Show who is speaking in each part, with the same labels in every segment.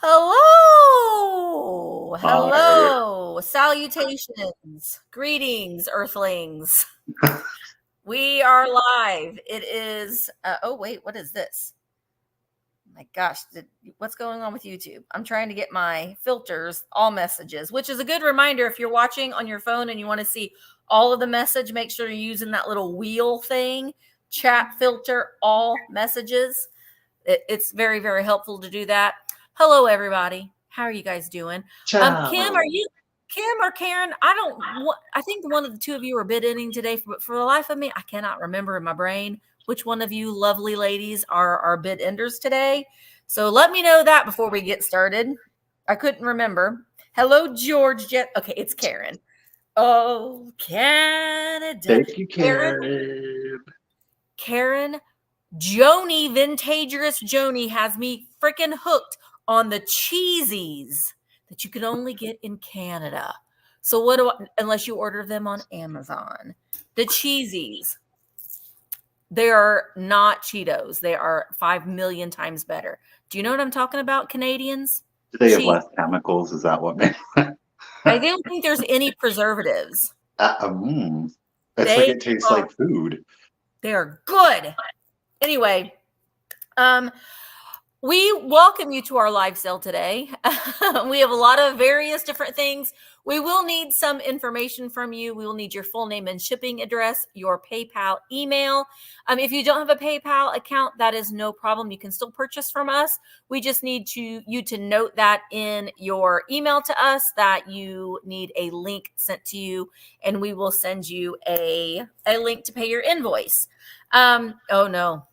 Speaker 1: Hello,
Speaker 2: Hi.
Speaker 1: hello, salutations, greetings, earthlings. We are live. It is, oh, wait, what is this? My gosh, what's going on with YouTube? I'm trying to get my filters, all messages, which is a good reminder. If you're watching on your phone and you want to see all of the message, make sure you're using that little wheel thing, chat filter, all messages. It's very, very helpful to do that. Hello, everybody. How are you guys doing? Kim, are
Speaker 2: Ciao.
Speaker 1: you Kim or Karen? I think one of the two of you are bid ending today, but for the life of me, I cannot remember in my brain which one of you lovely ladies are our bid enders today. So let me know that before we get started. I couldn't remember. Hello, George. Okay, it's Karen. Oh, Canada.
Speaker 2: Thank you, Karen.
Speaker 1: Karen Joni, Vintagerous Joni has me freaking hooked on the cheesies that you can only get in Canada. So unless you order them on Amazon, the cheesies, they are not Cheetos. They are 5 million times better. Do you know what I'm talking about, Canadians?
Speaker 2: Do they have
Speaker 1: Cheese.
Speaker 2: less chemicals? Is that what makes
Speaker 1: I don't think there's any preservatives.
Speaker 2: It's like it tastes like food.
Speaker 1: They are good. Anyway, we welcome you to our live sale today. We have a lot of various different things. We will need some information from you. We will need your full name and shipping address, your PayPal email. If you don't have a PayPal account, that is no problem. You can still purchase from us. We just need you to note that in your email to us that you need a link sent to you, and we will send you a link to pay your invoice. Oh no.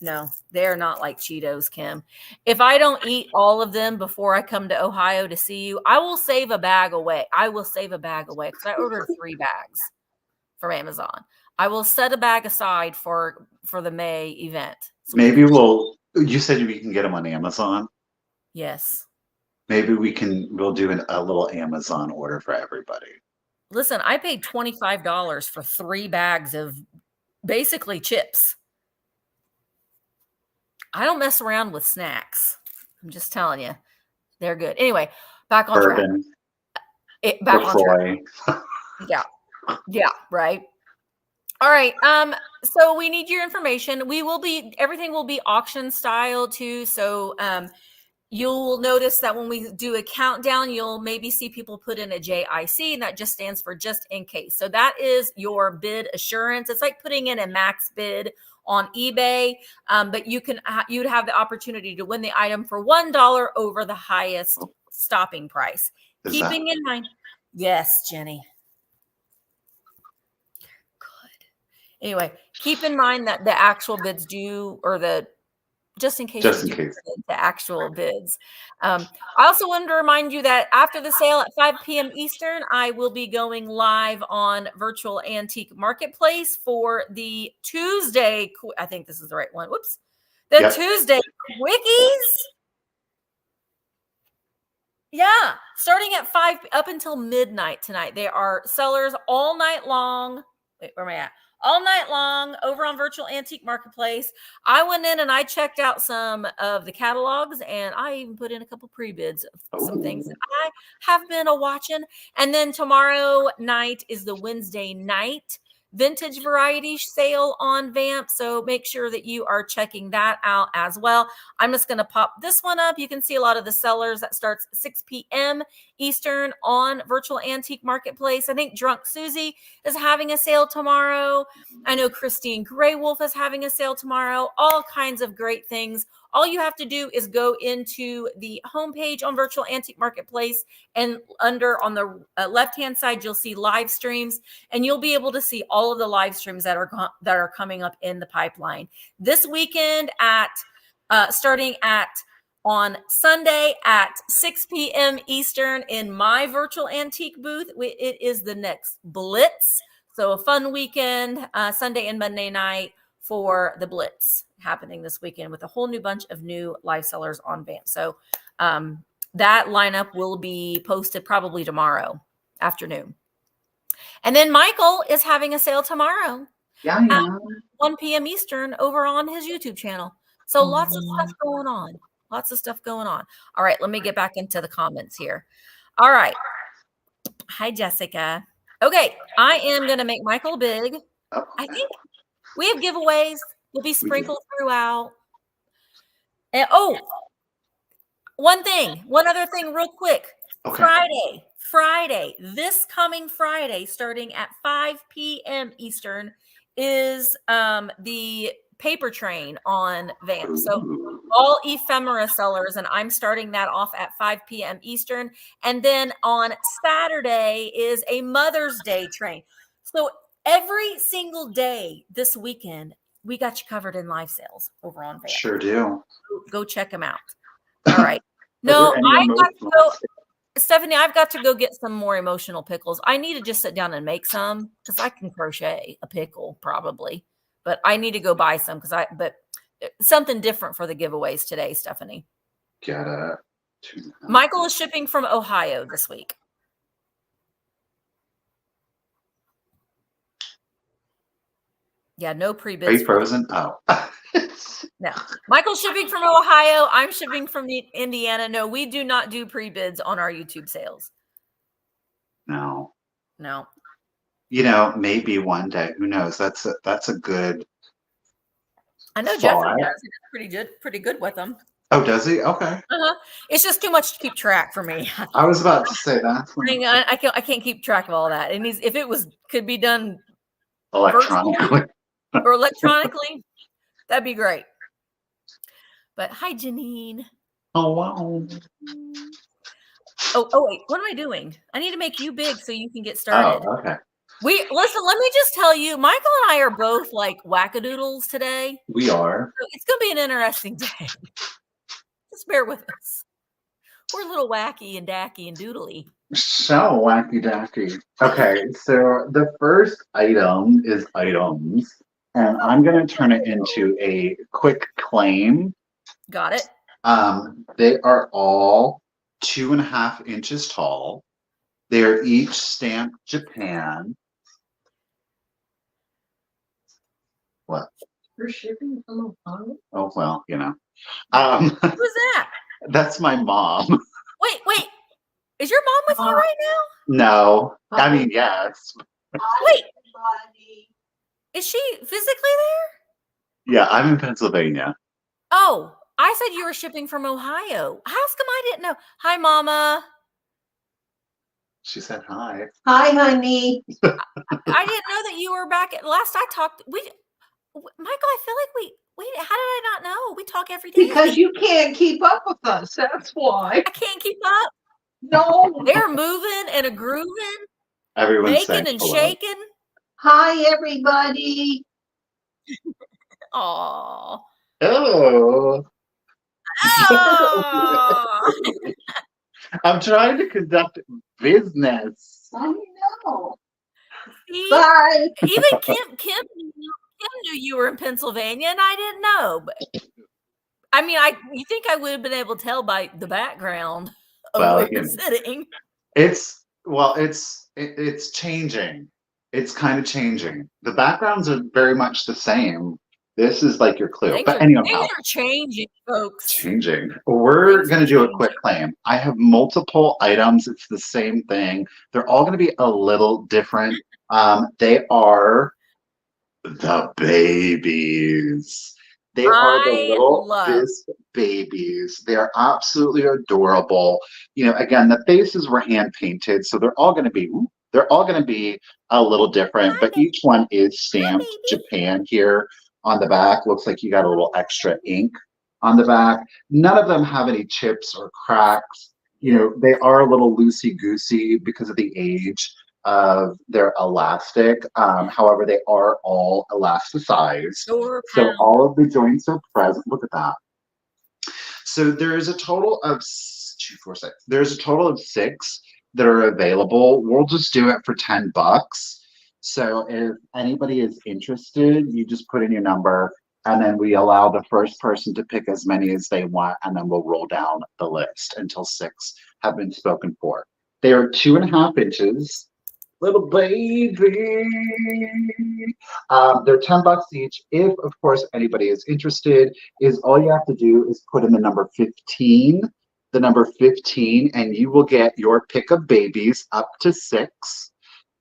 Speaker 1: No, they're not like Cheetos, Kim. If I don't eat all of them before I come to Ohio to see you, I will save a bag away. Because I ordered 3 bags from Amazon. I will set a bag aside for the May event. So
Speaker 2: Maybe you said we can get them on Amazon.
Speaker 1: Yes.
Speaker 2: Maybe we'll do a little Amazon order for everybody.
Speaker 1: Listen, I paid $25 for 3 bags of basically chips. I don't mess around with snacks. I'm just telling you, they're good. Anyway, back on track. Back on track. Yeah, right. All right. So we need your information. Everything will be auction style too. So you'll notice that when we do a countdown, you'll maybe see people put in a JIC, and that just stands for just in case. So that is your bid assurance. It's like putting in a max bid on eBay, but you'd have the opportunity to win the item for $1 over the highest stopping price. Keeping in mind, yes, Jenny. Good. Anyway, keep in mind that the actual bids just in case the actual bids. I also wanted to remind you that after the sale at 5 p.m. Eastern, I will be going live on Virtual Antique Marketplace for the Tuesday. I think this is the right one. Whoops. Tuesday Quickies. Yeah. Starting at 5 up until midnight tonight. They are sellers all night long. Wait, where am I at? All night long over on Virtual Antique Marketplace. I went in and I checked out some of the catalogs, and I even put in a couple pre-bids of some things that I have been watching. And then tomorrow night is the Wednesday night vintage variety sale on Vamp. So make sure that you are checking that out as well. I'm just going to pop this one up. You can see a lot of the sellers. That starts 6 p.m. Eastern on Virtual Antique Marketplace. I think Drunk Susie is having a sale tomorrow. I know Christine Grey Wolf is having a sale tomorrow. All kinds of great things. All you have to do is go into the homepage on Virtual Antique Marketplace, and on the left-hand side, you'll see live streams, and you'll be able to see all of the live streams that are coming up in the pipeline. This weekend starting on Sunday at 6 p.m. Eastern in my Virtual Antique booth, it is the next Blitz. So a fun weekend, Sunday and Monday night for the Blitz happening this weekend with a whole new bunch of new live sellers on Vamp. So that lineup will be posted probably tomorrow afternoon. And then Michael is having a sale tomorrow at 1 p.m. Eastern over on his YouTube channel. So lots of stuff going on. Lots of stuff going on. All right, let me get back into the comments here. All right. Hi, Jessica. Okay, I am going to make Michael big.
Speaker 2: Oh,
Speaker 1: I think we have giveaways. Will be sprinkled throughout. And one other thing real quick.
Speaker 2: okay.
Speaker 1: Friday, this coming Friday, starting at 5 p.m. Eastern, is the paper train on Vamp. So all ephemera sellers, and I'm starting that off at 5 p.m. Eastern. And then on Saturday is a Mother's Day train. So every single day this weekend, we got you covered in live sales over on Vamp.
Speaker 2: Sure do.
Speaker 1: Go check them out. All right. No, I got to go. Stephanie, I've got to go get some more emotional pickles. I need to just sit down and make some because I can crochet a pickle probably, but I need to go buy some but something different for the giveaways today, Stephanie.
Speaker 2: Get it.
Speaker 1: Michael is shipping from Ohio this week. Yeah, no pre-bids.
Speaker 2: Are you frozen? Oh.
Speaker 1: No. Michael's shipping from Ohio. I'm shipping from Indiana. No, we do not do pre-bids on our YouTube sales.
Speaker 2: No.
Speaker 1: No.
Speaker 2: Maybe one day. Who knows? That's a good.
Speaker 1: I know Jeffrey does. He's pretty good with them.
Speaker 2: Oh, does he? Okay.
Speaker 1: It's just too much to keep track for me.
Speaker 2: I was about to say that.
Speaker 1: I can't keep track of all that. And if it could be done
Speaker 2: electronically
Speaker 1: or electronically, that'd be great. But hi, Janine.
Speaker 2: Oh, wow.
Speaker 1: Oh, wait. What am I doing? I need to make you big so you can get started.
Speaker 2: Oh, okay.
Speaker 1: Listen, let me just tell you, Michael and I are both like wackadoodles today.
Speaker 2: We are.
Speaker 1: So it's going to be an interesting day. Just bear with us. We're a little wacky and dacky and doodly.
Speaker 2: So wacky dacky. Okay, so the first item is items, and I'm going to turn it into a quick claim.
Speaker 1: Got it.
Speaker 2: They are all 2.5 inches tall. They are each stamped Japan. What?
Speaker 3: You're shipping from Ohio?
Speaker 2: Oh, well,
Speaker 1: Who's that?
Speaker 2: That's my mom.
Speaker 1: Wait. Is your mom with you right now?
Speaker 2: No. I mean, yes.
Speaker 1: Wait. Is she physically there?
Speaker 2: Yeah, I'm in Pennsylvania.
Speaker 1: Oh, I said you were shipping from Ohio. How come I didn't know? Hi, Mama.
Speaker 2: She said hi.
Speaker 3: Hi, honey.
Speaker 1: I didn't know that you were back. Last I talked, Michael, I feel like how did I not know? We talk every day.
Speaker 3: Because you can't keep up with us. That's why.
Speaker 1: I can't keep up.
Speaker 3: No.
Speaker 1: They're moving and a grooving.
Speaker 2: Everyone's
Speaker 1: making and
Speaker 2: hello.
Speaker 1: shaking.
Speaker 3: Hi, everybody.
Speaker 1: Aw.
Speaker 2: Oh.
Speaker 1: Oh.
Speaker 2: I'm trying to conduct business.
Speaker 3: I know.
Speaker 1: See?
Speaker 3: Bye.
Speaker 1: Even Kim knew you were in Pennsylvania, and I didn't know. But I mean, you think I would have been able to tell by the background of where you're sitting?
Speaker 2: It's changing. It's kind of changing. The backgrounds are very much the same. This is like your clue. But anyhow,
Speaker 1: things are changing, folks.
Speaker 2: Changing. We're going to do a quick claim. I have multiple items. It's the same thing. They're all going to be a little different. They are the babies. They are the little Bisque babies. They are absolutely adorable. Again, the faces were hand painted, so they're all going to be a little different, but each one is stamped Japan here on the back. Looks like you got a little extra ink on the back. None of them have any chips or cracks. They are a little loosey-goosey because of the age of their elastic. However, they are all elasticized. So all of the joints are present. Look at that. So there's a total of 2, 4, 6. There's a total of 6 that are available. We'll just do it for $10. So if anybody is interested, you just put in your number, and then we allow the first person to pick as many as they want, and then we'll roll down the list until 6 have been spoken for. They are 2.5 inches. little baby. They're $10 each. If, of course, anybody is interested, is all you have to do is put in the number 15, and you will get your pick of babies up to 6.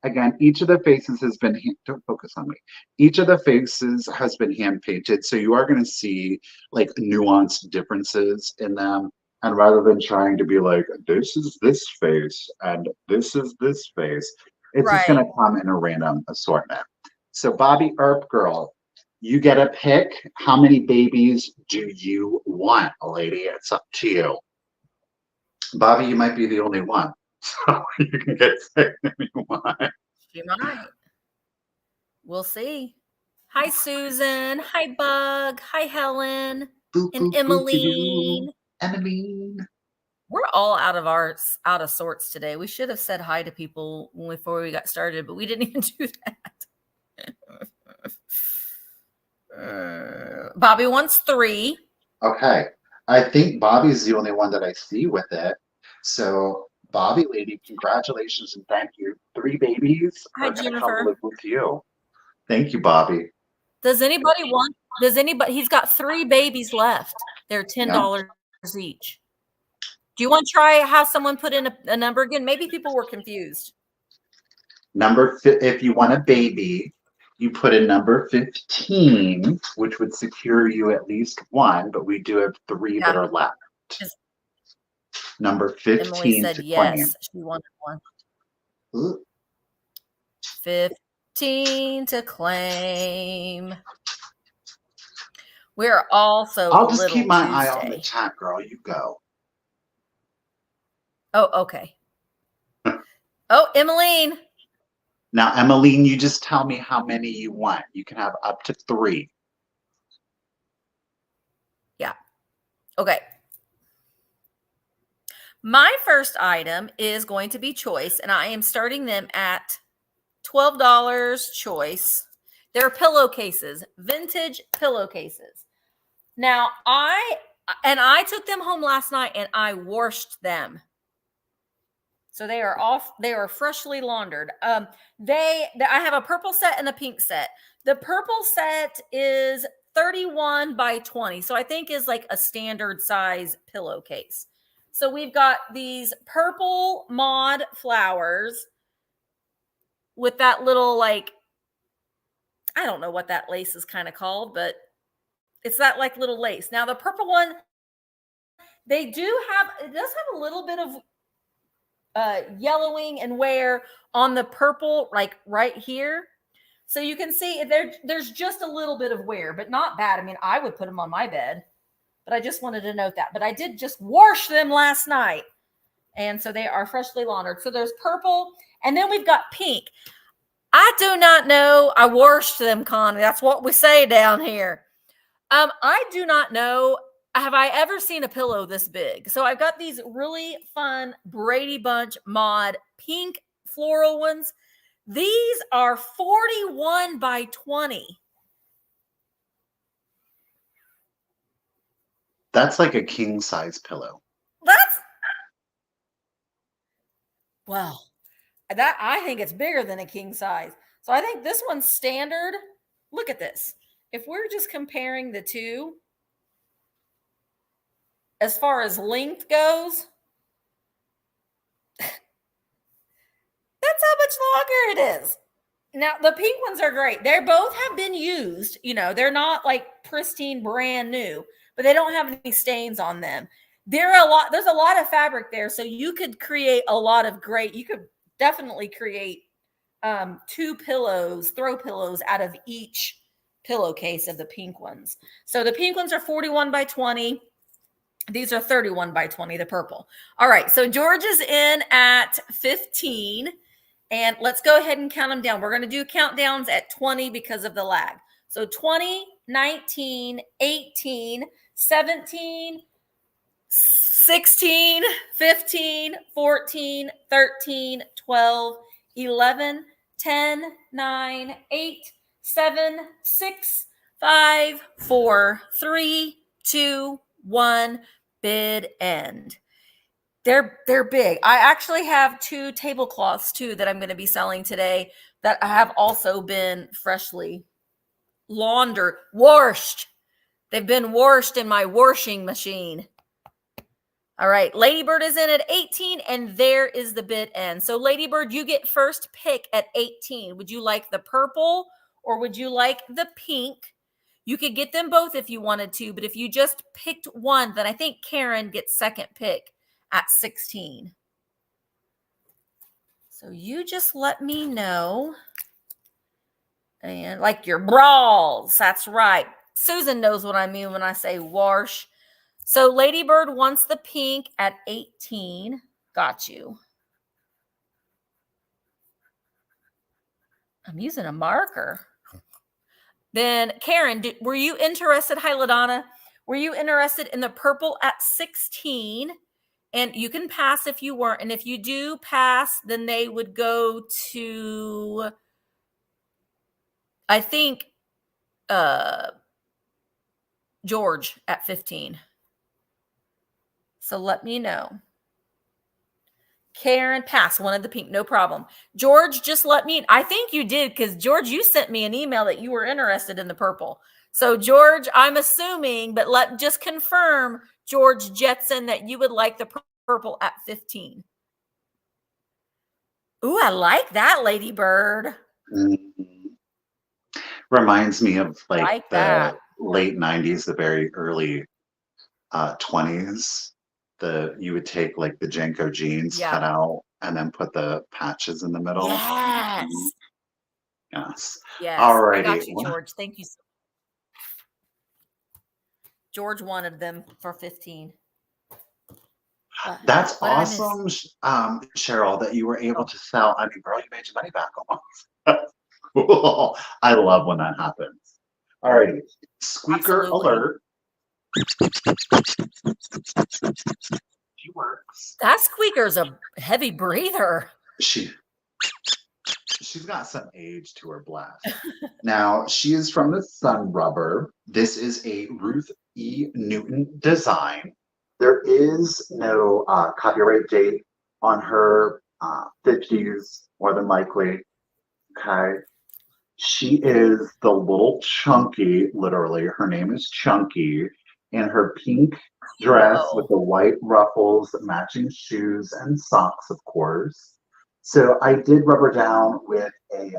Speaker 2: Again, each of the faces has been, don't focus on me. Each of the faces has been hand painted. So you are going to see like nuanced differences in them. And rather than trying to be like, this is this face and this is this face, it's just
Speaker 1: Right.
Speaker 2: going to come in a random assortment. So Bobby Earp Girl, you get a pick. How many babies do you want, lady? It's up to you. Bobby, you might be the only one. So you can get sick if you want.
Speaker 1: She might. We'll see. Hi, Susan. Hi, Bug. Hi, Helen.
Speaker 2: Boop,
Speaker 1: And
Speaker 2: boop,
Speaker 1: Emmeline.
Speaker 2: Emmeline.
Speaker 1: We're all out of sorts today. We should have said hi to people before we got started, but we didn't even do that. Bobby wants 3.
Speaker 2: Okay. I think Bobby's the only one that I see with it. So Bobby, lady, congratulations and thank you. 3 babies
Speaker 1: Hi,
Speaker 2: are going to come
Speaker 1: Jennifer.
Speaker 2: live with you. Thank you, Bobby.
Speaker 1: Does anybody? He's got 3 babies left. They're $10 each. Do you want to try have someone put in a number again? Maybe people were confused.
Speaker 2: If you want a baby, you put in number 15, which would secure you at least 1, but we do have 3 that are left. Number 15
Speaker 1: Emily said
Speaker 2: to
Speaker 1: yes.
Speaker 2: claim.
Speaker 1: She wanted 1.
Speaker 2: Ooh.
Speaker 1: 15 to claim. We're also
Speaker 2: I'll just keep my eye on the
Speaker 1: Tuesday.
Speaker 2: chat, girl. You go.
Speaker 1: Oh, okay. Oh, Emmeline.
Speaker 2: Now, Emmeline, you just tell me how many you want. You can have up to 3.
Speaker 1: Yeah. Okay. My first item is going to be choice, and I am starting them at $12 choice. They're pillowcases, vintage pillowcases. Now, I took them home last night and I washed them. So they are freshly laundered. I have a purple set and a pink set. The purple set is 31 by 20. So I think is like a standard size pillowcase. So we've got these purple mod flowers with that little, like, I don't know what that lace is kind of called, but it's that like little lace. Now the purple one, it does have a little bit of yellowing and wear on the purple, like right here. So you can see there's just a little bit of wear, but not bad. I mean, I would put them on my bed, but I just wanted to note that. But I did just wash them last night. And so they are freshly laundered. So there's purple, and then we've got pink. I do not know. I washed them, Connie. That's what we say down here. I do not know. Have I ever seen a pillow this big? So I've got these really fun Brady Bunch mod pink floral ones. These are 41 by 20.
Speaker 2: That's like a king size pillow.
Speaker 1: I think it's bigger than a king size. So I think this one's standard. Look at this. If we're just comparing the two, as far as length goes, that's how much longer it is. Now, the pink ones are great. They both have been used. You know, they're not like pristine, brand new, but they don't have any stains on them. There's a lot of fabric there. So you could create a lot of you could definitely create 2 pillows, throw pillows out of each pillowcase of the pink ones. So the pink ones are 41 by 20. These are 31 by 20, the purple. All right. So George is in at 15. And let's go ahead and count them down. We're going to do countdowns at 20 because of the lag. So 20, 19, 18, 17, 16, 15, 14, 13, 12, 11, 10, 9, 8, 7, 6, 5, 4, 3, 2, 1. Bid end. They're big. I actually have 2 tablecloths too that I'm going to be selling today that have also been freshly laundered, washed. They've been washed in my washing machine. All right, Ladybird is in at 18, and there is the bid end. So Ladybird, you get first pick at 18. Would you like the purple or would you like the pink? You could get them both if you wanted to, but if you just picked one, then I think Karen gets second pick at 16. So you just let me know. And like your brawls, that's right. Susan knows what I mean when I say wash. So Ladybird wants the pink at 18. Got you. I'm using a marker. Then Karen, were you interested? Hi, LaDonna. Were you interested in the purple at 16? And you can pass if you weren't. And if you do pass, then they would go to, I think, George at 15. So let me know. Karen, pass one of the pink, no problem. George, just let me, I think you did, because George, you sent me an email that you were interested in the purple. So George, I'm assuming, but just confirm, George Jetson, that you would like the purple at 15. Ooh, I like that, Ladybird.
Speaker 2: Reminds me of like the
Speaker 1: that.
Speaker 2: late 90s, the very early 20s. You would take like the Jenko jeans, cut out, and then put the patches in the middle.
Speaker 1: Yes.
Speaker 2: Yes.
Speaker 1: Yes.
Speaker 2: Alrighty.
Speaker 1: I got you, George. Thank you so much. George wanted them for 15.
Speaker 2: That's awesome, Cheryl, that you were able to sell. I mean, girl, you made your money back almost. Cool. I love when that happens. Alrighty. Squeaker alert. She works.
Speaker 1: That squeaker's a heavy breather.
Speaker 2: She's got some age to her, blast. Now, she is from the Sun Rubber. This is a Ruth E. Newton design. There is no copyright date on her. 50s, more than likely. Okay. She is the little Chunky, literally. Her name is Chunky. In her pink dress with the white ruffles, matching shoes and socks, of course. So I did rub her down with a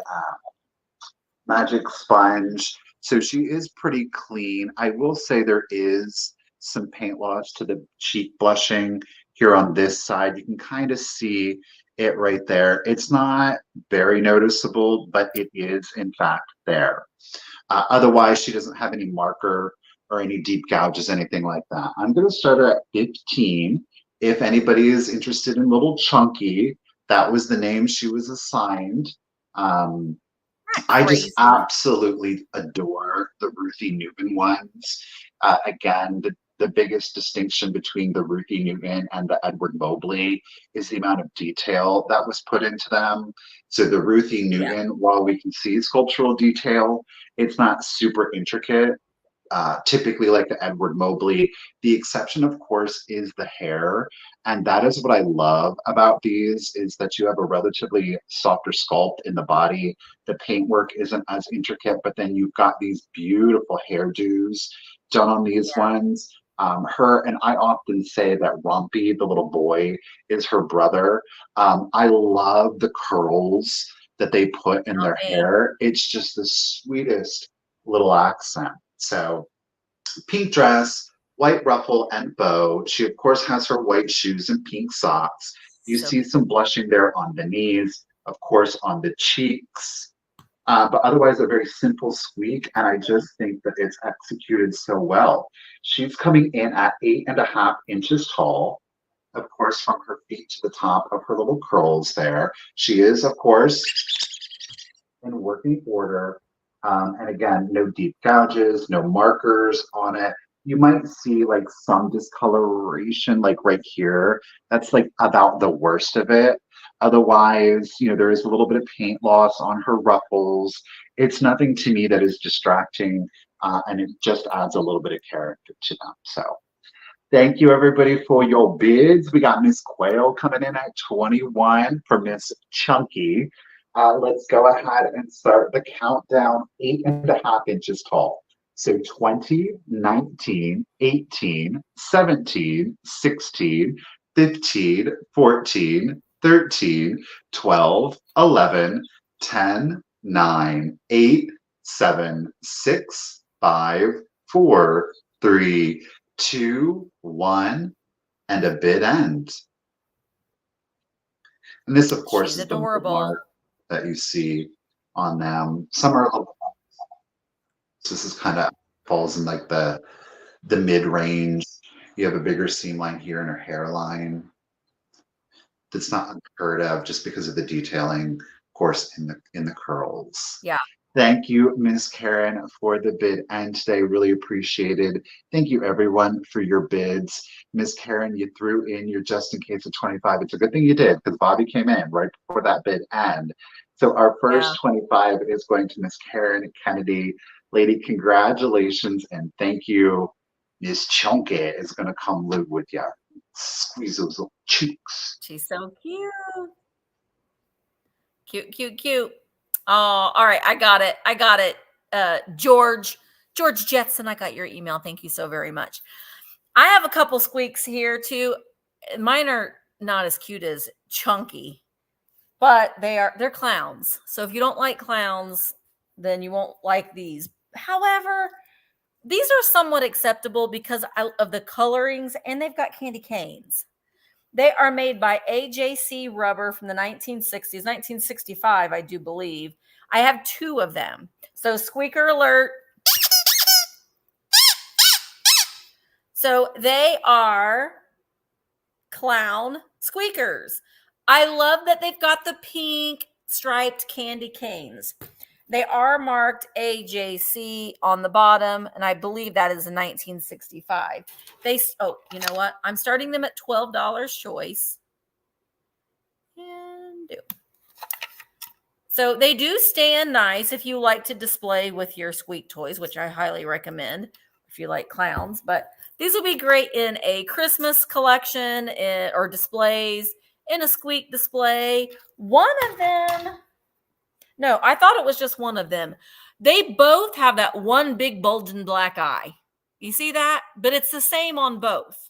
Speaker 2: magic sponge. So she is pretty clean. I will say there is some paint loss to the cheek blushing here on this side. You can kind of see it right there. It's not very noticeable, but it is in fact there. Otherwise, she doesn't have any marker or any deep gouges, anything like that. I'm going to start her at 15. If anybody is interested in Little Chunky, that was the name she was assigned. I just absolutely adore the Ruthie Newton ones. Again, the biggest distinction between the Ruthie Newton and the Edward Mobley is the amount of detail that was put into them. So the Ruthie Newton, while we can see sculptural detail, it's not super intricate. Typically like the Edward Mobley. The exception, of course, is the hair. And that is what I love about these, is that you have a relatively softer sculpt in the body. The paintwork isn't as intricate, but then you've got these beautiful hairdos done on these ones. Her, and I often say that Rumpy, the little boy, is her brother. I love the curls that they put in their hair. It's just the sweetest little accent. So pink dress, white ruffle and bow. She, of course, has her white shoes and pink socks. You see some blushing there on the knees, of course, on the cheeks. But otherwise, a very simple squeak. And I just think that it's executed so well. She's coming in at 8.5 inches tall. Of course, from her feet to the top of her little curls there. She is, of course, in working order. And again, no deep gouges, no markers on it. You might see like some discoloration, like right here. That's like about the worst of it. Otherwise, you know, there is a little bit of paint loss on her ruffles. It's nothing to me that is distracting, and it just adds a little bit of character to them. So Thank you, everybody, for your bids. We got Miss Quail coming in at 21 for Miss Chunky. Let's go ahead and start the countdown, 8.5 inches tall. So 20, 19, 18, 17, 16, 15, 14, 13, 12, 11, 10, 9, 8, 7, 6, 5, 4, 3, 2, 1, and a bid end. And this, of course,
Speaker 1: She's
Speaker 2: is the
Speaker 1: adorable.
Speaker 2: mark that you see on them. Some are a little, this is kind of falls in like the mid-range. You have a bigger seam line here in her hairline. That's not unheard of just because of the detailing, of course, in the curls.
Speaker 1: Yeah.
Speaker 2: Thank you, Ms. Karen, for the bid and today. Really appreciated. Thank you, everyone, for your bids. Ms. Karen, you threw in your just in case of 25. It's a good thing you did because Bobby came in right before that bid end. So our first 25 is going to Ms. Karen Kennedy. Lady, congratulations and thank you. Miss Chunky is going to come live with you. Squeeze those little cheeks.
Speaker 1: She's so cute. Cute, cute, cute. Oh, all right. I got it. I got it. George Jetson, I got your email. Thank you so very much. I have a couple squeaks here too. Mine are not as cute as Chunky, but they're clowns. So if you don't like clowns, then you won't like these. However, these are somewhat acceptable because of the colorings, and they've got candy canes. They are made by AJC Rubber from the 1960s, 1965, I do believe. I have two of them. So squeaker alert. So they are clown squeakers. I love that they've got the pink striped candy canes. They are marked AJC on the bottom, and I believe that is a 1965. Oh, you know what? I'm starting them at $12 choice. And do. So they do stand nice if you like to display with your squeak toys, which I highly recommend if you like clowns. But these will be great in a Christmas collection or displays, in a squeak display. One of them... No, I thought it was just one of them. They both have that one big bulging black eye. You see that? But it's the same on both.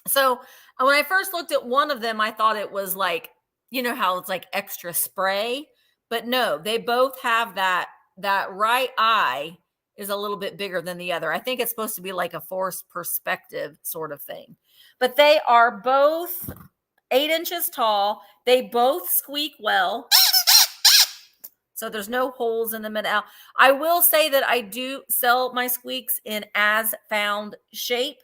Speaker 1: So when I first looked at one of them, I thought it was like, you know how it's like extra spray. But no, they both have that right eye is a little bit bigger than the other. I think it's supposed to be like a forced perspective sort of thing. But they are both 8 inches tall. They both squeak well. So there's no holes in the middle. I will say that I do sell my squeaks in as found shape.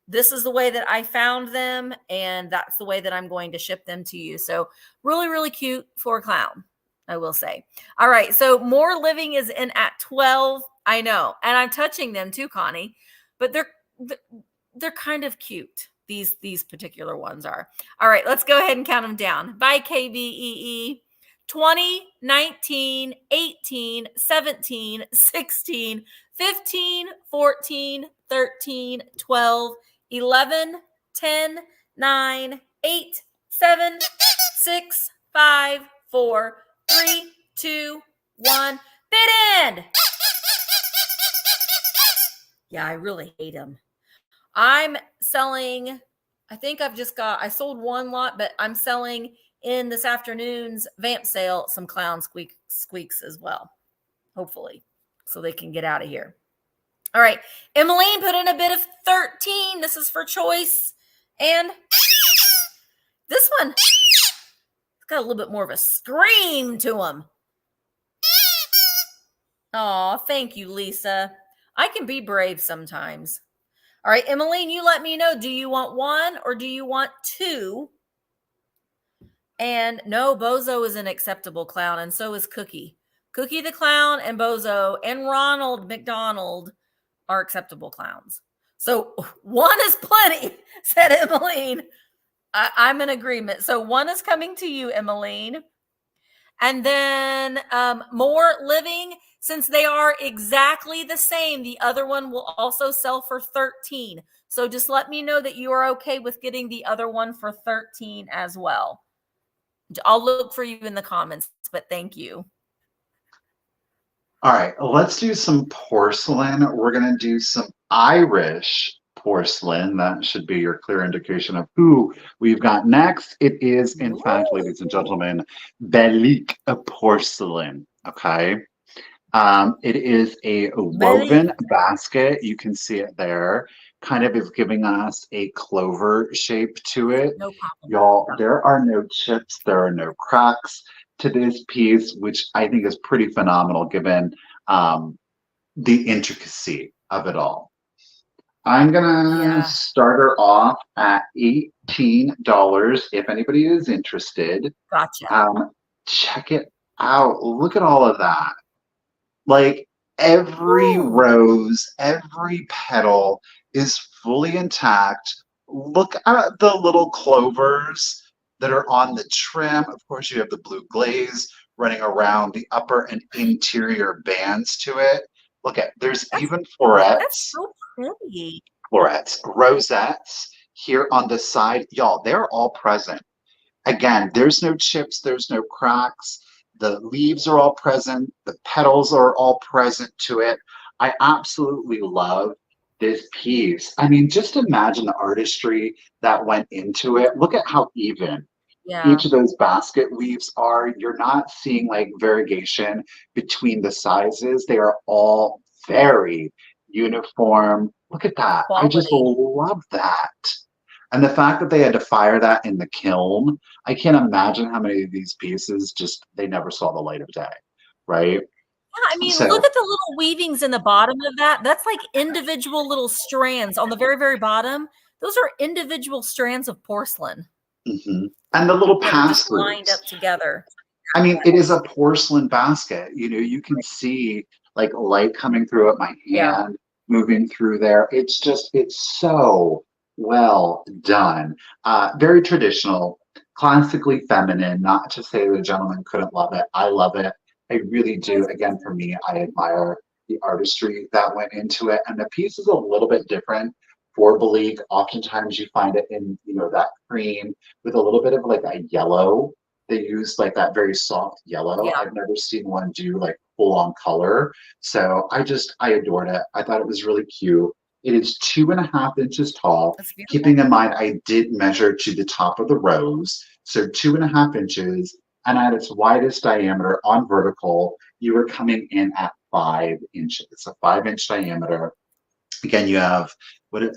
Speaker 1: This is the way that I found them, and that's the way that I'm going to ship them to you. So really, really cute for a clown, I will say. All right, so More Living is in at 12. I know, and I'm touching them too, Connie, but they're kind of cute. These particular ones are. All right, let's go ahead and count them down. Bye, KBEE. 20, 19, 18, 17, 16, 15, 14, 13, 12, 11, 10, 9, 8, 7, 6, 5, 4, 3, 2, 1. Bid end! Yeah, I really hate them. I'm selling, I think I sold one lot, but I'm selling in this afternoon's vamp sale some clown squeaks as well, hopefully, so they can get out of here. All right, Emmeline put in a bid of 13. This is for choice. And this one, it's got a little bit more of a scream to him. Oh, thank you, Lisa. I can be brave sometimes. All right, Emmeline, you let me know. Do you want one or do you want two? And no, Bozo is an acceptable clown, and so is Cookie. Cookie the clown and Bozo and Ronald McDonald are acceptable clowns. So one is plenty, said Emmeline. I'm in agreement. So one is coming to you, Emmeline. And then More Living, since they are exactly the same, the other one will also sell for 13. So just let me know that you are okay with getting the other one for $13 as well. I'll look for you in the comments, but thank you.
Speaker 2: All right, let's do some porcelain. We're going to do some Irish porcelain. That should be your clear indication of who we've got next. It is, in fact, ladies and gentlemen, Belgique porcelain. Okay. It is a woven basket. You can see it there. Kind of is giving us a clover shape to it.
Speaker 1: No problem.
Speaker 2: Y'all, there are no chips, there are no cracks to this piece, which I think is pretty phenomenal given the intricacy of it all. I'm gonna start her off at $18 if anybody is interested.
Speaker 1: Gotcha.
Speaker 2: Check it out. Look at all of that. Like every rose, every petal is fully intact. Look at the little clovers that are on the trim. Of course, you have the blue glaze running around the upper and interior bands to it. Look at, there's even florets.
Speaker 1: That's so pretty.
Speaker 2: Florets, rosettes here on the side. Y'all, they're all present. Again, there's no chips, there's no cracks. The leaves are all present. The petals are all present to it. I absolutely love this piece. I mean, just imagine the artistry that went into it. Look at how even each of those basket weaves are. You're not seeing like variegation between the sizes. They are all very uniform. Look at that.
Speaker 1: Quality.
Speaker 2: I just love that. And the fact that they had to fire that in the kiln, I can't imagine how many of these pieces just, they never saw the light of day, right?
Speaker 1: Yeah, I mean, look at the little weavings in the bottom of that. That's like individual little strands on the very, very bottom. Those are individual strands of porcelain.
Speaker 2: Mm-hmm. And the little pass
Speaker 1: lined up together.
Speaker 2: I mean, it is a porcelain basket. You know, you can see like light coming through at my hand, moving through there. It's just, it's so well done. Very traditional, classically feminine. Not to say the gentleman couldn't love it. I love it. I really do. Again, for me, I admire the artistry that went into it. And the piece is a little bit different for Belgique. Oftentimes you find it in, you know, that cream with a little bit of like a yellow. They use like that very soft yellow. I've never seen one do like full on color. So I adored it. I thought it was really cute. It is 2.5 inches tall. Keeping in mind, I did measure to the top of the rose. So 2.5 inches. And at its widest diameter on vertical, you are coming in at 5 inches. It's a 5-inch diameter. Again, you have,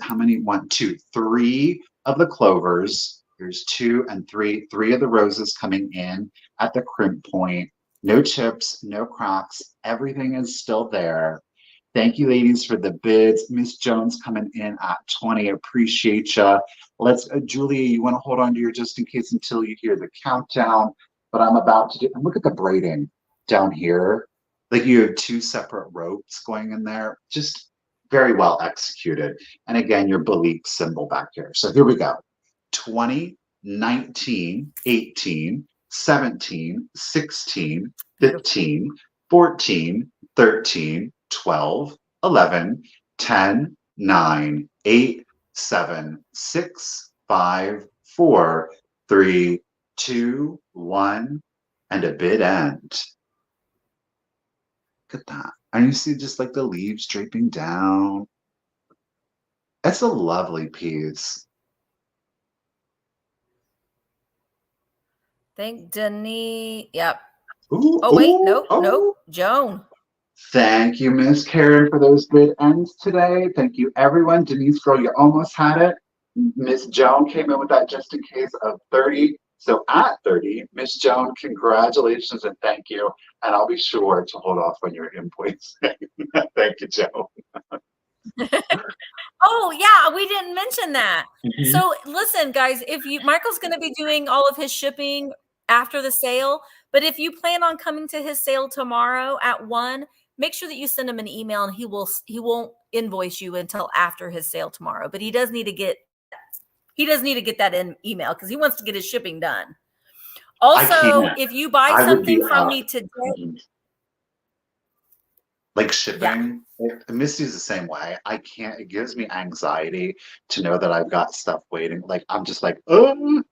Speaker 2: how many? 1, 2, 3 of the clovers. There's 2 and 3 of the roses coming in at the crimp point. No chips, no cracks. Everything is still there. Thank you, ladies, for the bids. Miss Jones coming in at 20. Appreciate you. Let's, Julia, you want to hold on to your just in case until you hear the countdown. But I'm about to do, and look at the braiding down here. Like you have 2 separate ropes going in there. Just very well executed. And again, your Belgique symbol back here. So here we go. 20, 19, 18, 17, 16, 15, 14, 13, 12, 11, 10, 9, 8, 7, 6, 5, 4, 3, 2, 1, and a bid end. Look at that. And you see just like the leaves draping down. That's a lovely piece.
Speaker 1: Thank Denise. Yep.
Speaker 2: Ooh,
Speaker 1: oh, wait. Nope. Joan.
Speaker 2: Thank you, Miss Karen, for those bid ends today. Thank you, everyone. Denise, girl, you almost had it. Miss Joan came in with that just in case of 30. So at 30, Miss Joan, congratulations and thank you. And I'll be sure to hold off on your invoice. Thank you, Joan.
Speaker 1: Oh yeah, we didn't mention that. So listen, guys, Michael's going to be doing all of his shipping after the sale, but if you plan on coming to his sale tomorrow at 1, make sure that you send him an email, and he won't invoice you until after his sale tomorrow. But he does need to get that in email because he wants to get his shipping done. Also, if you buy something from me today,
Speaker 2: Like shipping, Misty's the same way. I can't, it gives me anxiety to know that I've got stuff waiting. Like, I'm just like, oh,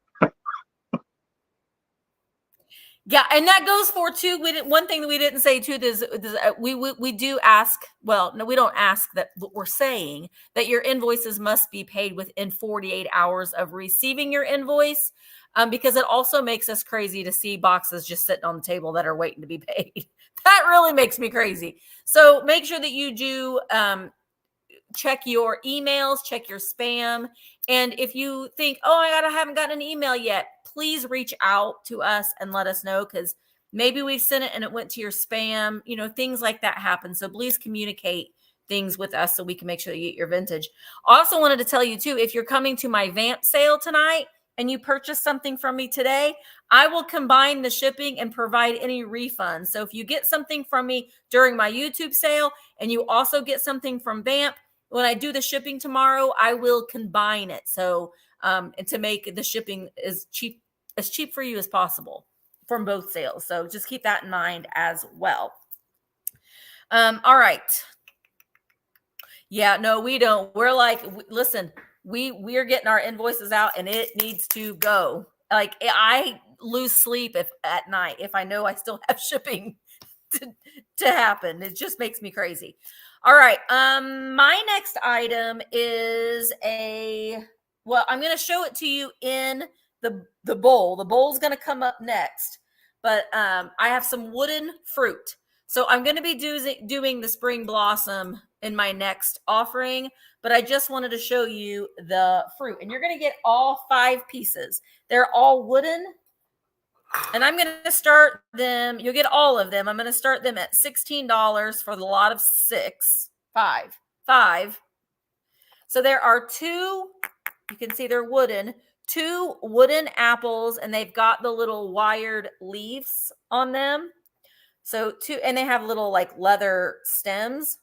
Speaker 1: Yeah, and that goes for too. One thing that we didn't say too is we do ask. Well, no, we don't ask that, but we're saying that your invoices must be paid within 48 hours of receiving your invoice, because it also makes us crazy to see boxes just sitting on the table that are waiting to be paid. That really makes me crazy. So make sure that you do check your emails, check your spam. And if you think, oh my God, I haven't gotten an email yet, please reach out to us and let us know, because maybe we sent it and it went to your spam. You know, things like that happen. So please communicate things with us so we can make sure you get your vintage. Also wanted to tell you too, if you're coming to my Vamp sale tonight and you purchase something from me today, I will combine the shipping and provide any refunds. So if you get something from me during my YouTube sale and you also get something from Vamp, when I do the shipping tomorrow, I will combine it. So, and to make the shipping as cheap for you as possible from both sales. So just keep that in mind as well. All right. Yeah, no, we don't. We're like, listen, we're getting our invoices out and it needs to go. Like, I lose sleep at night if I know I still have shipping to happen. It just makes me crazy. All right. My next item is I'm going to show it to you in the bowl. The bowl's going to come up next, but I have some wooden fruit. So I'm going to be doing the spring blossom in my next offering, but I just wanted to show you the fruit, and you're going to get all 5 pieces. They're all wooden. And I'm going to start them. You'll get all of them. I'm going to start them at $16 for the lot of 5. So there are 2, you can see they're wooden, 2 wooden apples, and they've got the little wired leaves on them. So 2, and they have little like leather stems.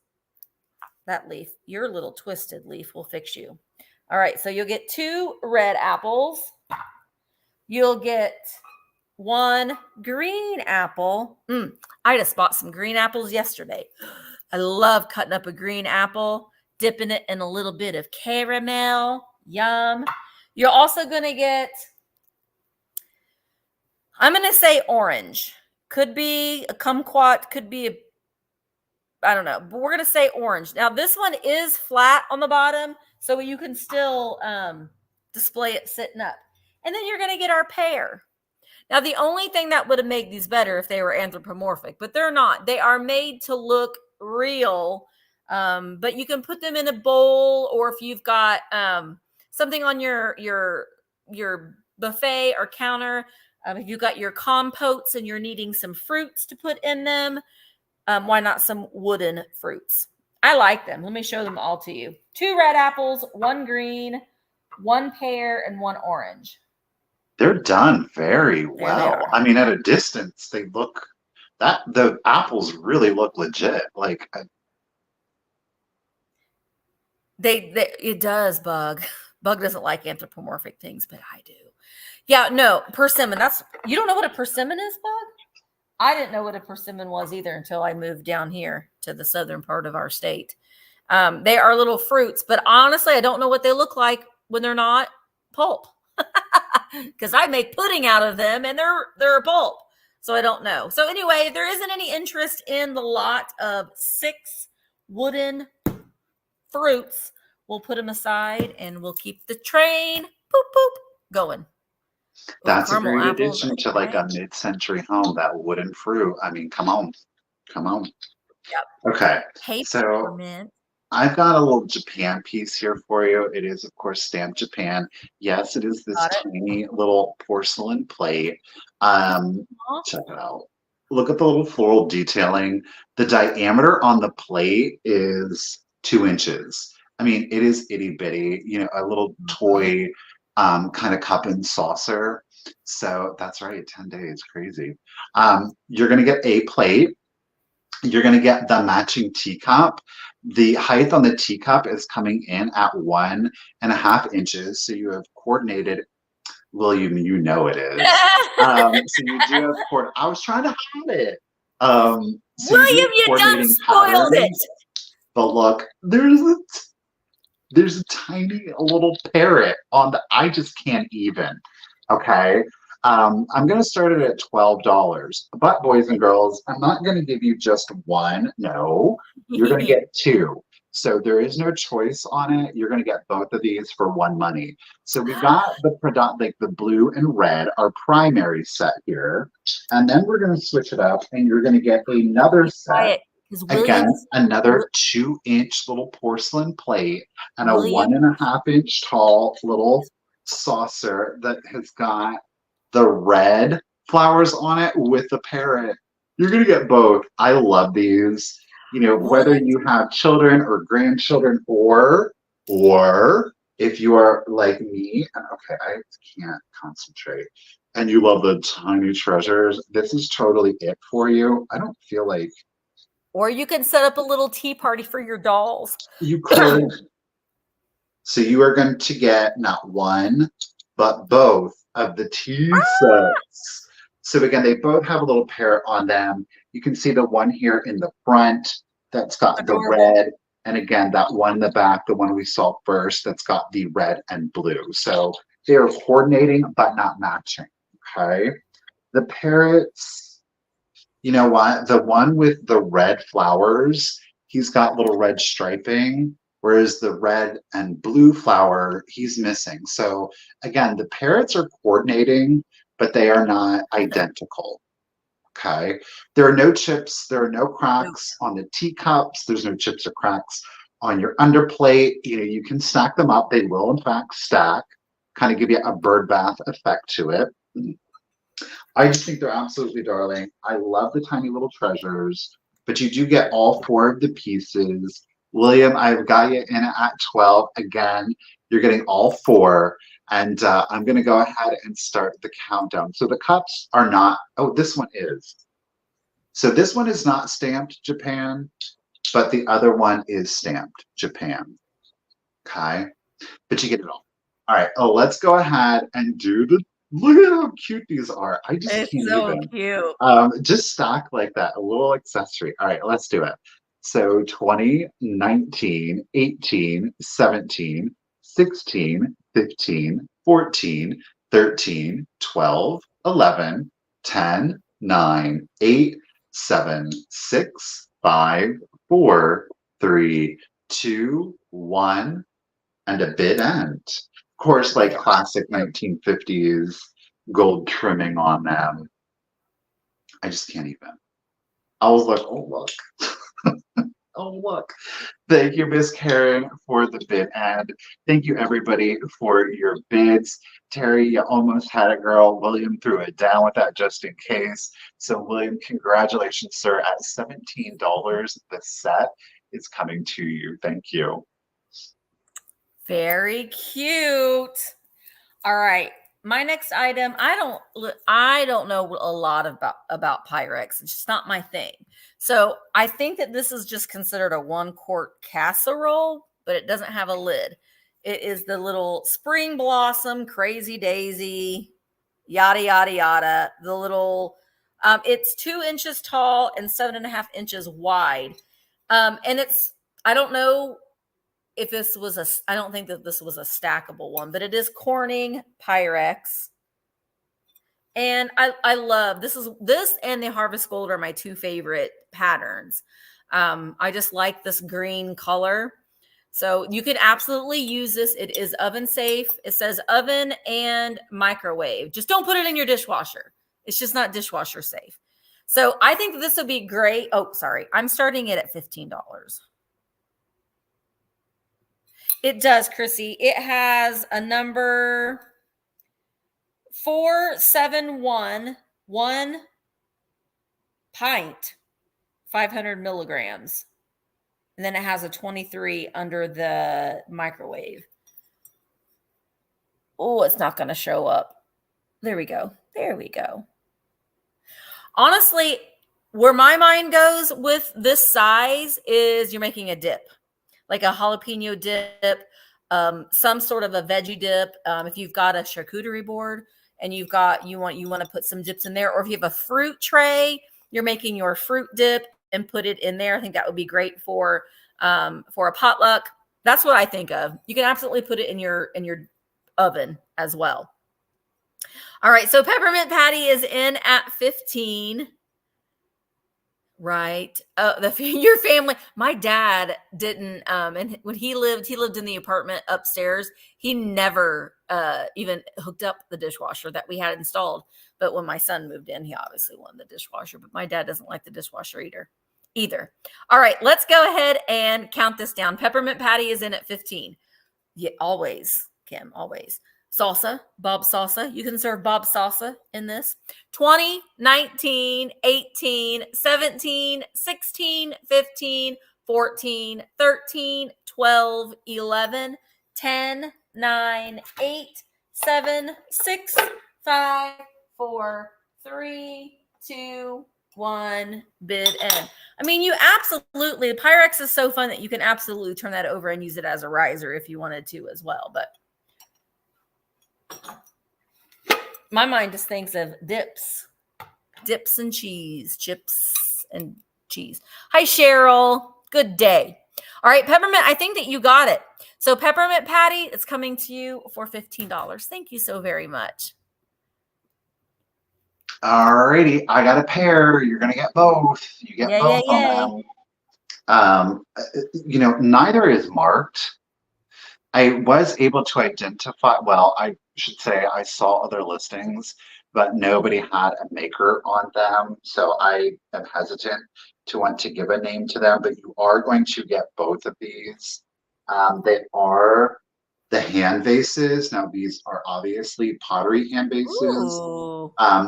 Speaker 1: That leaf, your little twisted leaf will fix you. All right. So you'll get 2 red apples. You'll get 1 green apple. I just bought some green apples yesterday. I love cutting up a green apple, dipping it in a little bit of caramel. Yum. You're also going to get, I'm going to say orange. Could be a kumquat, could be I don't know, but we're going to say orange. Now, this one is flat on the bottom, so you can still display it sitting up. And then you're going to get our pear. Now, the only thing that would have made these better if they were anthropomorphic, but they're not. They are made to look real, but you can put them in a bowl, or if you've got something on your buffet or counter, if you've got your compotes and you're needing some fruits to put in them, why not some wooden fruits? I like them. Let me show them all to you. 2 red apples, 1 green, 1 pear, and 1 orange.
Speaker 2: They're done very well. I mean, at a distance, they look the apples really look legit. Like
Speaker 1: it does. Bug doesn't like anthropomorphic things, but I do. Yeah, no, persimmon. You don't know what a persimmon is, Bug? I didn't know what a persimmon was either until I moved down here to the southern part of our state. They are little fruits, but honestly, I don't know what they look like when they're not pulp. Because I make pudding out of them and they're a pulp. So I don't know. So anyway, if there isn't any interest in the lot of 6 wooden fruits, we'll put them aside and we'll keep the train going.
Speaker 2: That's a great addition to like a mid-century home, that wooden fruit. I mean, come on. Yep. Okay. So I've got a little Japan piece here for you. It is, of course, stamped Japan. Yes, it is this tiny little porcelain plate. Check it out. Look at the little floral detailing. The diameter on the plate is 2 inches. I mean, it is itty bitty, a little toy kind of cup and saucer. So that's right, 10 days, crazy. You're going to get a plate. You're going to get the matching teacup. The height on the teacup is coming in at 1.5 inches. So you have coordinated, William, you know it is. So you do have I was trying to hide it. So you
Speaker 1: William,
Speaker 2: do
Speaker 1: you done
Speaker 2: coordinating
Speaker 1: spoiled it.
Speaker 2: patterns, but look, there's a tiny little parrot on the, I just can't even. Okay. I'm going to start it at $12. But boys and girls, I'm not going to give you just one. No, you're going to get two. So there is no choice on it. You're going to get both of these for one money. So we got the product, like the blue and red, our primary set here. And then we're going to switch it up and you're going to get another set.
Speaker 1: Quiet, because
Speaker 2: Again,
Speaker 1: William's
Speaker 2: another 2-inch little porcelain plate and a
Speaker 1: William-
Speaker 2: 1.5-inch tall little saucer that has got the red flowers on it with the parrot. You're gonna get both. I love these. You know, whether you have children or grandchildren, or if you are like me, and okay, I can't concentrate, and you love the tiny treasures, this is totally it for you. I don't feel like
Speaker 1: Or you can set up a little tea party for your dolls.
Speaker 2: you could. So you are going to get not one, but both of the tea sets. So again, they both have a little parrot on them. You can see the one here in the front that's got
Speaker 1: Adorable.
Speaker 2: the red. And again, that one in the back, the one we saw first, that's got the red and blue. So they're coordinating, but not matching. Okay. The parrots, you know what? The one with the red flowers, he's got little red striping, whereas the red and blue flower, he's missing. So again, the parrots are coordinating, but they are not identical. Okay. There are no chips, there are no cracks on the teacups, there's no chips or cracks on your underplate. You know, you can stack them up. They will, in fact, stack, kind of give you a bird bath effect to it. I just think they're absolutely darling. I love the tiny little treasures, but you do get all four of the pieces. William, I've got you in at 12. Again, you're getting all four. And I'm going to go ahead and start the countdown. So the cups are not, oh, this one is. So this one is not stamped Japan, but the other one is stamped Japan. Okay. But you get it all. All right. Oh, let's go ahead and do the, look at how cute these are. I just
Speaker 1: It's
Speaker 2: can't
Speaker 1: so
Speaker 2: even.
Speaker 1: cute.
Speaker 2: Just stock like that, a little accessory. All right, let's do it. So 20, 19, 18, 17, 16, 15, 14, 13, 12, 11, 10, 9, 8, 7, 6, 5, 4, 3, 2, 1, and a bit end. Of course, like classic 1950s gold trimming on them. I just can't even. I was like, oh, look. Oh, look. Thank you, Miss Karen, for the bid. And thank you, everybody, for your bids. Terry, you almost had it, girl. William threw it down with that just in case. So, William, congratulations, sir. At $17, the set is coming to you. Thank you.
Speaker 1: Very cute. All right. My next item, I don't know a lot about Pyrex. It's just not my thing. So I think that this is just considered a 1-quart casserole, but it doesn't have a lid. It is the little spring blossom, crazy daisy, yada, yada, yada. The little, it's 2 inches tall and 7.5 inches wide. And it's, I don't know if this was I don't think that this was a stackable one, but it is Corning Pyrex. And I love, this and the Harvest Gold are my 2 favorite patterns. I just like this green color. So you can absolutely use this. It is oven safe. It says oven and microwave. Just don't put it in your dishwasher. It's just not dishwasher safe. So I think this would be great. Oh, sorry. I'm starting it at $15. It does, Chrissy. It has a number 471, 1 pint, 500 milligrams. And then it has a 23 under the microwave. Oh, it's not going to show up. There we go. There we go. Honestly, where my mind goes with this size is you're making a dip. Like a jalapeno dip, some sort of a veggie dip. If you've got a charcuterie board and you want to put some dips in there, or if you have a fruit tray, you're making your fruit dip and put it in there. I think that would be great for a potluck. That's what I think of. You can absolutely put it in your oven as well. All right, so peppermint patty is in at 15. Right. Your family. My dad didn't. And when he lived in the apartment upstairs. He never even hooked up the dishwasher that we had installed. But when my son moved in, he obviously wanted the dishwasher. But my dad doesn't like the dishwasher either. All right, let's go ahead and count this down. Peppermint patty is in at 15. Yeah, always, Kim, always. Salsa, Bob salsa. You can serve Bob salsa in this. 20, 19, 18, 17, 16, 15, 14, 13, 12, 11, 10, 9, 8, 7, 6, 5, 4, 3, 2, 1, bid end. I mean, you absolutely, the Pyrex is so fun that you can absolutely turn that over and use it as a riser if you wanted to as well. But my mind just thinks of dips and cheese, chips and cheese. Hi, Cheryl. Good day. All right, peppermint, I think that you got it. So peppermint patty, it's coming to you for $15. Thank you so very much.
Speaker 2: All righty, I got a pair. You're gonna get both. You get both on them. Neither is marked. I was able to identify, well, I should say I saw other listings, but nobody had a maker on them. So I am hesitant to want to give a name to them, but you are going to get both of these. They are the hand vases. Now, these are obviously pottery hand vases.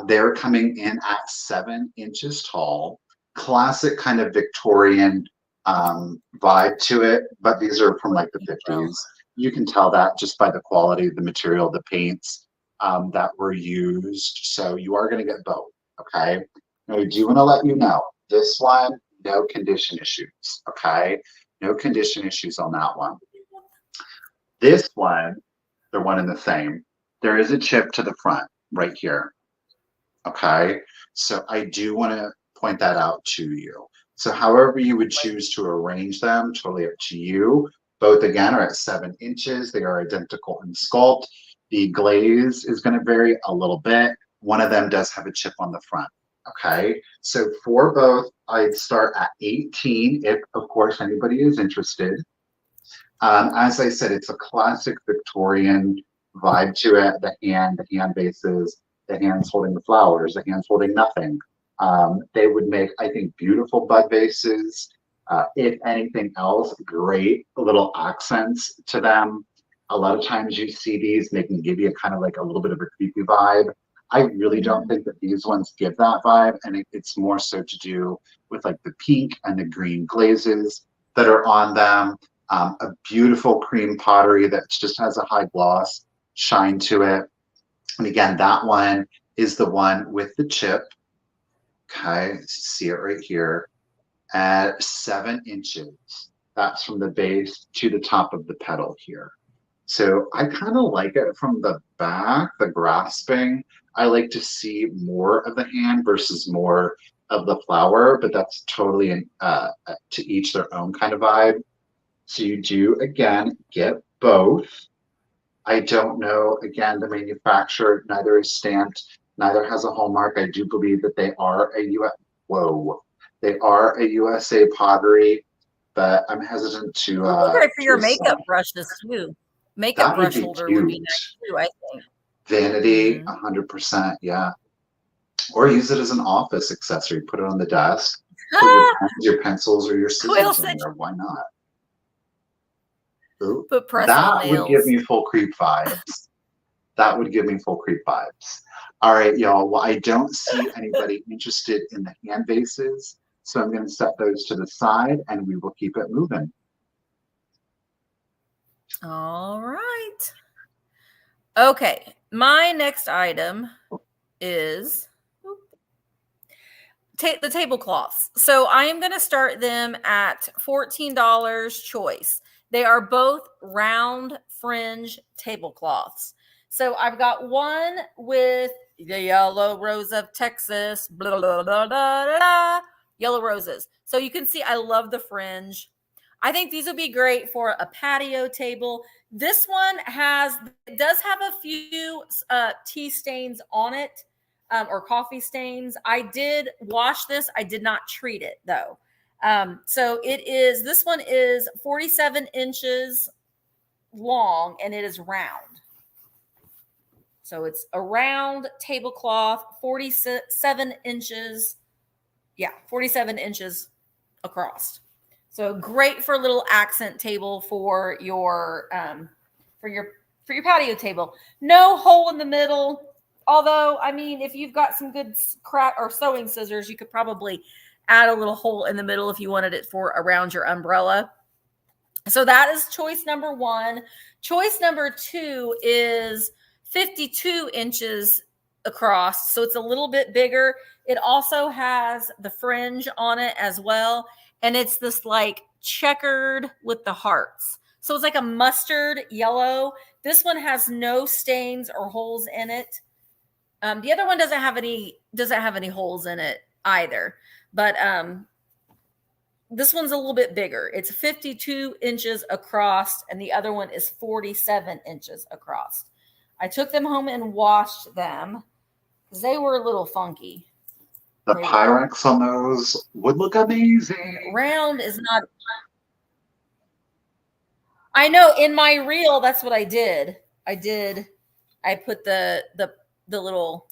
Speaker 2: They're coming in at 7 inches tall. Classic kind of Victorian vibe to it, but these are from like the 50s. You can tell that just by the quality of the material, the paints that were used. So you are going to get both, okay? Now, I do want to let you know, this one, no condition issues, okay? No condition issues on that one. This one, they're one and the same. There is a chip to the front right here, okay? So I do want to point that out to you. So however you would choose to arrange them, totally up to you. Both, again, are at 7 inches. They are identical in sculpt. The glaze is going to vary a little bit. One of them does have a chip on the front, okay? So for both, I'd start at 18 if, of course, anybody is interested. As I said, it's a classic Victorian vibe to it. The hand bases, the hands holding the flowers, the hands holding nothing. They would make, I think, beautiful bud vases. If anything else, great little accents to them. A lot of times you see these, they can give you kind of like a little bit of a creepy vibe. I really don't think that these ones give that vibe, and it's more so to do with like the pink and the green glazes that are on them. A beautiful cream pottery that just has a high gloss shine to it. And again, that one is the one with the chip. Okay, see it right here. At 7 inches. That's from the base to the top of the petal here. So I kind of like it from the back, the grasping. I like to see more of the hand versus more of the flower, but that's totally to each their own kind of vibe. So you do, again, get both. I don't know, again, the manufacturer, neither is stamped, neither has a hallmark. I do believe that they are They are a USA pottery, but I'm hesitant to.
Speaker 1: Great for your makeup brushes too. Makeup brush holder would be nice too, I think.
Speaker 2: Vanity, 100%, yeah. Or use it as an office accessory. Put it on the desk. Put your pencils or your scissors in there. Why not? Ooh,
Speaker 1: put press
Speaker 2: that
Speaker 1: on nails.
Speaker 2: Would give me full creep vibes. That would give me full creep vibes. All right, y'all. Well, I don't see anybody interested in the hand vases. So I'm going to set those to the side and we will keep it moving.
Speaker 1: All right. Okay. My next item is the tablecloths. So I am going to start them at $14 choice. They are both round fringe tablecloths. So I've got one with the yellow rose of Texas, blah, blah, blah, blah, blah, yellow roses. So you can see I love the fringe. I think these would be great for a patio table. This one does have a few tea stains on it, or coffee stains. I did wash this. I did not treat it though. So this one is 47 inches long and it is round. So it's a round tablecloth, 47 inches. Yeah, 47 inches across. So great for a little accent table for your patio table. No hole in the middle. Although, I mean, if you've got some good craft or sewing scissors, you could probably add a little hole in the middle if you wanted it for around your umbrella. So that is choice number one. Choice number two is 52 inches across. So it's a little bit bigger. It also has the fringe on it as well. And it's this like checkered with the hearts. So it's like a mustard yellow. This one has no stains or holes in it. The other one doesn't have any holes in it either. But this one's a little bit bigger. It's 52 inches across, and the other one is 47 inches across. I took them home and washed them because they were a little funky.
Speaker 2: The Pyrex on those would look amazing.
Speaker 1: Round is not. I know in my reel, that's what I did. I put the little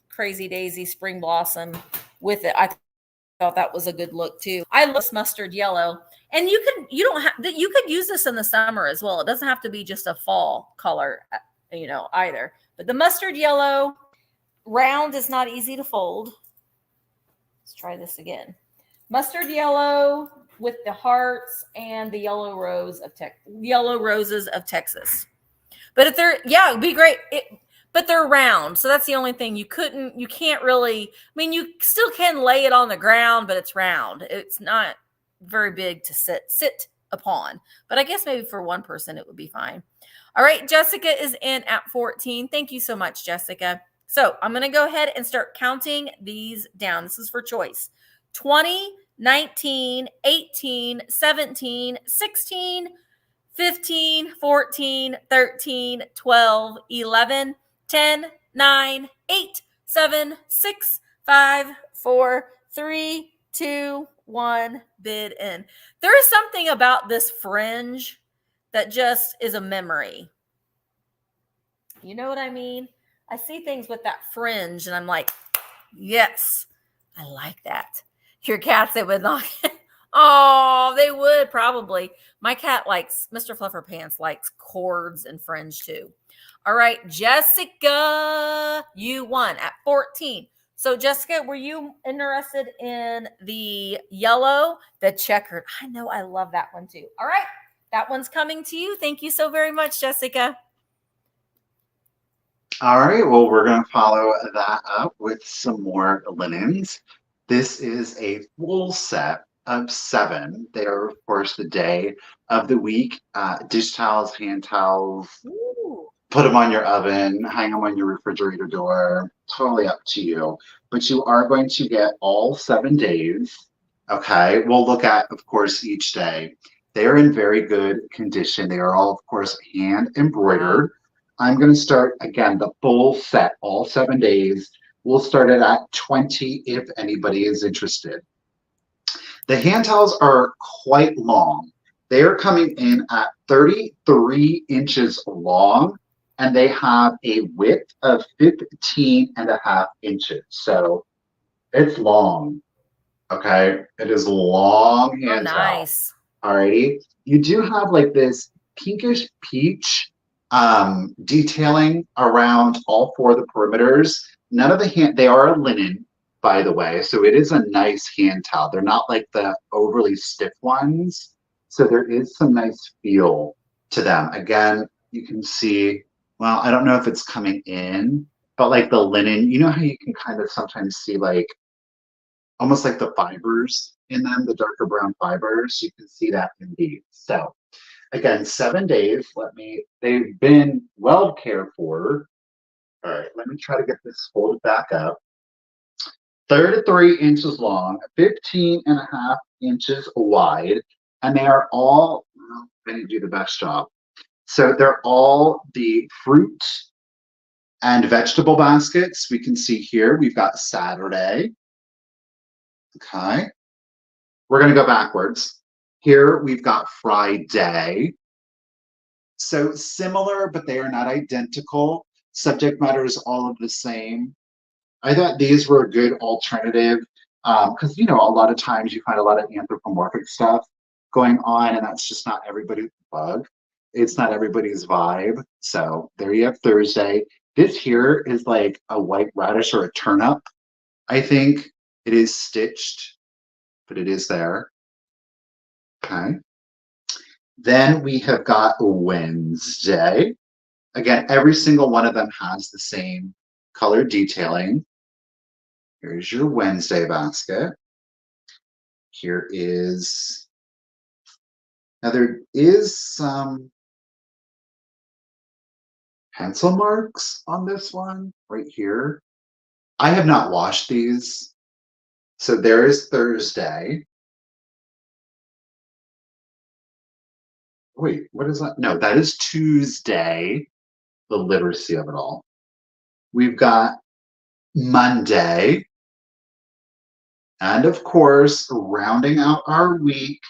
Speaker 1: crazy daisy spring blossom with it. I thought that was a good look too. I love mustard yellow, and you could use this in the summer as well. It doesn't have to be just a fall color, either. But the mustard yellow round is not easy to fold. Let's try this again. Mustard yellow with the hearts and the yellow roses of Texas. But if they're, it'd be great. But they're round. So that's the only thing you can't really, you still can lay it on the ground, but it's round. It's not very big to sit upon. But I guess maybe for one person, it would be fine. All right. Jessica is in at 14. Thank you so much, Jessica. So I'm going to go ahead and start counting these down. This is for choice. 20, 19, 18, 17, 16, 15, 14, 13, 12, 11, 10, 9, 8, 7, 6, 5, 4, 3, 2, 1, bid in. There is something about this fringe that just is a memory. You know what I mean? I see things with that fringe and I'm like, yes, I like that. Your cats, they would not. Oh, they would probably. My cat likes, Mr. Flufferpants likes cords and fringe too. All right, Jessica, you won at 14. So Jessica, were you interested in the yellow, the checkered? I know, I love that one too. All right, that one's coming to you. Thank you so very much, Jessica.
Speaker 2: All right, well, we're going to follow that up with some more linens. This is a full set of 7. They are, of course, the day of the week. Dish towels, hand towels. Ooh. Put them on your oven, hang them on your refrigerator door. Totally up to you. But you are going to get all 7 days. Okay, we'll look at, of course, each day. They are in very good condition. They are all, of course, hand embroidered. I'm going to start, again, the full set, all 7 days. We'll start it at 20 if anybody is interested. The hand towels are quite long. They are coming in at 33 inches long, and they have a width of 15.5 inches. So it's long. Okay, it is long hand towel.
Speaker 1: Nice.
Speaker 2: Alrighty. You do have like this pinkish peach detailing around all 4 of the perimeters. None of they are a linen, by the way, so it is a nice hand towel. They're not like the overly stiff ones, so there is some nice feel to them. Again, you can see, well, I don't know if it's coming in, but like the linen, you know how you can kind of sometimes see like almost like the fibers in them, the darker brown fibers. You can see that indeed. So again, 7 days. They've been well cared for. All right, let me try to get this folded back up. 33 inches long, 15.5 inches wide, and they are all, well, I didn't do the best job. So they're all the fruit and vegetable baskets. We can see here, we've got Saturday. Okay. We're going to go backwards. Here we've got Friday. So similar, but they are not identical. Subject matter is all of the same. I thought these were a good alternative because, you know, a lot of times you find a lot of anthropomorphic stuff going on, and that's just not everybody's bug. It's not everybody's vibe. So there you have Thursday. This here is like a white radish or a turnip. I think it is stitched, but it is there. Okay. Then we have got Wednesday. Again, every single one of them has the same color detailing. Here's your Wednesday basket. Here is, now there is some pencil marks on this one right here. I have not washed these. So there is Thursday. Wait, what is that? No, that is Tuesday, the literacy of it all. We've got Monday. And of course, rounding out our week,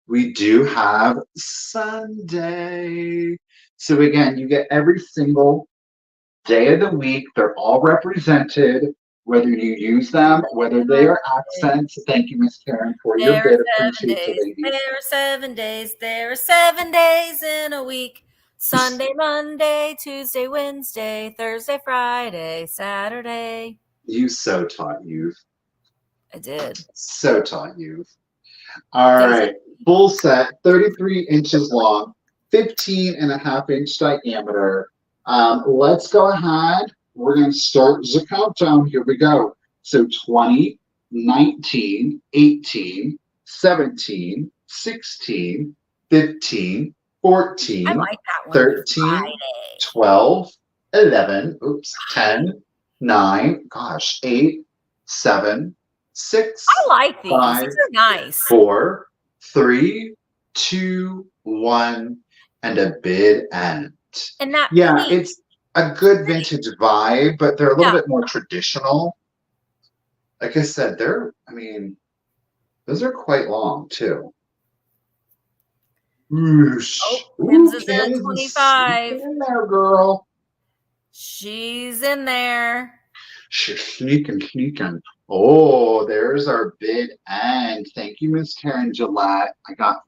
Speaker 2: we do have Sunday. So again, you get every single day of the week. They're all represented, whether you use them, whether they are accents. Thank you, Miss Karen, for your bid. Appreciate you, ladies.
Speaker 1: There are 7 days. There are 7 days in a week. Sunday, Monday, Tuesday, Wednesday, Thursday, Friday, Saturday.
Speaker 2: You so taught youth.
Speaker 1: I did.
Speaker 2: So taught youth. All right. Full set, 33 inches long, 15.5 inch diameter. Let's go ahead. We're going to start the countdown. Here we go. So 20, 19, 18, 17, 16, 15, 14,
Speaker 1: I like that one.
Speaker 2: 13,
Speaker 1: Friday.
Speaker 2: 12, 11, 10, 9, gosh, 8, 7, 6,
Speaker 1: I like these.
Speaker 2: 5,
Speaker 1: These are nice.
Speaker 2: 4, 3, 2, 1, and a bid end.
Speaker 1: And that
Speaker 2: Yeah,
Speaker 1: pink.
Speaker 2: it's a good vintage vibe, but they're a little bit more traditional. Like I said, those are quite long too. Whoosh.
Speaker 1: Oh, Kim's is
Speaker 2: Kim's
Speaker 1: at 25.
Speaker 2: in there, girl.
Speaker 1: She's in there.
Speaker 2: She's sneaking. Oh, there's our bid end. Thank you, Miss Karen Gillette. I got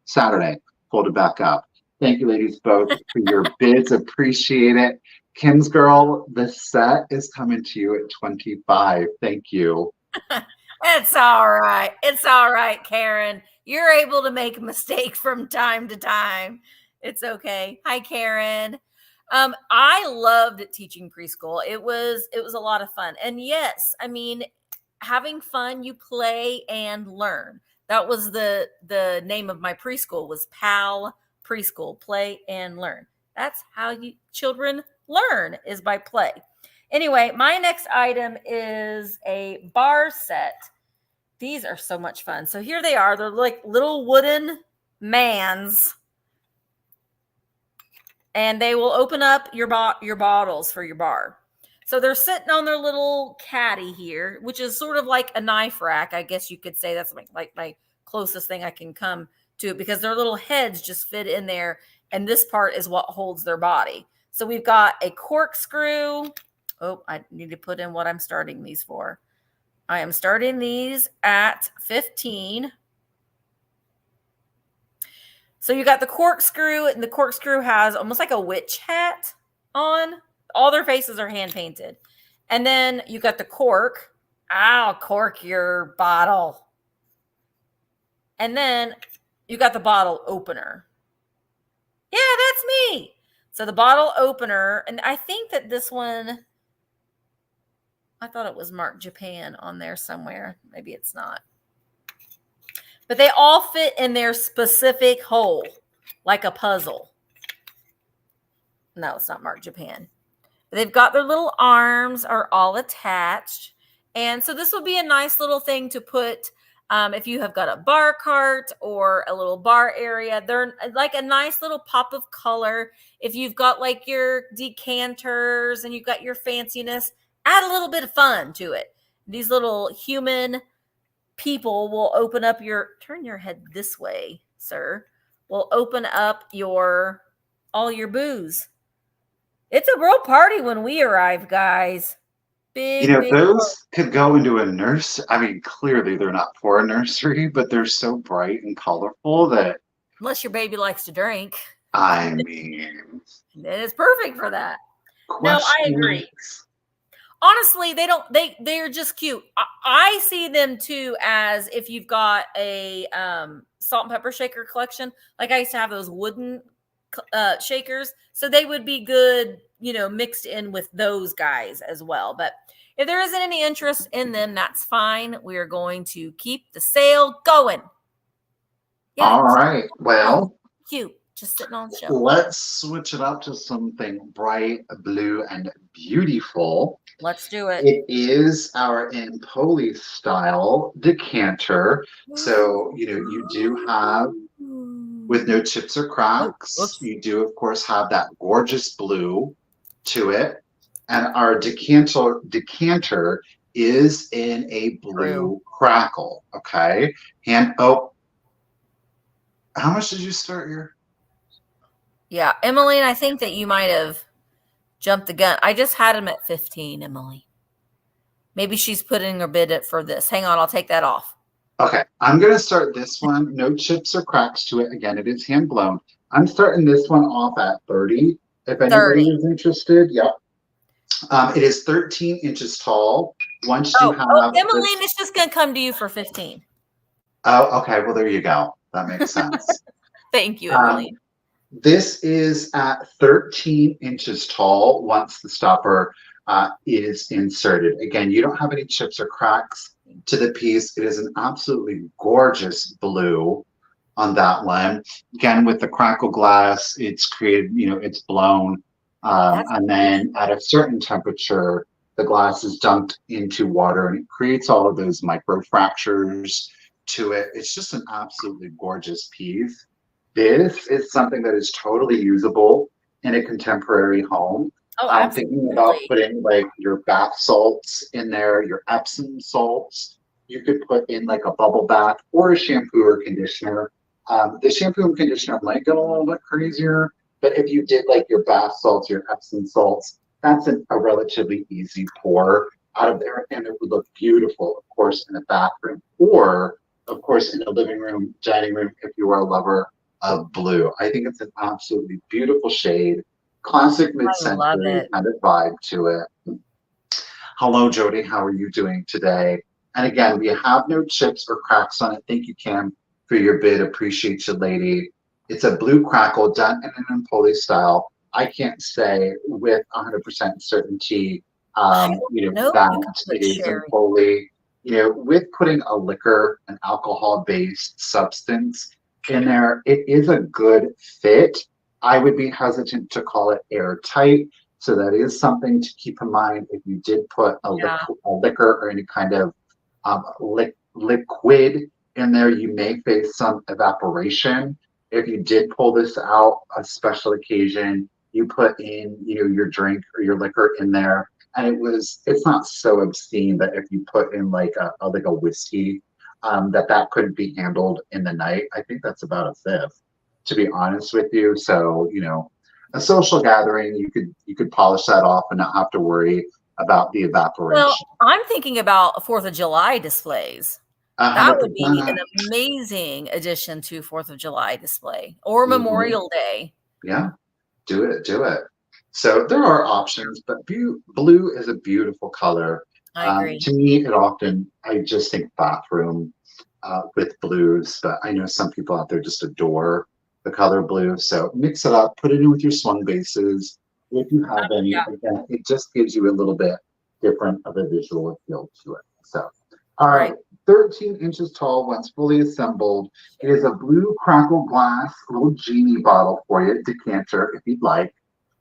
Speaker 2: Saturday, folded back up. Thank you, ladies, both for your bids. Appreciate it. Kim's girl, the set is coming to you at 25. Thank you.
Speaker 1: It's all right. It's all right, Karen. You're able to make mistakes from time to time. It's okay. Hi, Karen. I loved teaching preschool. It was a lot of fun. And yes, I mean, having fun, you play and learn. That was the name of my preschool, was PAL Preschool, play and learn. That's how children learn, is by play. Anyway, my next item is a bar set. These are so much fun. So here they are. They're like little wooden mans. And they will open up your bottles for your bar. So they're sitting on their little caddy here, which is sort of like a knife rack. I guess you could say that's like my closest thing I can come to it, because their little heads just fit in there. And this part is what holds their body. So we've got a corkscrew. Oh, I need to put in what I'm starting these for. I am starting these at 15. So you got the corkscrew, and the corkscrew has almost like a witch hat on. All their faces are hand painted. And then you got the cork. I'll cork your bottle. And then you got the bottle opener. Yeah, that's me. So the bottle opener, and I think that this one, I thought it was marked Japan on there somewhere. Maybe it's not. But they all fit in their specific hole, like a puzzle. No, it's not marked Japan. They've got their little arms are all attached. And so this will be a nice little thing to put if you have got a bar cart or a little bar area. They're like a nice little pop of color. If you've got like your decanters and you've got your fanciness, add a little bit of fun to it. These little human people will open up turn your head this way, sir. Will open up all your booze. It's a real party when we arrive, guys. Big, big
Speaker 2: those
Speaker 1: party.
Speaker 2: could go into a nursery. I mean, clearly they're not for a nursery, but they're so bright and colorful that.
Speaker 1: Unless your baby likes to drink.
Speaker 2: I mean.
Speaker 1: Then it's perfect for that. No, I agree. Honestly, they're just cute. I see them too as if you've got a salt and pepper shaker collection. Like I used to have those wooden shakers. So they would be good, mixed in with those guys as well. But if there isn't any interest in them, that's fine. We are going to keep the sale going.
Speaker 2: Yeah, all right. Well,
Speaker 1: cute. Just sitting on the shelf.
Speaker 2: Let's switch it up to something bright blue and beautiful.
Speaker 1: Let's do it.
Speaker 2: It is our Empoli style decanter. So, you do have, with no chips or cracks, you do, of course, have that gorgeous blue to it. And our decanter is in a blue crackle. Okay. How much did you start your?
Speaker 1: Yeah, Emmeline, I think that you might have jumped the gun. I just had him at 15, Emily. Maybe she's putting her bid for this. Hang on, I'll take that off.
Speaker 2: Okay, I'm going to start this one. No chips or cracks to it. Again, it is hand blown. I'm starting this one off at 30. If anybody is interested, yep. It is 13 inches tall. Once you have
Speaker 1: Emmeline is just going to come to you for 15.
Speaker 2: Oh, okay. Well, there you go. That makes sense.
Speaker 1: Thank you, Emmeline.
Speaker 2: This is at 13 inches tall once the stopper is inserted. Again, you don't have any chips or cracks to the piece. It is an absolutely gorgeous blue on that one. Again, with the crackle glass, it's created, it's blown. And then at a certain temperature, the glass is dunked into water and it creates all of those micro fractures to it. It's just an absolutely gorgeous piece. This is something that is totally usable in a contemporary home. I'm thinking about putting like your bath salts in there, your Epsom salts. You could put in like a bubble bath or a shampoo or conditioner. The shampoo and conditioner might get a little bit crazier, but if you did like your bath salts, your Epsom salts, that's a relatively easy pour out of there, and it would look beautiful, of course, in a bathroom or, of course, in a living room, dining room, if you are a lover of blue. I think it's an absolutely beautiful shade, classic mid-century kind of vibe to it. Hello, Jody. How are you doing today? And again, we have no chips or cracks on it. Thank you, Kim, for your bid. Appreciate you, lady. It's a blue crackle done in an Empoli style. I can't say with 100% certainty, that it is Empoli. With putting a liquor, an alcohol-based substance in there, it is a good fit. I would be hesitant to call it airtight. So that is something to keep in mind if you did put a liquor or any kind of liquid in there, you may face some evaporation. If you did pull this out, a special occasion, you put in, your drink or your liquor in there, and it's not so obscene that if you put in like a whiskey, that couldn't be handled in the night. I think that's about a fifth, to be honest with you. So, a social gathering, you could polish that off and not have to worry about the evaporation.
Speaker 1: Well, I'm thinking about 4th of July displays.
Speaker 2: 100%.
Speaker 1: That would be an amazing addition to 4th of July display or Memorial Day.
Speaker 2: Yeah, do it. So there are options, but blue is a beautiful color.
Speaker 1: I agree.
Speaker 2: To me, I just think bathroom with blues, but I know some people out there just adore the color blue. So mix it up, put it in with your swung bases. If you have any, again, it just gives you a little bit different of a visual appeal to it. So, all right, 13 inches tall once fully assembled. It is a blue crackle glass little Genie bottle for you, decanter if you'd like.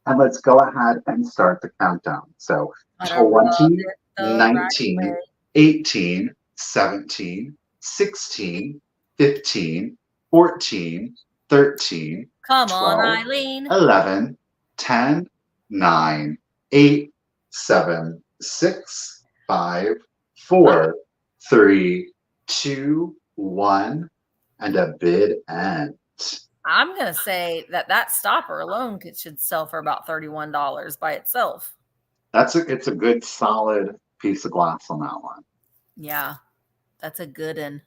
Speaker 2: And let's go ahead and start the countdown. So
Speaker 1: Gotta rub
Speaker 2: 20,
Speaker 1: it the right
Speaker 2: 19,
Speaker 1: way.
Speaker 2: 18, 17, 16, 15, 14, 13,
Speaker 1: Come on,
Speaker 2: 12,
Speaker 1: Eileen.
Speaker 2: 11, 10, 9, 8, 7, 6, 5, 4, 3, 2, 1, and a bid end.
Speaker 1: I'm going to say that stopper alone should sell for about $31 by itself.
Speaker 2: It's a good solid piece of glass on that one.
Speaker 1: Yeah, that's a good one.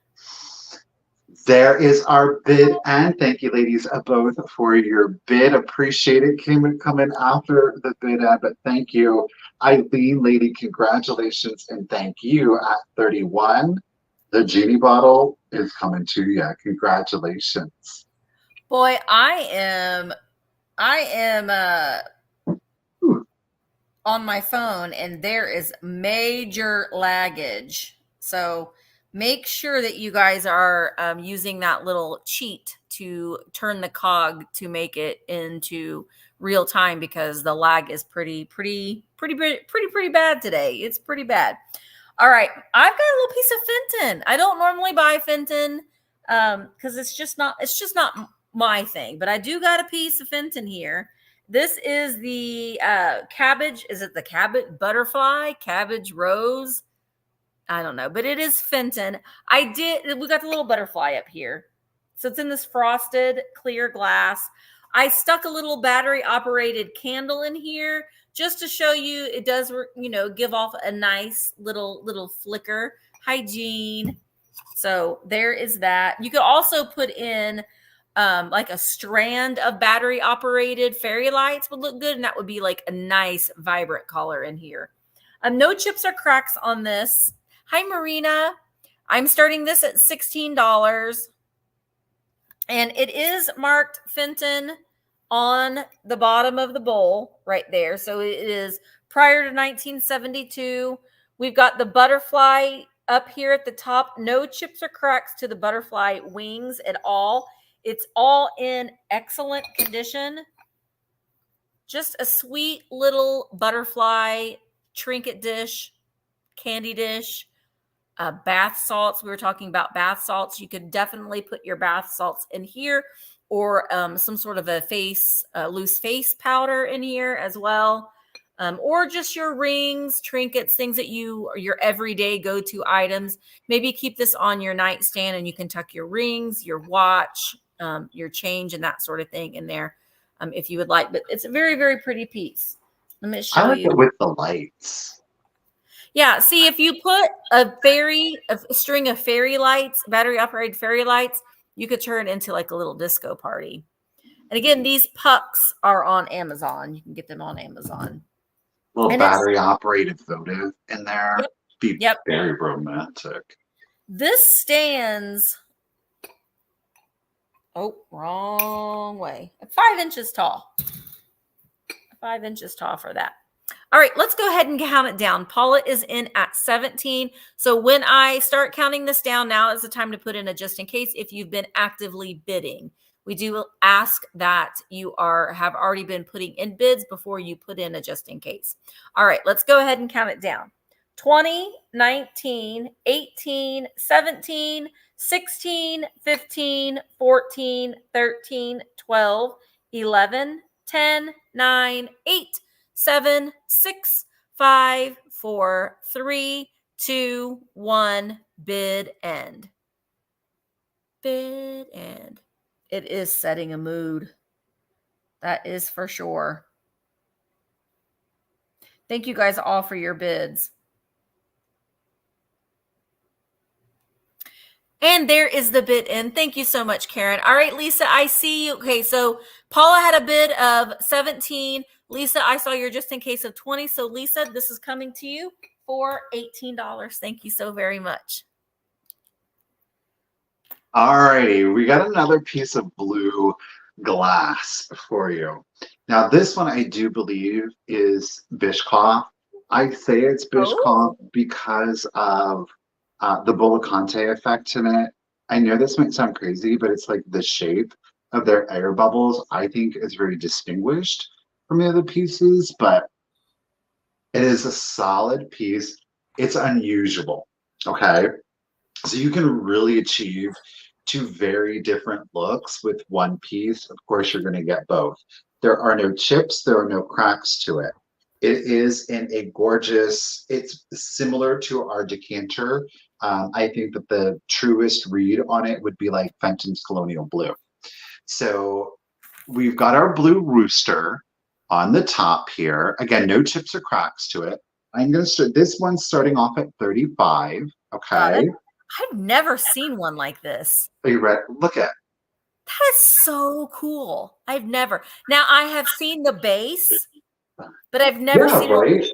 Speaker 2: There is our bid end. Thank you, ladies, both for your bid. Appreciate it. Coming after the bid end, but thank you, Eileen, lady. Congratulations and thank you at 31. The Genie bottle is coming to you. Congratulations.
Speaker 1: Boy, I am on my phone and there is major laggage. So make sure that you guys are using that little cheat to turn the cog to make it into real time, because the lag is pretty bad today. It's pretty bad. All right, I've got a little piece of Fenton. I don't normally buy Fenton because it's just not my thing, but I do got a piece of Fenton here. This is the cabbage. Is it the cabbage butterfly? Cabbage rose? I don't know, but it is Fenton. We got the little butterfly up here. So it's in this frosted clear glass. I stuck a little battery operated candle in here just to show you it does, give off a nice little flicker. Hygiene. So there is that. You could also put in like a strand of battery operated fairy lights would look good. And that would be like a nice vibrant color in here. No chips or cracks on this. Hi, Marina. I'm starting this at $16. And it is marked Fenton on the bottom of the bowl right there. So it is prior to 1972. We've got the butterfly up here at the top. No chips or cracks to the butterfly wings at all. It's all in excellent condition. Just a sweet little butterfly trinket dish, candy dish. Bath salts. We were talking about bath salts. You could definitely put your bath salts in here, or some sort of a loose face powder in here as well. Or just your rings, trinkets, things that your everyday go-to items. Maybe keep this on your nightstand and you can tuck your rings, your watch, your change and that sort of thing in there if you would like. But it's a very, very pretty piece. Let me show you.
Speaker 2: I like it with the lights.
Speaker 1: Yeah, see, if you put a string of fairy lights, battery operated fairy lights, you could turn it into like a little disco party. And again, these pucks are on Amazon. You can get them on Amazon.
Speaker 2: Little battery operated votive in there.
Speaker 1: Yep.
Speaker 2: Be very romantic.
Speaker 1: This stands, wrong way. 5 inches tall. 5 inches tall for that. All right, let's go ahead and count it down. Paula is in at 17. So when I start counting this down, now is the time to put in a just in case if you've been actively bidding. We do ask that you have already been putting in bids before you put in a just in case. All right, let's go ahead and count it down. 20, 19, 18, 17, 16, 15, 14, 13, 12, 11, 10, 9, 8, 7, 6, 5, 4, 3, 2, 1, bid end. Bid end. It is setting a mood. That is for sure. Thank you guys all for your bids. And there is the bid end. Thank you so much, Karen. All right, Lisa, I see you. Okay, so Paula had a bid of 17. Lisa, I saw your just in case of 20. So Lisa, this is coming to you for $18. Thank you so very much.
Speaker 2: All righty, we got another piece of blue glass for you. Now, this one I do believe is Bischoff. I say it's Bischoff because of the Bollicante effect in it. I know this might sound crazy, but it's like the shape of their air bubbles, I think, is very distinguished. from the other pieces, but it is a solid piece. It's unusual. Okay. So you can really achieve two very different looks with one piece. Of course, you're going to get both. There are no chips, there are no cracks to it. It is in a gorgeous, it's similar to our decanter. I think that the truest read on it would be like Fenton's Colonial Blue. So we've got our blue rooster on the top here. Again, no chips or cracks to it. I'm going to start, this one's starting off at 35. Okay.
Speaker 1: I've never seen one like this.
Speaker 2: Are you ready? Look at.
Speaker 1: That is so cool. I've never. Now I have seen the base, but I've never seen
Speaker 2: right?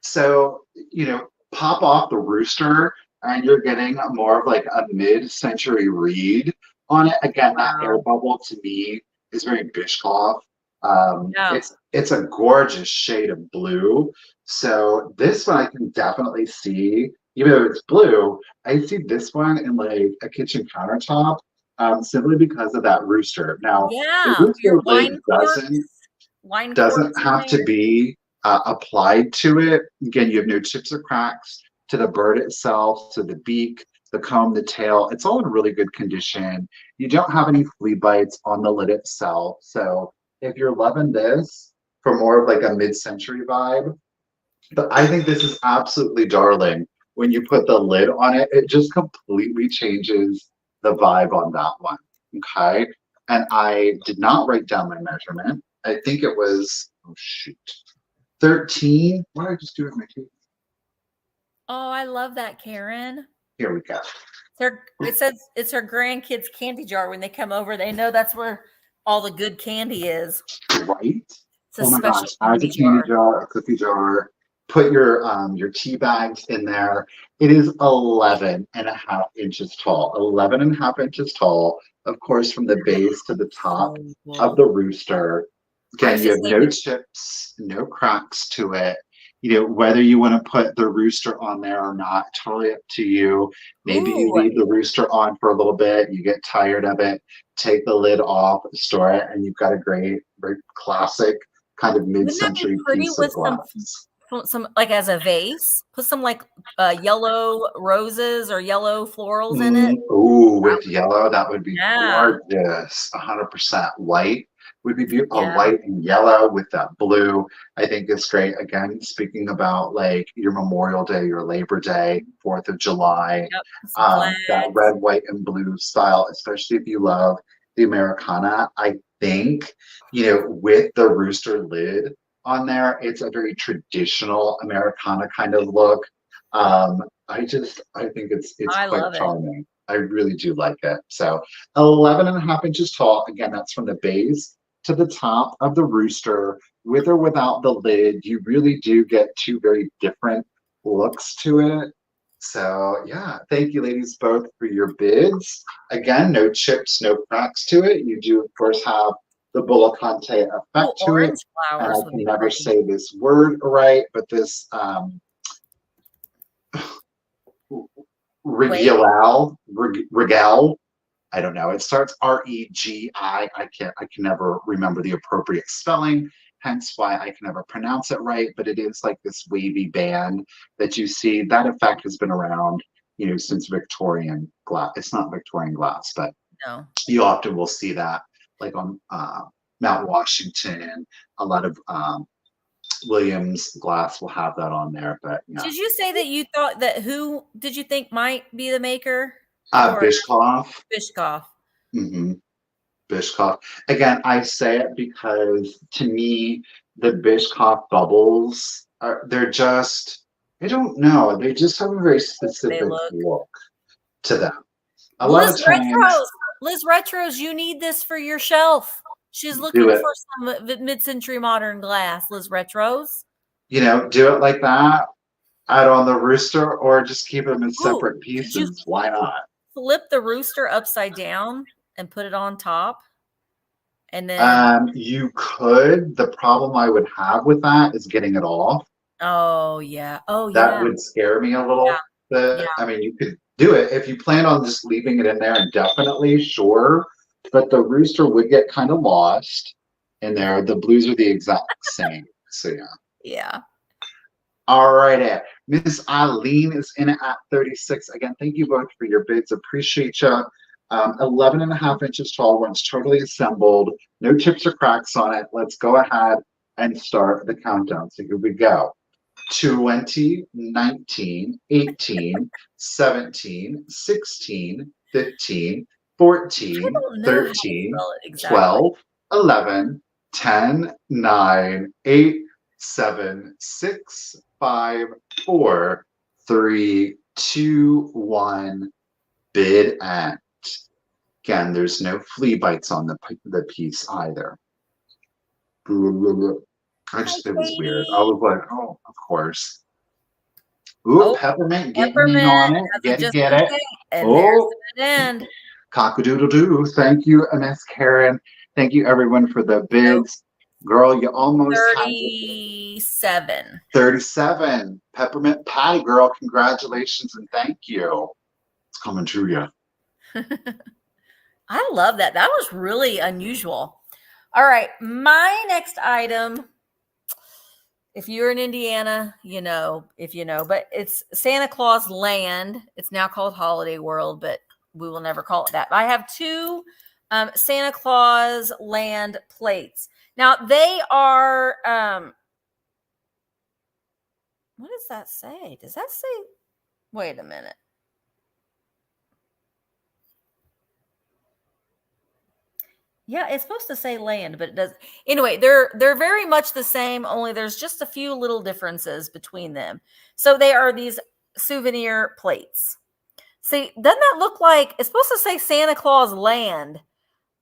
Speaker 2: So, you know, pop off the rooster and you're getting more of like a mid-century read on it. Again, that air bubble to me is very Bischoff. It's a gorgeous shade of blue. So this one I can definitely see, even though it's blue, I see this one in like a kitchen countertop simply because of that rooster. Now, the rooster lid doesn't have to be applied to it. Again, you have no chips or cracks to the bird itself, to the beak, the comb, the tail. It's all in really good condition. You don't have any flea bites on the lid itself. So if you're loving this for more of like a mid-century vibe, but I think this is absolutely darling. When you put the lid on it, it just completely changes the vibe on that one. Okay. And I did not write down my measurement. I think it was, oh shoot, 13. What did I just do with my teeth?
Speaker 1: Oh, I love that, Karen.
Speaker 2: Here we go.
Speaker 1: It says it's her grandkids' candy jar. When they come over, they know that's where all the good candy is.
Speaker 2: Right?
Speaker 1: It's a special
Speaker 2: As a candy jar, a cookie jar. Put your tea bags in there. It is 11 and a half inches tall. 11 and a half inches tall, of course, from the base to the top of the rooster. Again, you have no chips, no cracks to it. You know, whether you want to put the rooster on there or not, totally up to you. Maybe you leave the rooster on for a little bit, you get tired of it, take the lid off, store it, and you've got a great, very classic kind of mid-century piece of glass.
Speaker 1: Some like as a vase, put some like yellow roses or yellow florals in it.
Speaker 2: Ooh, with yellow, that would be gorgeous. 100% white would be beautiful. White and yellow with that blue, I think is great. Again, speaking about like your Memorial Day, your Labor Day, 4th of July, that red, white, and blue style, especially if you love the Americana. I think, you know, with the rooster lid on there, it's a very traditional Americana kind of look. I think it's quite charming. I really do like it. So 11 and a half inches tall. Again, that's from the base to the top of the rooster, with or without the lid. You really do get two very different looks to it. So yeah, thank you ladies both for your bids. Again, no chips, no cracks to it. You do of course have the Bullicante effect to it. And I can never say this word right, but this Regel. I don't know. It starts R-E-G-I. I can never remember the appropriate spelling, hence why I can never pronounce it right. But it is like this wavy band that you see. That effect has been around, you know, since Victorian glass. It's not Victorian glass, but you often will see that like on Mount Washington. A lot of Williams glass will have that on there. But yeah.
Speaker 1: Did you say that you thought that who did you think might be the maker?
Speaker 2: Bischoff.
Speaker 1: Bischoff.
Speaker 2: Bischoff. Again, I say it because to me, the Bischoff bubbles they're just, I don't know, they just have a very specific look to them. A lot of times,
Speaker 1: Liz Retros, you need this for your shelf. She's looking for some mid-century modern glass, Liz Retros.
Speaker 2: You know, do it like that, add on the rooster, or just keep them in separate pieces. Why not?
Speaker 1: Flip the rooster upside down and put it on top. And then
Speaker 2: you could. The problem I would have with that is getting it off.
Speaker 1: Oh yeah.
Speaker 2: That would scare me a little bit. Yeah. I mean, you could do it if you plan on just leaving it in there indefinitely, sure. But the rooster would get kind of lost in there. The blues are the exact same. So yeah.
Speaker 1: Yeah.
Speaker 2: All right, Miss Eileen is in at 36. Again, thank you both for your bids. Appreciate you. 11 and a half inches tall, one's totally assembled. No chips or cracks on it. Let's go ahead and start the countdown. So here we go. 20, 19, 18, 17, 16, 15, 14, 13, 12, 11, 10, 9, 8, 7, 6, 5, 4, 3, 2, 1. Bid end. Again, there's no flea bites on the piece either. It was weird. I was like, oh, of course. Ooh,
Speaker 1: Oh,
Speaker 2: peppermint getting in on it. Get it.
Speaker 1: And
Speaker 2: Oh,
Speaker 1: there's the end.
Speaker 2: cock-a-doodle-doo. Thank you, Miss Karen. Thank you, everyone, for the bids. Girl, you almost had
Speaker 1: 37.
Speaker 2: 37. Peppermint Patty, girl, congratulations and thank you. It's coming to you.
Speaker 1: I love that. That was really unusual. All right, my next item, if you're in Indiana, you know, but it's Santa Claus Land. It's now called Holiday World, but we will never call it that. I have two Santa Claus Land plates. Now they are, what does that say? Does that say, wait a minute. Yeah, it's supposed to say land, but it doesn't. Anyway, they're very much the same, only there's just a few little differences between them. So they are these souvenir plates. See, doesn't that look like, it's supposed to say Santa Claus Land.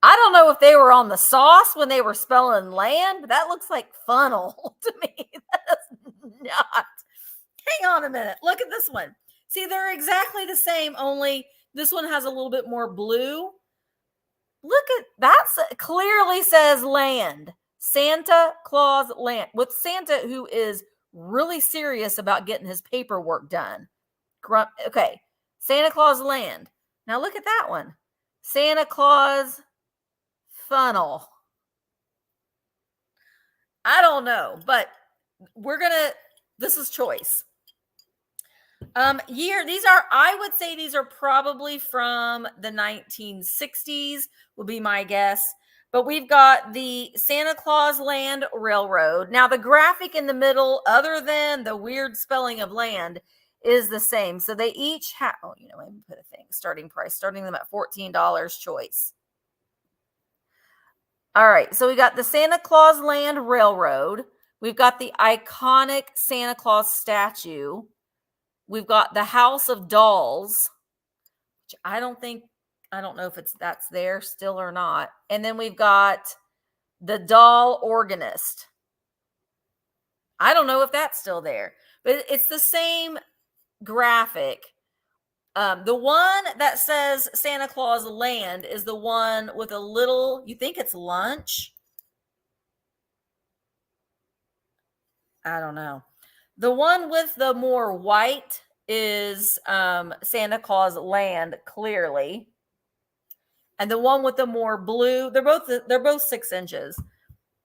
Speaker 1: I don't know if they were on the sauce when they were spelling land, but that looks like funnel to me. That's not. Hang on a minute. Look at this one. See, they're exactly the same, only this one has a little bit more blue. Look at that, clearly says land. Santa Claus Land, with Santa who is really serious about getting his paperwork done. Okay, Santa Claus Land. Now look at that one. Santa Claus Funnel. I don't know, but this is choice. These are, I would say these are probably from the 1960s, would be my guess. But we've got the Santa Claus Land Railroad. Now the graphic in the middle, other than the weird spelling of land, is the same. So they each have, let me put a thing, starting price, starting them at $14 choice. All right, so we got the Santa Claus Land Railroad. We've got the iconic Santa Claus statue. We've got the House of Dolls, which I don't know if that's there still or not. And then we've got the doll organist. I don't know if that's still there, but it's the same graphic. The one that says Santa Claus Land is the one with a little, you think it's lunch? I don't know. The one with the more white is Santa Claus Land, clearly. And the one with the more blue, they're both 6 inches.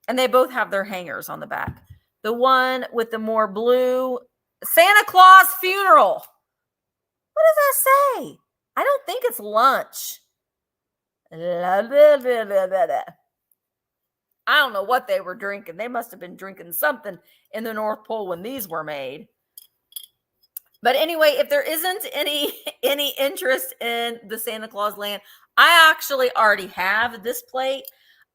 Speaker 1: And they both have their hangers on the back. The one with the more blue, Santa Claus Funeral. What does that say? I don't think it's lunch. I don't know what they were drinking. They must have been drinking something in the North Pole when these were made. But anyway, if there isn't any interest in the Santa Claus Land, I actually already have this plate.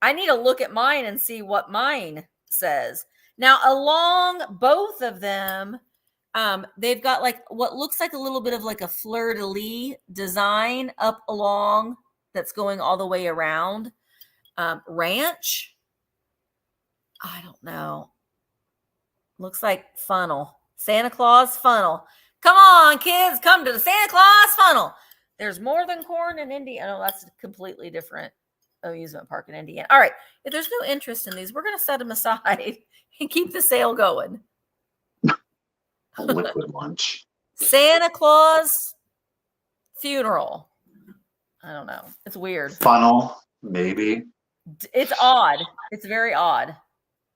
Speaker 1: I need to look at mine and see what mine says. Now, along both of them, they've got like what looks like a little bit of like a fleur-de-lis design up along that's going all the way around. Ranch. I don't know. Looks like funnel. Santa Claus funnel. Come on, kids. Come to the Santa Claus funnel. There's more than corn in Indiana. Oh, that's a completely different amusement park in Indiana. All right. If there's no interest in these, we're going to set them aside and keep the sale going.
Speaker 2: A liquid lunch.
Speaker 1: Santa Claus funeral. I don't know. It's weird.
Speaker 2: Funnel, maybe.
Speaker 1: It's odd. It's very odd.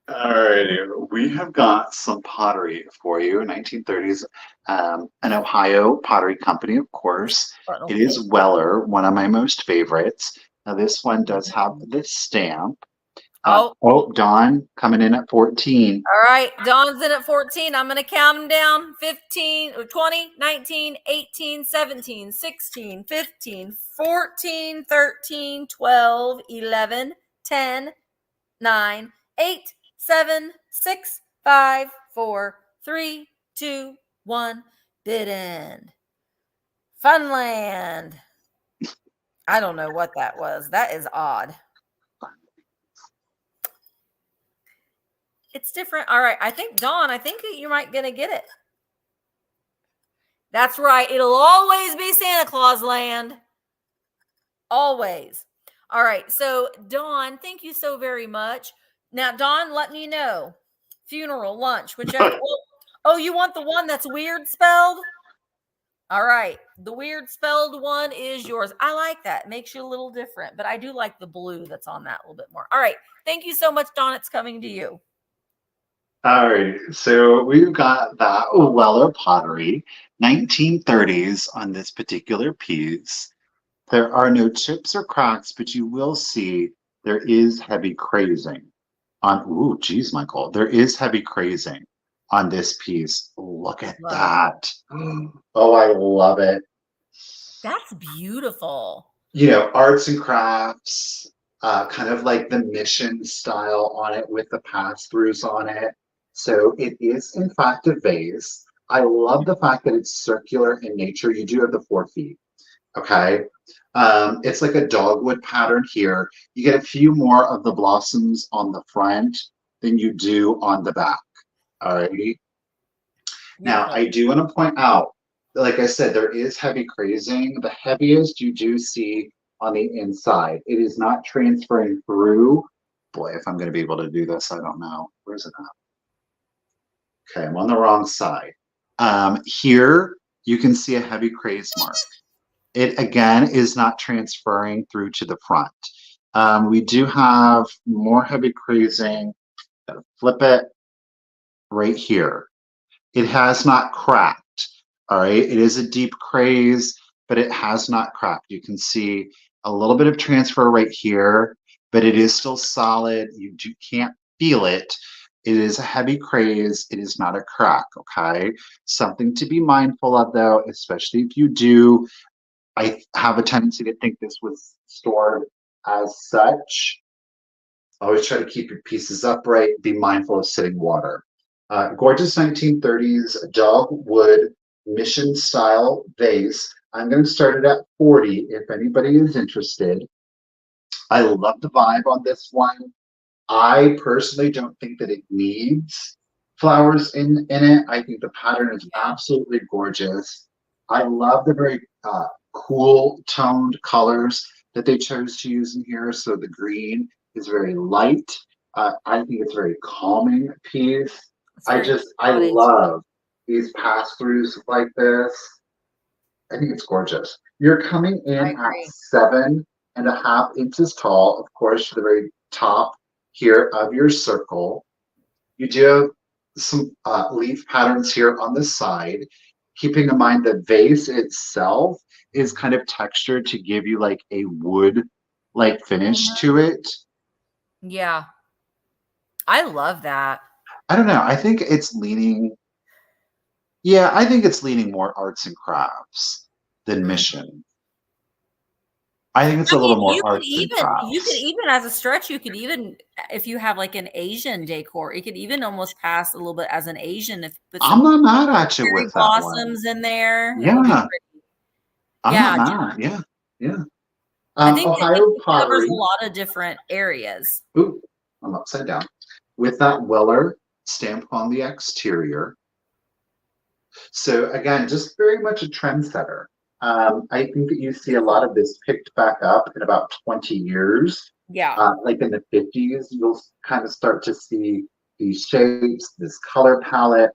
Speaker 2: Alrighty, we have got some pottery for you. 1930s, an Ohio pottery company, of course.
Speaker 1: Funnel
Speaker 2: It
Speaker 1: cake.
Speaker 2: is Weller, one of my most favorites. Now, this one does have this stamp.
Speaker 1: Oh.
Speaker 2: Dawn coming in at 14.
Speaker 1: All right, Dawn's in at 14. I'm going to count them down. 15, 20, 19, 18, 17, 16, 15, 14, 13, 12, 11, 10, 9, 8, 7, 6, 5, 4, 3, 2, 1. Bid end. Funland. I don't know what that was. That is odd. It's different. All right. I think, Dawn, I think you might gonna get it. That's right. It'll always be Santa Claus land. Always. All right. So, Dawn, thank you so very much. Now, Dawn, let me know. Funeral, lunch, whichever. Oh, you want the one that's weird spelled? All right. The weird spelled one is yours. I like that. It makes you a little different, but I do like the blue that's on that a little bit more. All right. Thank you so much, Dawn. It's coming to you.
Speaker 2: All right, so we've got that Weller pottery, 1930s on this particular piece. There are no chips or cracks, but you will see there is heavy crazing on, ooh, geez, Michael, there is heavy crazing on this piece. Look at that. Oh, I love it.
Speaker 1: That's beautiful.
Speaker 2: You know, arts and crafts, kind of like the mission style on it with the pass-throughs on it. So it is, in fact, a vase. I love the fact that it's circular in nature. You do have the 4 feet, okay? It's like a dogwood pattern here. You get a few more of the blossoms on the front than you do on the back, all righty? Now, I do want to point out, like I said, there is heavy crazing. The heaviest you do see on the inside. It is not transferring through. Boy, if I'm going to be able to do this, I don't know. Where's it at? Okay, I'm on the wrong side. Here, you can see a heavy craze mark. It, again, is not transferring through to the front. We do have more heavy crazing. Gotta flip it right here. It has not cracked, all right? It is a deep craze, but it has not cracked. You can see a little bit of transfer right here, but it is still solid. You can't feel it. It is a heavy craze. It is not a crack, okay? Something to be mindful of, though, especially if you do. I have a tendency to think this was stored as such. Always try to keep your pieces upright. Be mindful of sitting water. Gorgeous 1930s dogwood mission style vase. I'm going to start it at 40 if anybody is interested. I love the vibe on this one. I personally don't think that it needs flowers in it. I think the pattern is absolutely gorgeous. I love the very cool toned colors that they chose to use in here. So the green is very light. I think it's a very calming piece. I love these pass-throughs like this. I think it's gorgeous. You're coming in at 7.5 inches tall, of course, to the very top here of your circle. You do have some leaf patterns here on the side, keeping in mind the vase itself is kind of textured to give you like a wood-like finish to it.
Speaker 1: Yeah. I love that.
Speaker 2: I don't know. I think it's leaning, I think it's leaning more arts and crafts than mission. I think it's a little more arts and crafts.
Speaker 1: You could even, as a stretch, you could even, if you have like an Asian decor, it could even almost pass a little bit as an Asian. If
Speaker 2: I'm not mad at you with that
Speaker 1: blossoms in there.
Speaker 2: Yeah. I'm not mad. Yeah.
Speaker 1: I think
Speaker 2: Ohio
Speaker 1: it covers a lot of different areas.
Speaker 2: Ooh, I'm upside down. With that Weller stamp on the exterior. So again, just very much a trendsetter. I think that you see a lot of this picked back up in about 20 years.
Speaker 1: Yeah.
Speaker 2: Like in the 50s, you'll kind of start to see these shapes, this color palette.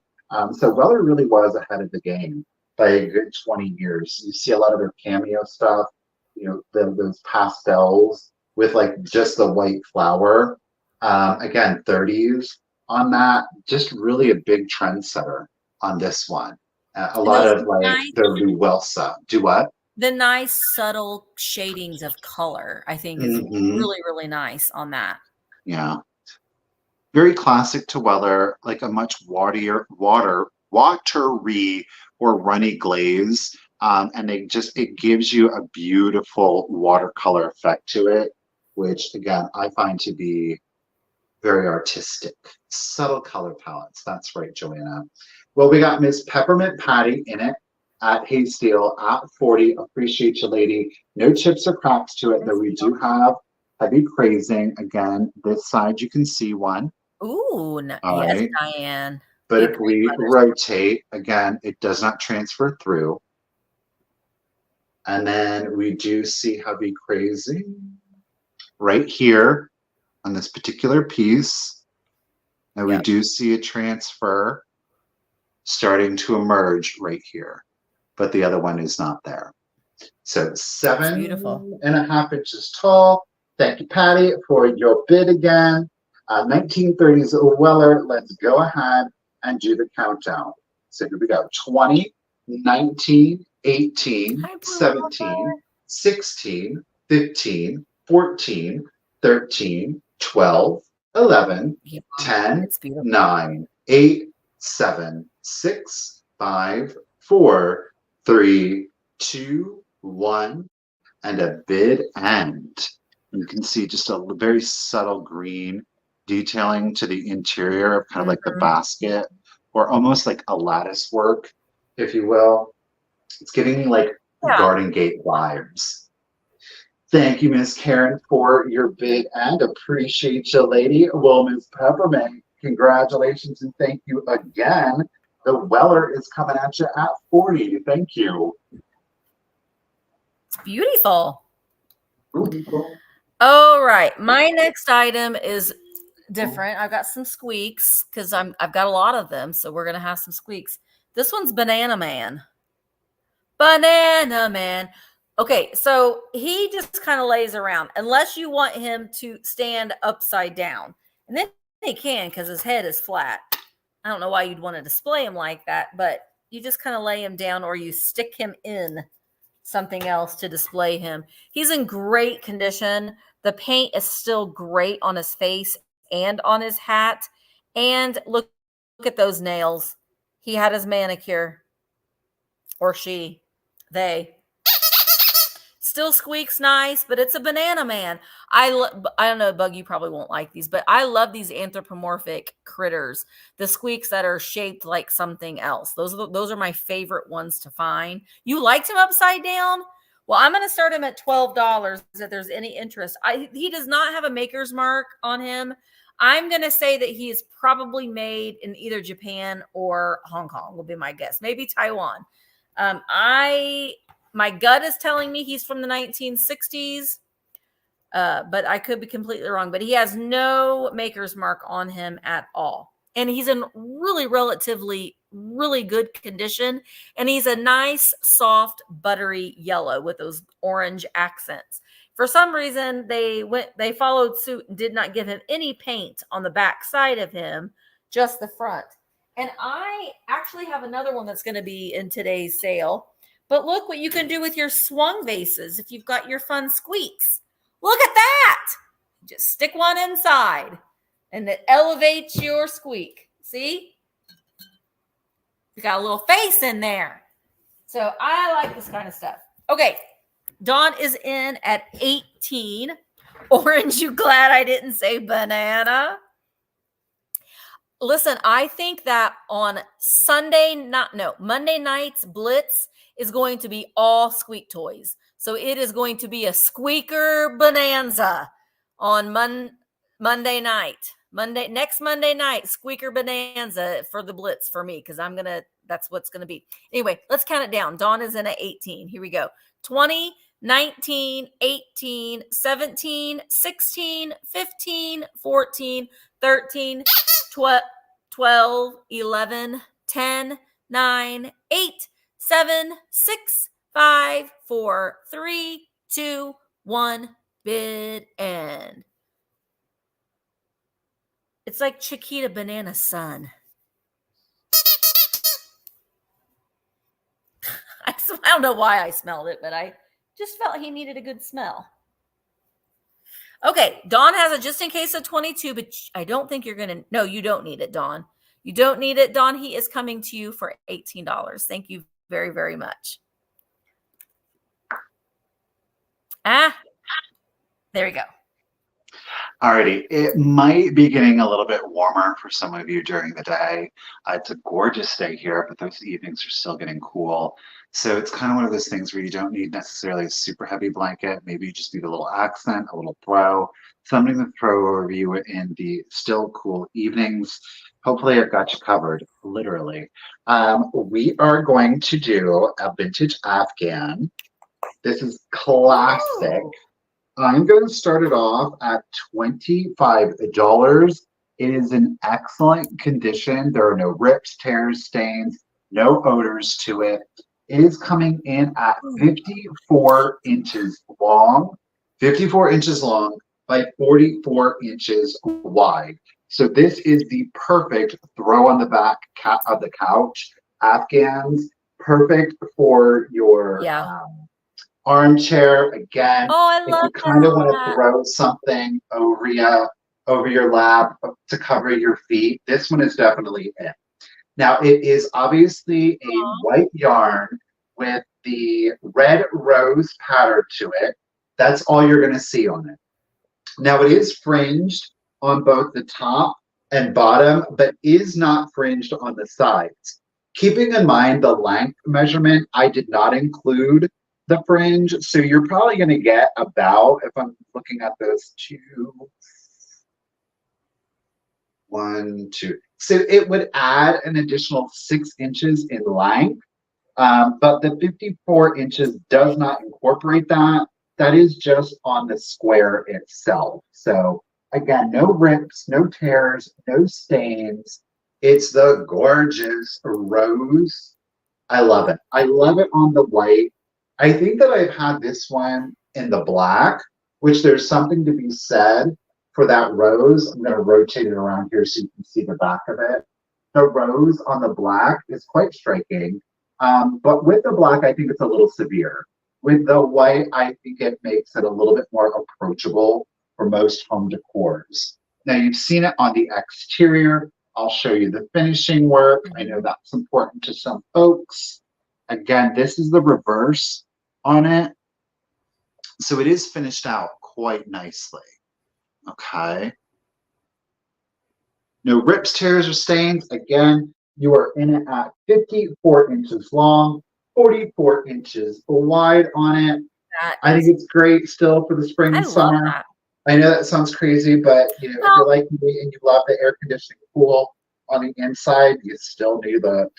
Speaker 2: So Weller really was ahead of the game by a good 20 years. You see a lot of their Cameo stuff, you know, those pastels. with like just the white flower. Again, 30s on that. Just really a big trendsetter on this one. A
Speaker 1: And
Speaker 2: lot
Speaker 1: those
Speaker 2: of like
Speaker 1: nice,
Speaker 2: the Luelsa. Do what?
Speaker 1: the nice subtle shadings of color, I think, is
Speaker 2: Hmm.
Speaker 1: really, really nice on that.
Speaker 2: Yeah. Very classic to Weller, like a much watery or runny glaze. And it gives you a beautiful watercolor effect to it, which again, I find to be very artistic. Subtle color palettes. That's right, Joanna. Well, we got Miss Peppermint Patty in it at Haysteel at 40. Appreciate you, lady. No chips or cracks to it, though we do have heavy crazing. Again, this side you can see one.
Speaker 1: Ooh,
Speaker 2: All
Speaker 1: yes,
Speaker 2: right.
Speaker 1: Diane.
Speaker 2: But
Speaker 1: Big
Speaker 2: if we
Speaker 1: letters.
Speaker 2: rotate, again, it does not transfer through. And then we do see heavy crazing right here on this particular piece. And we
Speaker 1: Yep.
Speaker 2: do see a transfer starting to emerge right here, but the other one is not there. So
Speaker 1: Beautiful.
Speaker 2: 7.5 inches tall. Thank you, Patty, for your bid again. 1930s Weller. Let's go ahead and do the countdown. So here we go. 20, 19, 18,
Speaker 1: Hi, Blue
Speaker 2: 17, 16, 15, 14, 13, 12, 11,
Speaker 1: Yeah,
Speaker 2: 10,
Speaker 1: it's beautiful.
Speaker 2: 9, 8, 7, 6, 5, 4, 3, 2, 1, and a bid end. You can see just a very subtle green detailing to the interior of kind of like the basket, or almost like a lattice work, if you will. It's giving me like
Speaker 1: Yeah.
Speaker 2: garden gate vibes. Thank you, Miss Karen, for your bid and appreciate you, lady. Well, Miss Peppermint, congratulations and thank you again. The Weller is coming at you at 40. Thank you.
Speaker 1: It's beautiful.
Speaker 2: Beautiful.
Speaker 1: All right. My next item is different. I've got some squeaks because I've got a lot of them. So we're gonna have some squeaks. This one's Banana Man. Banana Man. Okay, so he just kind of lays around unless you want him to stand upside down. And then he can because his head is flat. I don't know why you'd want to display him like that, but you just kind of lay him down or you stick him in something else to display him. He's in great condition. The paint is still great on his face and on his hat. And look at those nails. He had his manicure. Or she. They. Still squeaks nice, but it's a Banana Man. I don't know, Bug, you probably won't like these, but I love these anthropomorphic critters, the squeaks that are shaped like something else. Those are my favorite ones to find. You liked him upside down? Well, I'm going to start him at $12 if there's any interest. He does not have a maker's mark on him. I'm going to say that he is probably made in either Japan or Hong Kong, will be my guess. Maybe Taiwan. My gut is telling me he's from the 1960s, but I could be completely wrong. But he has no maker's mark on him at all. And he's in relatively good condition. And he's a nice, soft, buttery yellow with those orange accents. For some reason, they followed suit and did not give him any paint on the back side of him, just the front. And I actually have another one that's going to be in today's sale. But look what you can do with your swung vases if you've got your fun squeaks. Look at that. Just stick one inside and it elevates your squeak. See? You got a little face in there. So I like this kind of stuff. Okay. Dawn is in at 18. Orange, you glad I didn't say banana? Listen, I think that on Monday night's Blitz is going to be all squeak toys. So it is going to be a squeaker bonanza on Monday night. Next Monday night, squeaker bonanza for the Blitz for me because that's what's going to be. Anyway, let's count it down. Dawn is in at 18. Here we go. 20, 19, 18, 17, 16, 15, 14, 13, 12, 11, 10, 9, 8, 7, 6, 5, 4, 3, 2, 1, bid end. It's like Chiquita Banana Sun. I don't know why I smelled it, but I just felt he needed a good smell. Okay, Dawn has a just in case of 22, but I don't think you're going to. No, you don't need it, Dawn. You don't need it, Dawn. He is coming to you for $18. Thank you very, very much. There we go.
Speaker 2: Alrighty, it might be getting a little bit warmer for some of you during the day. It's a gorgeous day here, but those evenings are still getting cool. So it's kind of one of those things where you don't need necessarily a super heavy blanket. Maybe you just need a little accent, a little throw, something to throw over you in the still cool evenings. Hopefully I've got you covered, literally. We are going to do a vintage Afghan. This is classic.
Speaker 1: Oh.
Speaker 2: I'm going to start it off at $25. It is in excellent condition. There are no rips, tears, stains, no odors to it. It is coming in at 54 inches long, 54 inches long by 44 inches wide. So this is the perfect throw on the back of the couch. Afghans, perfect for your armchair. Again,
Speaker 1: Oh, I
Speaker 2: if
Speaker 1: love
Speaker 2: you kind of want to
Speaker 1: that.
Speaker 2: throw something over your lap to cover your feet, this one is definitely it. Now, it is obviously a white yarn with the red rose pattern to it. That's all you're going to see on it. Now, it is fringed on both the top and bottom, but is not fringed on the sides. Keeping in mind the length measurement, I did not include the fringe, so you're probably going to get about, if I'm looking at this, 1, 2. So it would add an additional 6 inches in length, but the 54 inches does not incorporate that. That is just on the square itself. So again, no rips, no tears, no stains. It's the gorgeous rose. I love it. I love it on the white. I think that I've had this one in the black, which there's something to be said for that rose. I'm going to rotate it around here so you can see the back of it. The rose on the black is quite striking, but with the black, I think it's a little severe. With the white, I think it makes it a little bit more approachable for most home decors. Now, you've seen it on the exterior. I'll show you the finishing work. I know that's important to some folks. Again, this is the reverse on it. So it is finished out quite nicely. Okay. No rips, tears, or stains. Again, you are in it at 54 inches long, 44 inches wide on it. I think it's great still for the spring and summer.
Speaker 1: Love that.
Speaker 2: I know that sounds crazy, but you know, if you're like me and you love the air conditioning pool on the inside, you still need that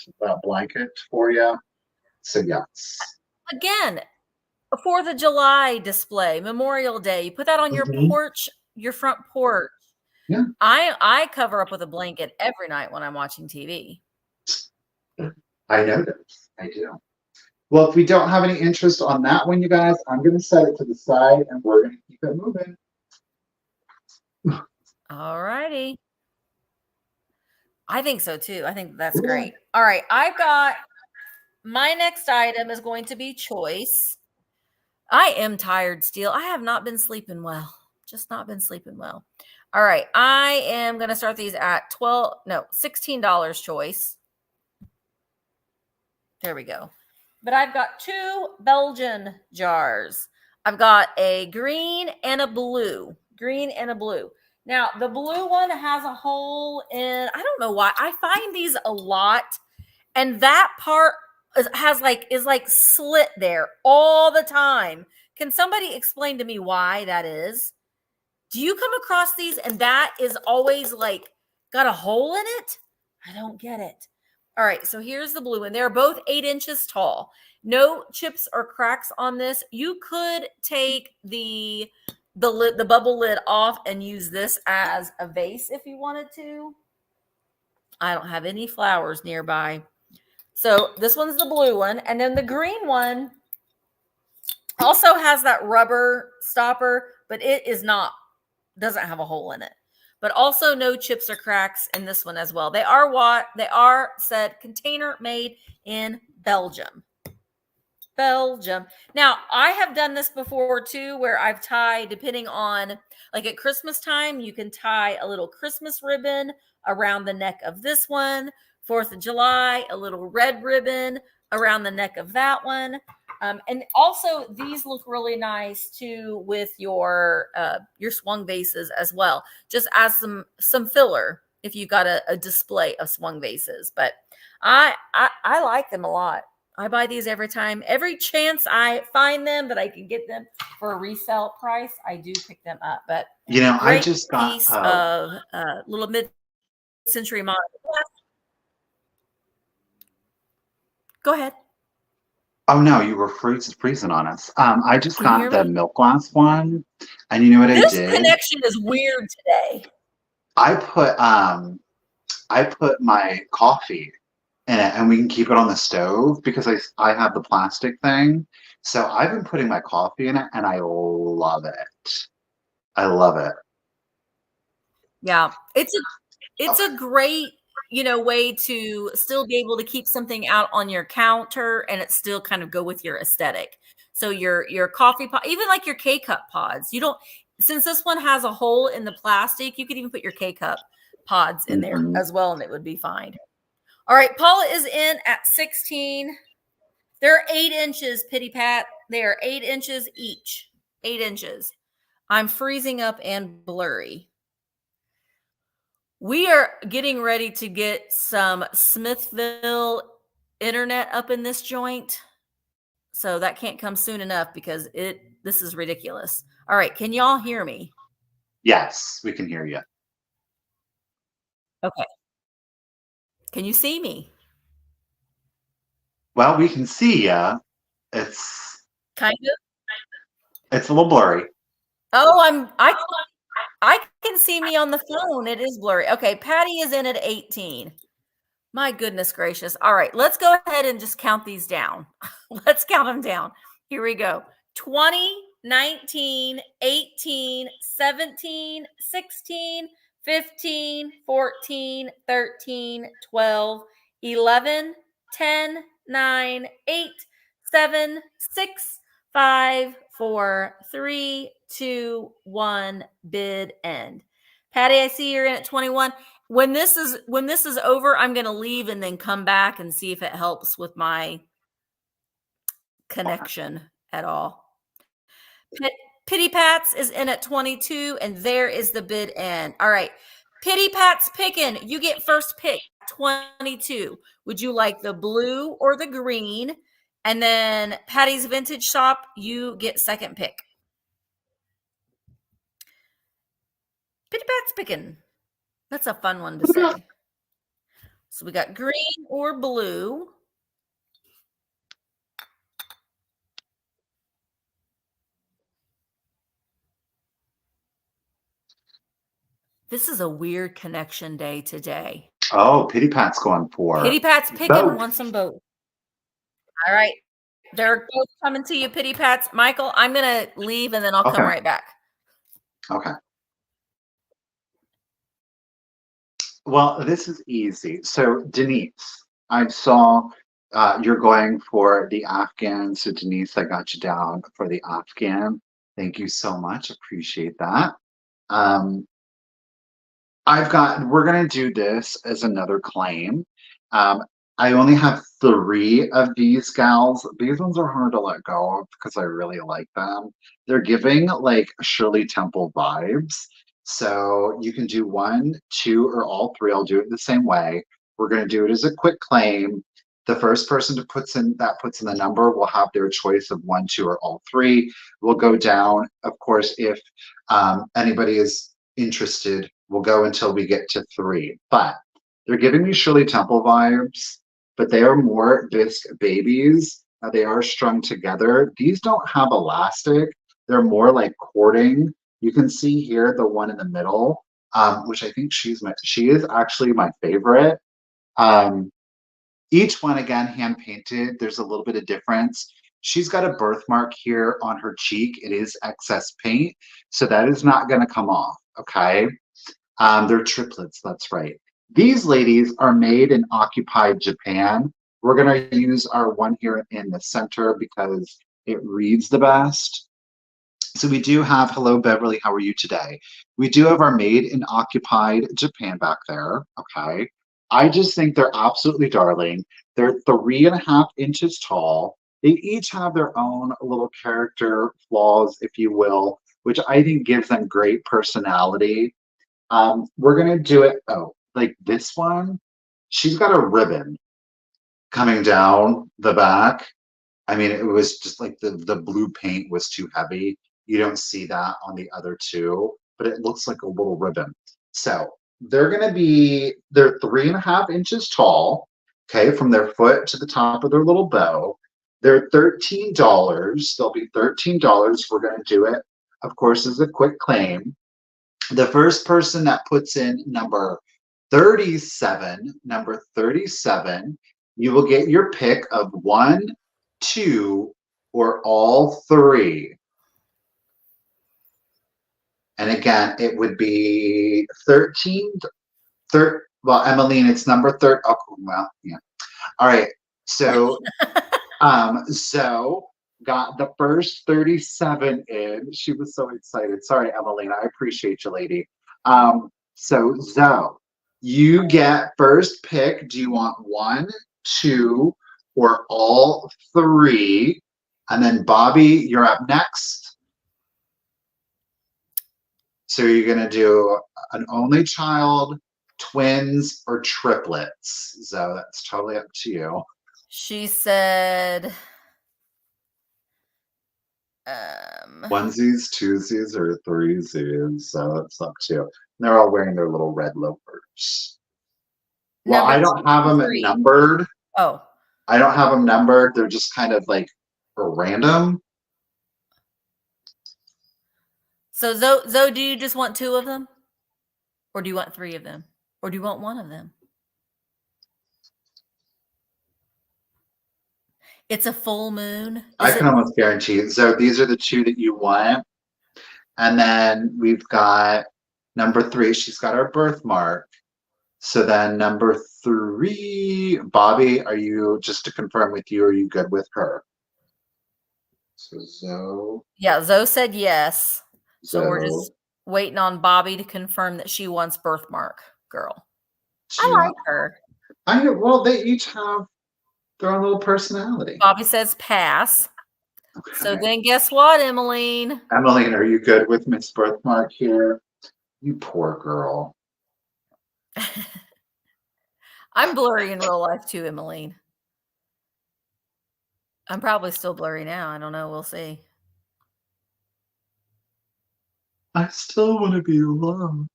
Speaker 2: blanket for you. So yes.
Speaker 1: Again, 4th of July display, Memorial Day. You put that on your porch, your front porch.
Speaker 2: Yeah.
Speaker 1: I cover up with a blanket every night when I'm watching TV.
Speaker 2: I noticed. I do. Well, if we don't have any interest on that one, you guys, I'm going to set it to the side and we're going to keep it moving.
Speaker 1: All righty. I think so too. I think that's great. All right. I've got my next item is going to be choice. I am tired still. I have not been sleeping well. Just not been sleeping well. All right. I am going to start these at $16 choice. There we go. But I've got 2 Belgian jars. I've got a green and a blue. Green and a blue. Now, the blue one has a hole in, I don't know why. I find these a lot. And that part is like slit there all the time. Can somebody explain to me why that is? Do you come across these and that is always like got a hole in it? I don't get it. All right, so here's the blue one. They're both 8 inches tall. No chips or cracks on this. You could take the bubble lid off and use this as a vase if you wanted to. I don't have any flowers nearby. So this one's the blue one. And then the green one also has that rubber stopper, but it is not, doesn't have a hole in it. But also no chips or cracks in this one as well. They are said container made in Belgium. Belgium. Now, I have done this before too, where I've tied, depending on, like at Christmas time, you can tie a little Christmas ribbon around the neck of this one. 4th of July, a little red ribbon around the neck of that one. And also these look really nice too with your swung vases as well, just as some filler if you got a display of swung vases. But I like them a lot. I buy these every chance I find them that I can get them for a resale price. I do pick them up. But
Speaker 2: I just got
Speaker 1: piece of little mid-century model. Go ahead.
Speaker 2: Oh no, you were freezing on us. I just
Speaker 1: Can you hear
Speaker 2: got the
Speaker 1: me?
Speaker 2: milk glass one, and you know what I
Speaker 1: This
Speaker 2: did?
Speaker 1: connection is weird today.
Speaker 2: I put my coffee in it, and we can keep it on the stove because I have the plastic thing. So I've been putting my coffee in it, and I love it. I love it.
Speaker 1: Yeah, it's a great way to still be able to keep something out on your counter and it still kind of go with your aesthetic. So your coffee pot, even like your K-cup pods, you don't, since this one has a hole in the plastic, you could even put your K-cup pods in there as well and it would be fine. All right, Paula is in at 16. They're 8 inches, Pitty Pat. They are 8 inches each. 8 inches. I'm freezing up and blurry. We are getting ready to get some Smithville internet up in this joint. So that can't come soon enough because this is ridiculous. All right, can y'all hear me?
Speaker 2: Yes, we can hear you.
Speaker 1: Okay. Can you see me?
Speaker 2: Well, we can see you. It's
Speaker 1: kind of.
Speaker 2: It's a little blurry.
Speaker 1: Oh, I can see me on the phone. It is blurry. Okay, Patty is in at 18. My goodness gracious. All right, let's go ahead and just count these down. Let's count them down. Here we go. 20, 19, 18, 17, 16, 15, 14, 13, 12, 11, 10, 9, 8, 7, 6, 5, 4, 3, 2, 1, bid end. Patty, I see you're in at 21. When this is over, I'm going to leave and then come back and see if it helps with my connection at all. Pitty Pats is in at 22, and there is the bid end. All right. Pitty Pat's picking. You get first pick, 22. Would you like the blue or the green? And then Patty's Vintage Shop, you get second pick. Pitty Pat's picking. That's a fun one to say. So we got green or blue. This is a weird connection day today.
Speaker 2: Oh, Pitty Pat's going for
Speaker 1: Pitty Pat's picking,
Speaker 2: both.
Speaker 1: wants them both. All right. They're both coming to you, Pitty Pats. Michael, I'm going to leave and then I'll come right back.
Speaker 2: Okay. Well, this is easy. So, Denise, I saw you're going for the Afghan. So, Denise, I got you down for the Afghan. Thank you so much. Appreciate that. We're going to do this as another claim. I only have 3 of these gals. These ones are hard to let go of because I really like them. They're giving like Shirley Temple vibes. So you can do 1, 2, or all 3. I'll do it the same way. We're going to do it as a quick claim. The first person to puts in the number will have their choice of 1, 2, or all 3. We'll go down. Of course, if anybody is interested, we'll go until we get to 3. But they're giving me Shirley Temple vibes, but they are more bisque babies. They are strung together. These don't have elastic. They're more like cording. You can see here the one in the middle, which I think she is actually my favorite. Each one, again, hand painted. There's a little bit of difference. She's got a birthmark here on her cheek. It is excess paint, so that is not going to come off, okay? They're triplets, that's right. These ladies are made in occupied Japan. We're going to use our one here in the center because it reads the best. So we do have, hello Beverly, how are you today? We do have our made in occupied Japan back there, okay? I just think they're absolutely darling. They're 3.5 inches tall. They each have their own little character flaws, if you will, which I think gives them great personality. We're gonna do it, oh, like this one, she's got a ribbon coming down the back. I mean, it was just like the blue paint was too heavy. You don't see that on the other two, but it looks like a little ribbon. So they're 3.5 inches tall, okay, from their foot to the top of their little bow. They're $13. They'll be $13. We're going to do it, of course, as a quick claim. The first person that puts in number 37, you will get your pick of 1, 2, or all 3. And again, it would be 13. Well, Emmeline, it's number 30. Oh, well, yeah. All right. So, Zoe got the first 37 in. She was so excited. Sorry, Emmeline. I appreciate you, lady. So, Zoe, you get first pick. Do you want 1, 2, or all 3? And then Bobby, you're up next. So you're going to do an only child, twins, or triplets. So that's totally up to you.
Speaker 1: She said
Speaker 2: onesies, twosies, or threesies. So that's up to you. And they're all wearing their little red loafers. Well, I don't have them numbered.
Speaker 1: Oh.
Speaker 2: I don't have them numbered. They're just kind of like random.
Speaker 1: So Zoe, do you just want 2 of them? Or do you want 3 of them? Or do you want 1 of them? It's a full moon.
Speaker 2: I can almost guarantee it. So these are the 2 that you want. And then we've got number 3. She's got her birthmark. So then number 3, Bobby, are you, just to confirm with you, are you good with her? So Zoe.
Speaker 1: Yeah, Zoe said yes. So we're just waiting on Bobby to confirm that she wants birthmark girl. I like her.
Speaker 2: Well, they each have their own little personality.
Speaker 1: Bobby says pass. Okay. So then guess what, Emmeline?
Speaker 2: Emmeline, are you good with Miss Birthmark here? You poor girl.
Speaker 1: I'm blurry in real life too, Emmeline. I'm probably still blurry now. I don't know. We'll see.
Speaker 2: I still want to be alone.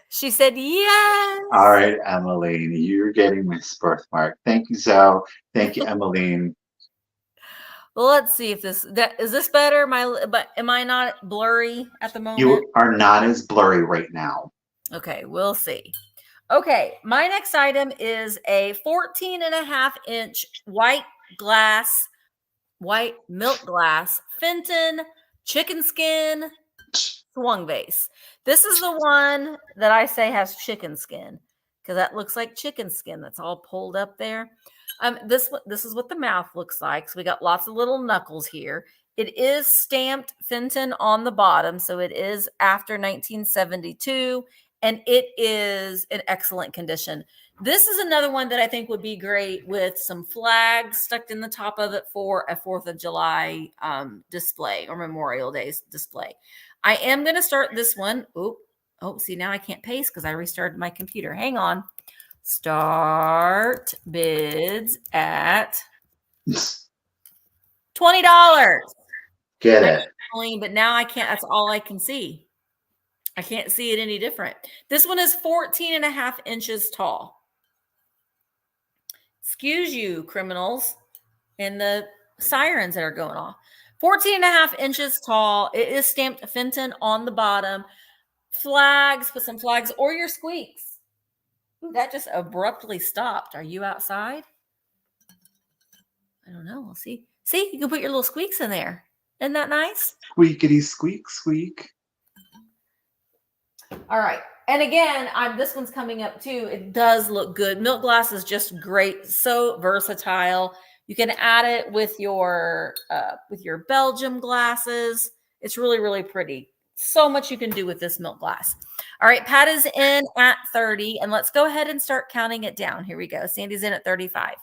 Speaker 1: She said yes.
Speaker 2: All right, Emmeline, you're getting Miss Birthmark. Thank you, Zoe. Thank you, Emmeline.
Speaker 1: Well, let's see if is this better? But am I not blurry at the moment?
Speaker 2: You are not as blurry right now.
Speaker 1: Okay, we'll see. Okay, my next item is a 14.5 inch white milk glass Fenton chicken skin swung vase. This is the one that I say has chicken skin because that looks like chicken skin that's all pulled up there. This is what the mouth looks like. So we got lots of little knuckles here. It is stamped Fenton on the bottom, so it is after 1972, and it is in excellent condition. This is another one that I think would be great with some flags stuck in the top of it for a 4th of July display or Memorial Day display. I am going to start this one. Oh, see, now I can't paste because I restarted my computer. Hang on. Start bids at $20.
Speaker 2: Get it.
Speaker 1: But now I can't. That's all I can see. I can't see it any different. This one is 14.5 inches tall. Excuse you, criminals, and the sirens that are going off. 14.5 inches tall. It is stamped Fenton on the bottom. Flags, put some flags or your squeaks. Ooh, that just abruptly stopped. Are you outside? I don't know. We'll see. See, you can put your little squeaks in there. Isn't that nice?
Speaker 2: Squeakity squeak squeak.
Speaker 1: All right. And again, this one's coming up too. It does look good. Milk glass is just great. So versatile. You can add it with your Belgian glasses. It's really, really pretty. So much you can do with this milk glass. All right, Pat is in at 30, and let's go ahead and start counting it down. Here we go. Sandy's in at 35.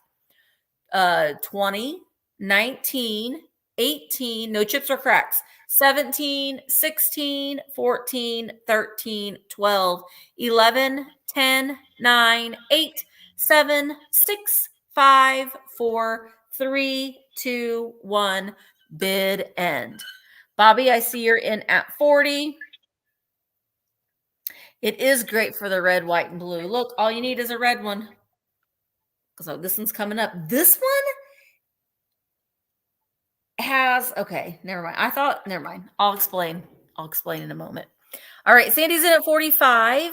Speaker 1: 20, 19, 18, no chips or cracks. 17, 16, 14, 13, 12, 11, 10, 9, 8, 7, 6, 5, 4, 3, 2, 1. Bid end. Bobby, I see you're in at 40. It is great for the red, white, and blue. Look, all you need is a red one. So this one's coming up. This one has, okay, never mind. Never mind. I'll explain in a moment. All right, Sandy's in at 45.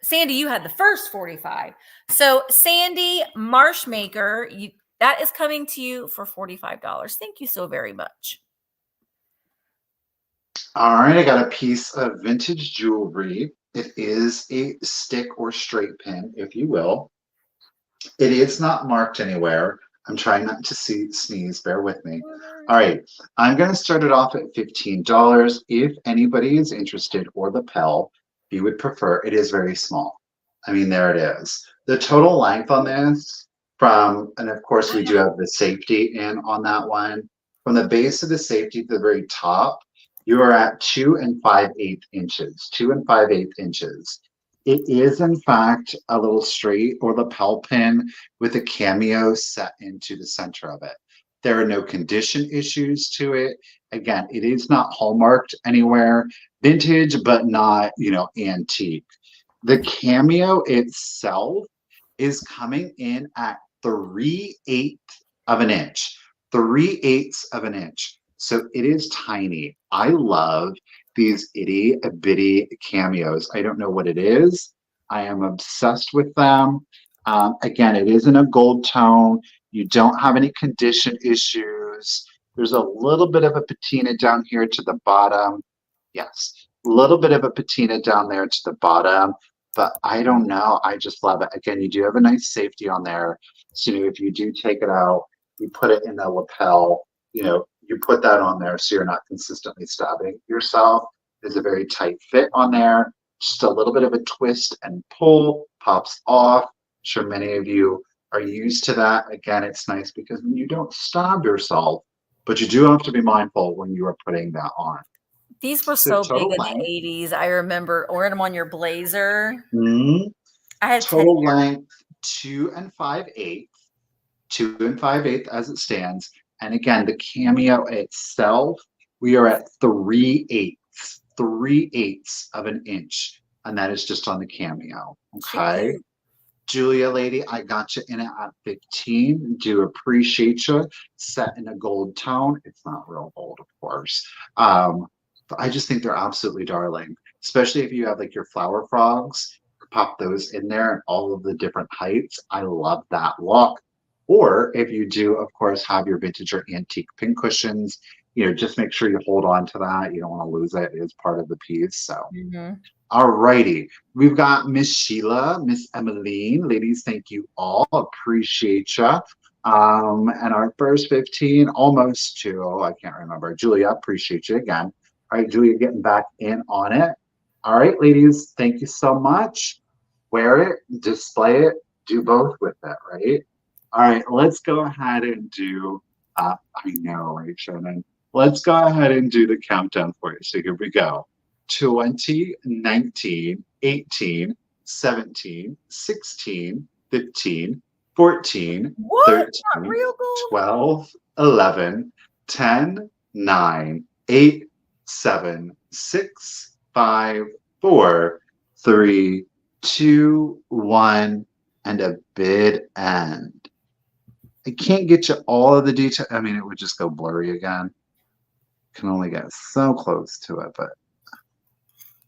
Speaker 1: Sandy, you had the first 45. So Sandy Marshmaker, that is coming to you for $45. Thank you so very much.
Speaker 2: All right, I got a piece of vintage jewelry. It is a stick or straight pin, if you will. It is not marked anywhere. I'm trying not to sneeze. Bear with me. All right, I'm going to start it off at $15. If anybody is interested, or the Pell, if you would prefer, it is very small. I mean, there it is. The total length on this and of course, we do have the safety in on that one. From the base of the safety to the very top, you are at 2 5/8 inches. 2 5/8 inches. It is, in fact, a little straight or lapel pin with a cameo set into the center of it. There are no condition issues to it. Again, it is not hallmarked anywhere. Vintage, but not, antique. The cameo itself is coming in at 3/8 of an inch. 3/8 of an inch. So it is tiny. I love these itty bitty cameos. I don't know what it is. I am obsessed with them. Again, it is in a gold tone. You don't have any condition issues. There's a little bit of a patina down here to the bottom. Yes, a little bit of a patina down there to the bottom, but I don't know. I just love it. Again, you do have a nice safety on there. So if you do take it out, you put it in the lapel, you put that on there so you're not consistently stabbing yourself. There's a very tight fit on there. Just a little bit of a twist and pull, pops off. I'm sure many of you are used to that. Again, it's nice because you don't stab yourself, but you do have to be mindful when you are putting that on.
Speaker 1: These were so big in the 80s. I remember wearing them on your blazer.
Speaker 2: Mm-hmm.
Speaker 1: I had
Speaker 2: total length 2 5/8. 2 5/8 as it stands. And again, the cameo itself, we are at 3/8. 3/8 of an inch, and that is just on the cameo. Okay, Julia lady, I got you in it at 15. Do appreciate you. Set in a gold tone. It's not real gold, of course, but I just think they're absolutely darling, especially if you have like your flower frogs. Pop those in there and all of the different heights. I love that look. Or if you do, of course, have your vintage or antique pin cushions, just make sure you hold on to that. You don't want to lose it. It is part of the piece. So, All righty. We've got Miss Sheila, Miss Emmeline. Ladies, thank you all. Appreciate you. And our first 15, almost to, I can't remember. Julia, appreciate you again. All right, Julia, getting back in on it. All right, ladies, thank you so much. Wear it, display it, do both with it, right? All right, let's go ahead and do, I know, right, Shannon? Let's go ahead and do the countdown for you. So here we go. 20, 19, 18, 17, 16, 15, 14,
Speaker 1: what?
Speaker 2: 13, 12, 11, 10, 9, 8, 7, 6, 5, 4, 3, 2, 1, and a bid end. I can't get you all of the detail. I mean, it would just go blurry again. Can only get so close to it, but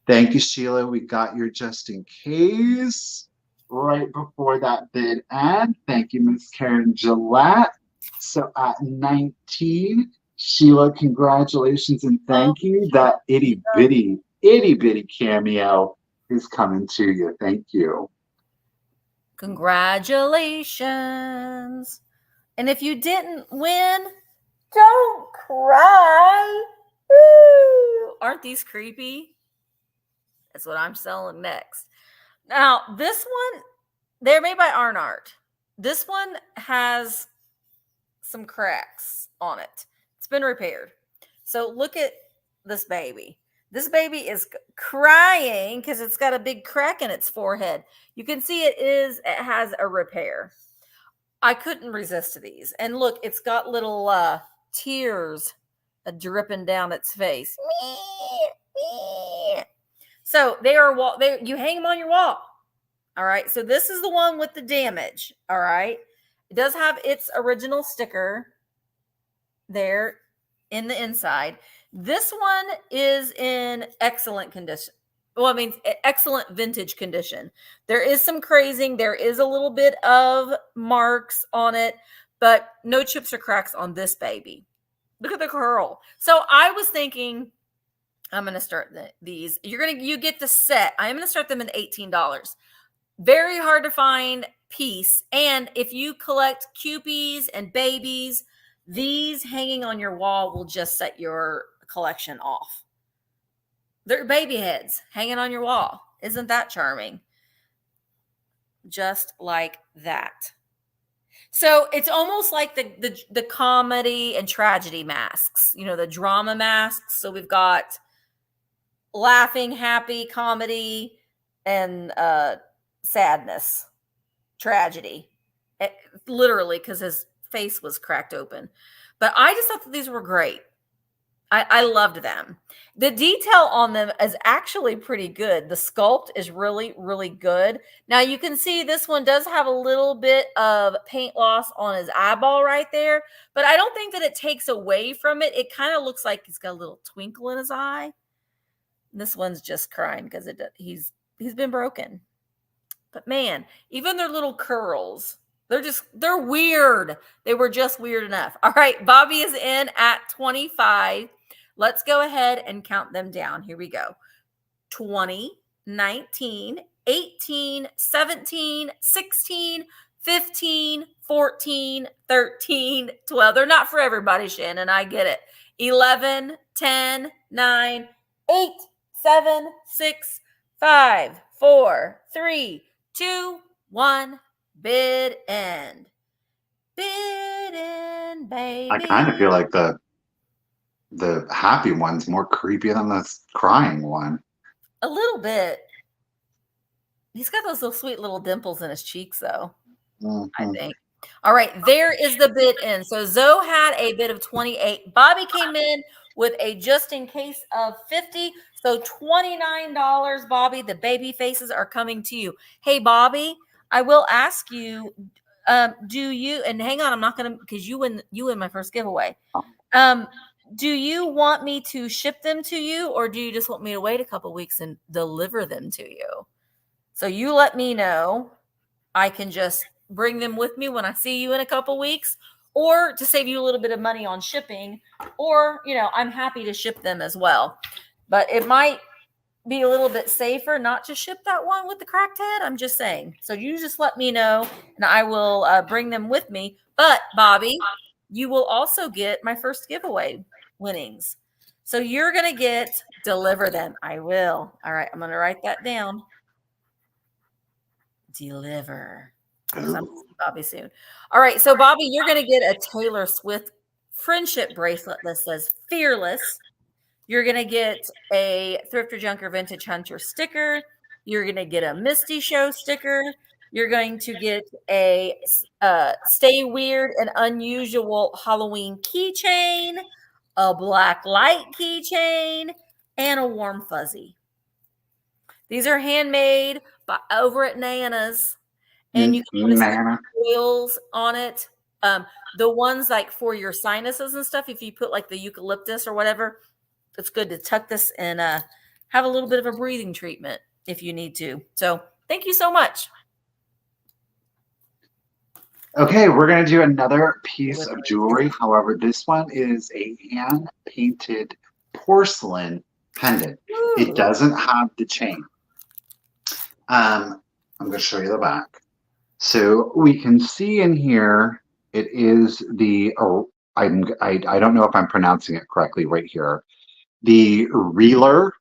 Speaker 2: thank you, Sheila. We got your just in case right before that bid end. Thank you, Miss Karen Gillette. So at 19, Sheila, congratulations and
Speaker 1: Oh,
Speaker 2: thank you. That itty bitty cameo is coming to you. Thank you.
Speaker 1: congratulations. And if you didn't win, don't cry. Woo! Aren't these creepy? That's what I'm selling next. Now, this one, they're made by Arnart. This one has some cracks on it. It's been repaired. So look at this baby. This baby is crying because it's got a big crack in its forehead. You can see it has a repair. I couldn't resist these. And look, it's got little tears dripping down its face. So you hang them on your wall. All right. So this is the one with the damage. All right. It does have its original sticker there in the inside. This one is in excellent condition. Well, I mean, excellent vintage condition. There is some crazing. There is a little bit of marks on it, but no chips or cracks on this baby. Look at the curl. So I was thinking, I'm going to start these. You get the set. I'm going to start them at $18. Very hard to find piece. And if you collect Cupies and babies, these hanging on your wall will just set your collection off. They're baby heads hanging on your wall. Isn't that charming? Just like that. So it's almost like the comedy and tragedy masks, the drama masks. So we've got laughing, happy, comedy, and sadness, tragedy, literally, because his face was cracked open. But I just thought that these were great. I loved them. The detail on them is actually pretty good. The sculpt is really, really good. Now you can see this one does have a little bit of paint loss on his eyeball right there, but I don't think that it takes away from it. It kind of looks like he's got a little twinkle in his eye. This one's just crying because he's been broken. But man, even their little curls, they're weird. They were just weird enough. All right, Bobby is in at 25. Let's go ahead and count them down. Here we go. 20, 19, 18, 17, 16, 15, 14, 13, 12. They're not for everybody, Shannon. I get it. 11, 10, 9, 8, 7, 6, 5, 4, 3, 2, 1. Bid end. Bid end, baby.
Speaker 2: I kind of feel like the happy one's more creepy than the crying one.
Speaker 1: A little bit. He's got those little sweet little dimples in his cheeks, though. I think. All right, there is the bid end. So Zoe had a bid of 28. Bobby came in with a just in case of 50. So $29, Bobby. The baby faces are coming to you. Hey, Bobby, I will ask you, do you, and hang on, I'm not going to, because you win my first giveaway. Do you want me to ship them to you, or do you just want me to wait a couple weeks and deliver them to you? So you let me know. I can just bring them with me when I see you in a couple weeks, or to save you a little bit of money on shipping, or, I'm happy to ship them as well. But it might be a little bit safer not to ship that one with the cracked head. I'm just saying. So you just let me know, and I will bring them with me. But Bobby, you will also get my first giveaway winnings. So you're going to deliver them. I will. All right. I'm going to write that down. Deliver. I'm going to see Bobby soon. All right. So Bobby, you're going to get a Taylor Swift friendship bracelet that says fearless. You're going to get a Thrifter Junker Vintage Hunter sticker. You're going to get a Misty Show sticker. You're going to get a Stay Weird and Unusual Halloween keychain, a black light keychain, and a warm fuzzy. These are handmade over at Nana's, and you can put oils on it. The ones like for your sinuses and stuff, if you put like the eucalyptus or whatever, it's good to tuck this and have a little bit of a breathing treatment if you need to. So thank you so much.
Speaker 2: Okay, we're going to do another piece of jewelry. However, this one is a hand-painted porcelain pendant. It
Speaker 1: Ooh.
Speaker 2: doesn't have the chain. I'm going to show you the back. So we can see in here, it is the, I don't know if I'm pronouncing it correctly right here. The reeler,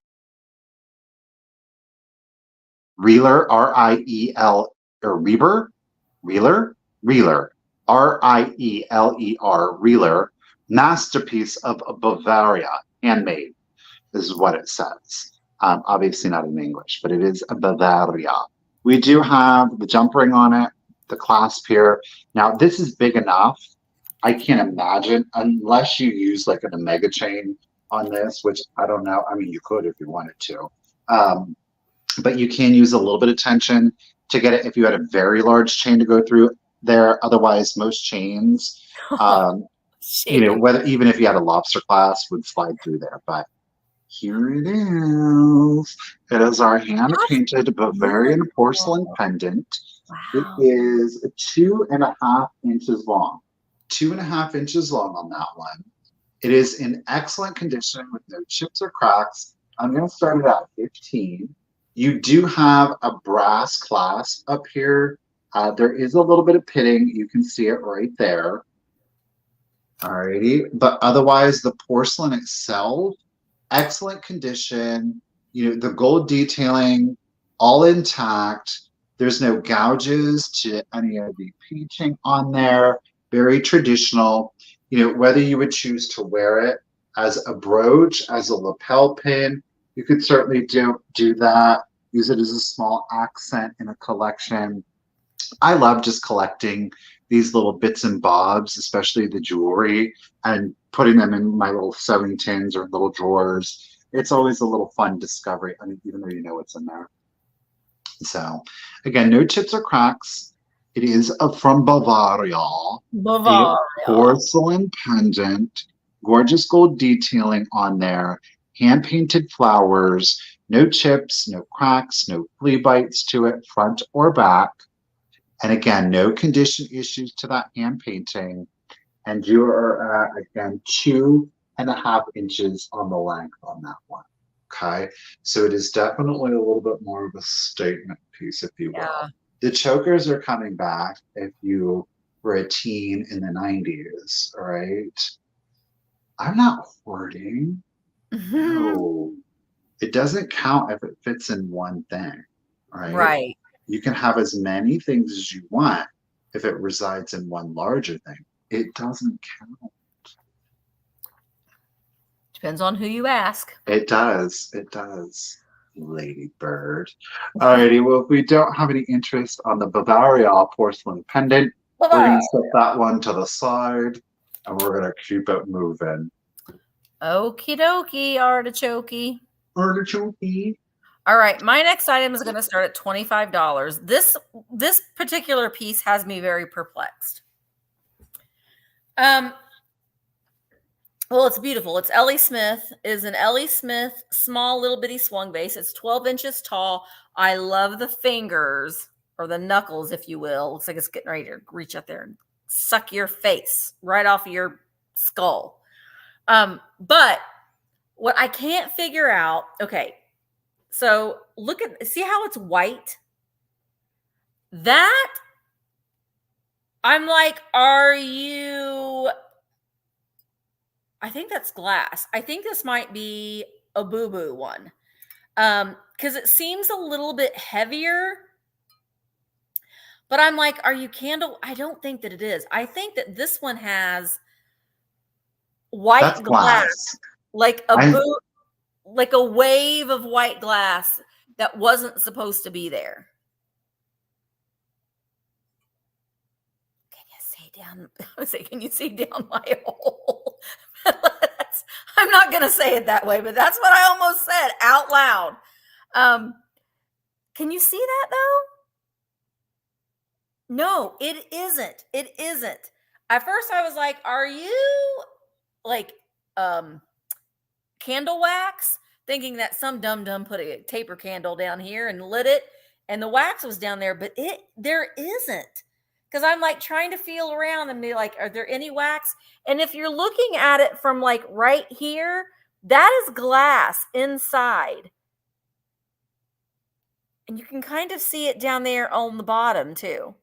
Speaker 2: R-I-E-L, or reeler, R-I-E-L-E-R, reeler, masterpiece of Bavaria, handmade, is what it says. Obviously not in English, but it is a Bavaria. We do have the jump ring on it, the clasp here. Now, this is big enough. I can't imagine, unless you use like an omega chain on this, which I don't know. I mean, you could if you wanted to. But you can use a little bit of tension to get it if you had a very large chain to go through there. Otherwise, most chains, whether even if you had a lobster clasp, would slide through there. But here it is. It is our hand-painted Bavarian porcelain pendant.
Speaker 1: Wow.
Speaker 2: It is 2.5 inches long. 2.5 inches long on that one. It is in excellent condition with no chips or cracks. I'm going to start it at 15. You do have a brass clasp up here. There is a little bit of pitting. You can see it right there. Alrighty. But otherwise, the porcelain itself, excellent condition. The gold detailing, all intact. There's no gouges to any of the peaching on there. Very traditional. Whether you would choose to wear it as a brooch, as a lapel pin, you could certainly do that. Use it as a small accent in a collection. I love just collecting these little bits and bobs, especially the jewelry, and putting them in my little sewing tins or little drawers. It's always a little fun discovery, even though you know what's in there. So, again, no chips or cracks. It is from Bavaria.
Speaker 1: Bavaria.
Speaker 2: A porcelain pendant, gorgeous gold detailing on there, hand-painted flowers, no chips, no cracks, no flea bites to it, front or back. And again, no condition issues to that hand painting. And you are at, again, 2.5 inches on the length on that one. Okay. So it is definitely a little bit more of a statement piece, if you will.
Speaker 1: Yeah.
Speaker 2: The chokers are coming back if you were a teen in the 90s. All right. I'm not hoarding. No. It doesn't count if it fits in one thing.
Speaker 1: Right.
Speaker 2: You can have as many things as you want if it resides in one larger thing. It doesn't count.
Speaker 1: Depends on who you ask.
Speaker 2: It does. It does, Lady Bird. Alrighty, well, if we don't have any interest on the Bavaria porcelain pendant, we're going to set that one to the side and we're going to keep it moving.
Speaker 1: Okie dokie, artichoke.
Speaker 2: Artichoke.
Speaker 1: All right, my next item is going to start at $25. This particular piece has me very perplexed. Well, it's beautiful. It's Ellie Smith. It is an Ellie Smith small little bitty swung base. It's 12 inches tall. I love the fingers, or the knuckles, if you will. Looks like it's getting ready to reach up there and suck your face right off of your skull. But what I can't figure out, okay, so see how it's white? That, I'm like, I think that's glass. I think this might be a boo-boo one. Because it seems a little bit heavier. But I'm like, are you candle? I don't think that it is. I think that this one has white glass. Like a wave of white glass that wasn't supposed to be there. Can you see down my hole? I'm not going to say it that way, but that's what I almost said out loud. Can you see that though? No, it isn't. It isn't. At first I was like, are you like candle wax? Thinking that some dum-dum put a taper candle down here and lit it and the wax was down there, but there isn't. because I'm like trying to feel around and be like, are there any wax? And if you're looking at it from like right here, that is glass inside. And you can kind of see it down there on the bottom too.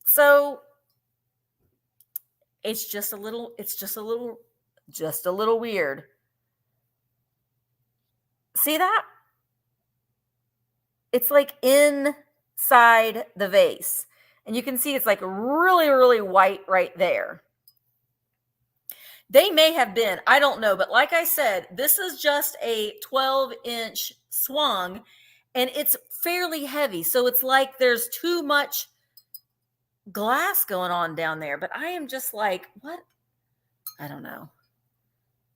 Speaker 1: So it's just a little weird. See that? It's like inside the vase. And you can see it's like really, really white right there. They may have been, I don't know. But like I said, this is just a 12-inch swung. And it's fairly heavy. So it's like there's too much glass going on down there. But I am just like, what? I don't know.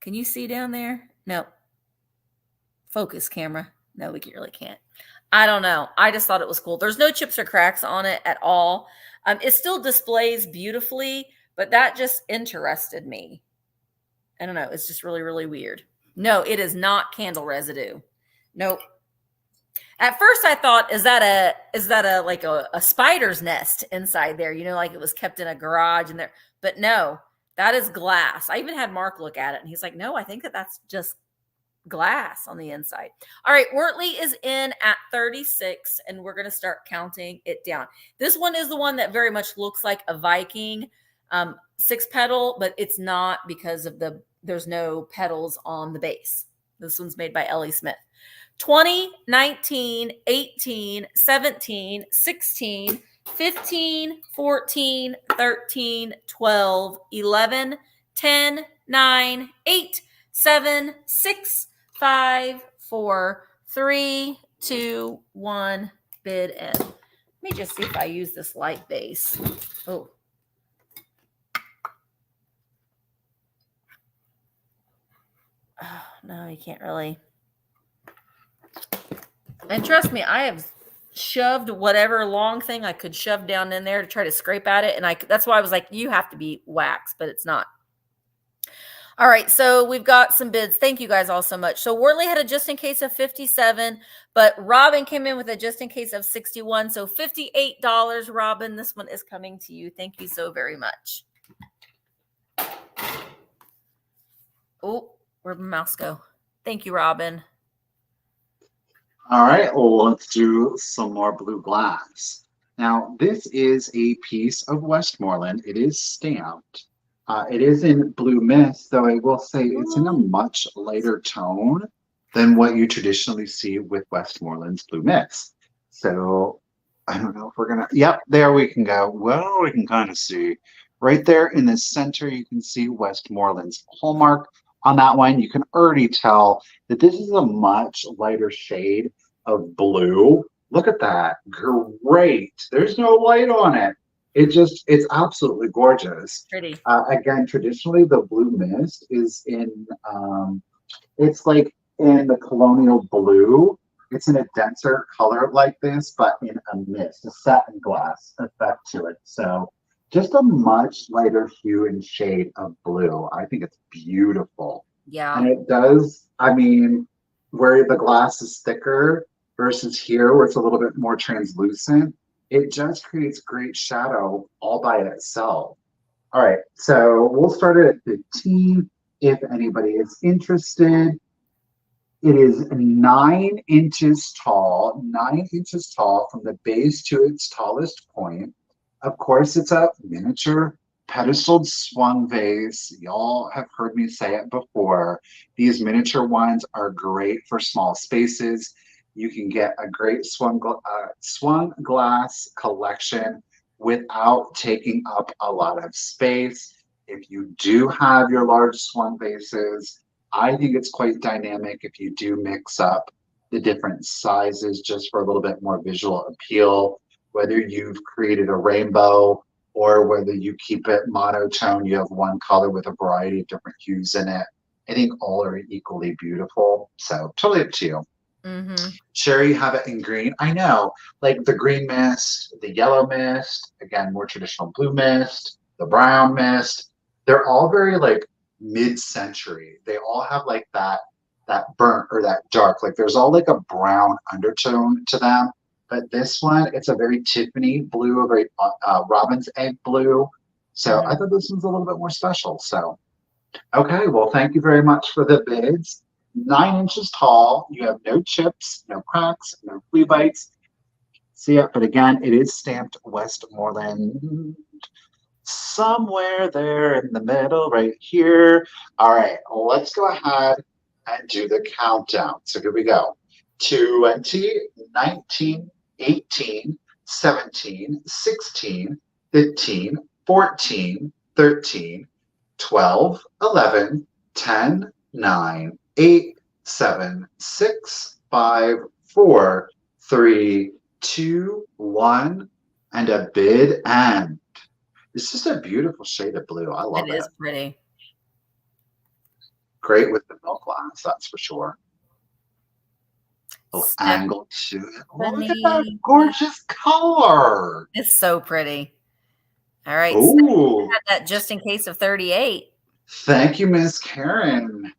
Speaker 1: Can you see down there? No. Focus camera. No, we really can't. I don't know. I just thought it was cool. There's no chips or cracks on it at all. It still displays beautifully, but that just interested me. I don't know. It's just really, really weird. No, it is not candle residue. Nope. At first I thought, is that a like a spider's nest inside there? You know, like it was kept in a garage in there. But no, that is glass. I even had Mark look at it and he's like, no, I think that's just glass on the inside. All right, Wortley is in at 36 and we're going to start counting it down. This one is the one that very much looks like a Viking 6-petal, but it's not because of there's no petals on the base. This one's made by Ellie Smith. 20, 19, 18, 17, 16, 15, 14, 13, 12, 11, 10, 9, 8, 7, 6, 5, 4, 3, 2, 1, bid in. Let me just see if I use this light base. Oh. Oh, no, you can't really. And trust me, I have shoved whatever long thing I could shove down in there to try to scrape at it. And that's why I was like, you have to be wax, but it's not. All right, so we've got some bids. Thank you guys all so much. So Wortley had a just in case of 57, but Robin came in with a just in case of 61. So $58, Robin. This one is coming to you. Thank you so very much. Oh, where'd my mouse go? Thank you, Robin.
Speaker 2: All right, well, let's do some more blue glass. Now, this is a piece of Westmoreland. It is stamped. It is in blue mist, though I will say it's in a much lighter tone than what you traditionally see with Westmoreland's blue mist. So I don't know if we're gonna, yep, there we can go. Well, we can kind of see right there in the center, you can see Westmoreland's hallmark on that one. You can already tell that this is a much lighter shade of blue. Look at that, great. There's no light on it. It's absolutely gorgeous.
Speaker 1: Pretty.
Speaker 2: Again, traditionally the blue mist is in, it's like in the colonial blue. It's in a denser color like this, but in a mist, a satin glass effect to it. So just a much lighter hue and shade of blue. I think it's beautiful.
Speaker 1: Yeah.
Speaker 2: And it does, I mean, where the glass is thicker versus here where it's a little bit more translucent, it just creates great shadow all by itself. All right, so we'll start it at 15 if anybody is interested. It is 9 inches tall, 9 inches tall from the base to its tallest point. Of course, it's a miniature pedestaled swung vase. Y'all have heard me say it before. These miniature ones are great for small spaces. You can get a great swung glass collection without taking up a lot of space. If you do have your large swung vases, I think it's quite dynamic if you do mix up the different sizes just for a little bit more visual appeal. Whether you've created a rainbow or whether you keep it monotone, you have one color with a variety of different hues in it. I think all are equally beautiful. So totally up to you.
Speaker 1: Mm-hmm.
Speaker 2: Sherry, you have it in green. I know, like the green mist, the yellow mist, again, more traditional blue mist, the brown mist. They're all very like mid-century. They all have like that burnt or that dark. Like there's all like a brown undertone to them. but this one, it's a very Tiffany blue, a very robin's egg blue. So I thought this one's a little bit more special. So, okay, well, thank you very much for the bids. 9 inches tall. You have no chips, no cracks, no flea bites. See it, but again, it is stamped Westmoreland. Somewhere there in the middle, right here. All right, let's go ahead and do the countdown. So here we go. 20, 19, 18, 17, 16, 15, 14, 13, 12, 11, 10, 9, 8, 7, 6, 5, 4, 3, 2, 1, and a bid end. It's just a beautiful shade of blue. I love it.
Speaker 1: It is pretty.
Speaker 2: Great with the milk glass, that's for sure. Oh, angle to it. Look at that gorgeous color.
Speaker 1: It's so pretty. All right.
Speaker 2: Ooh.
Speaker 1: So had that just in case of 38.
Speaker 2: Thank you, Miss Karen.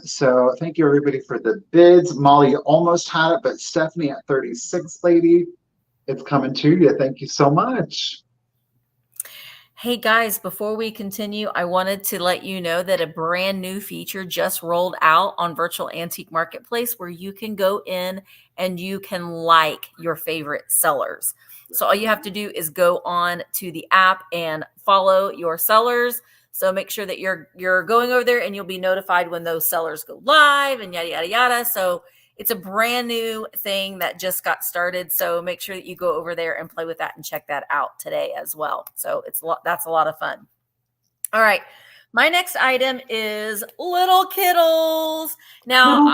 Speaker 2: So thank you everybody for the bids. Molly, you almost had it, but Stephanie at 36, lady, it's coming to you. Thank you so much.
Speaker 1: Hey guys, before we continue, I wanted to let you know that a brand new feature just rolled out on Virtual Antique Marketplace where you can go in and you can like your favorite sellers. So all you have to do is go on to the app and follow your sellers. So make sure that you're going over there and you'll be notified when those sellers go live and yada, yada, yada. So it's a brand new thing that just got started. So make sure that you go over there and play with that and check that out today as well. So that's a lot of fun. All right. My next item is little kittles. Now,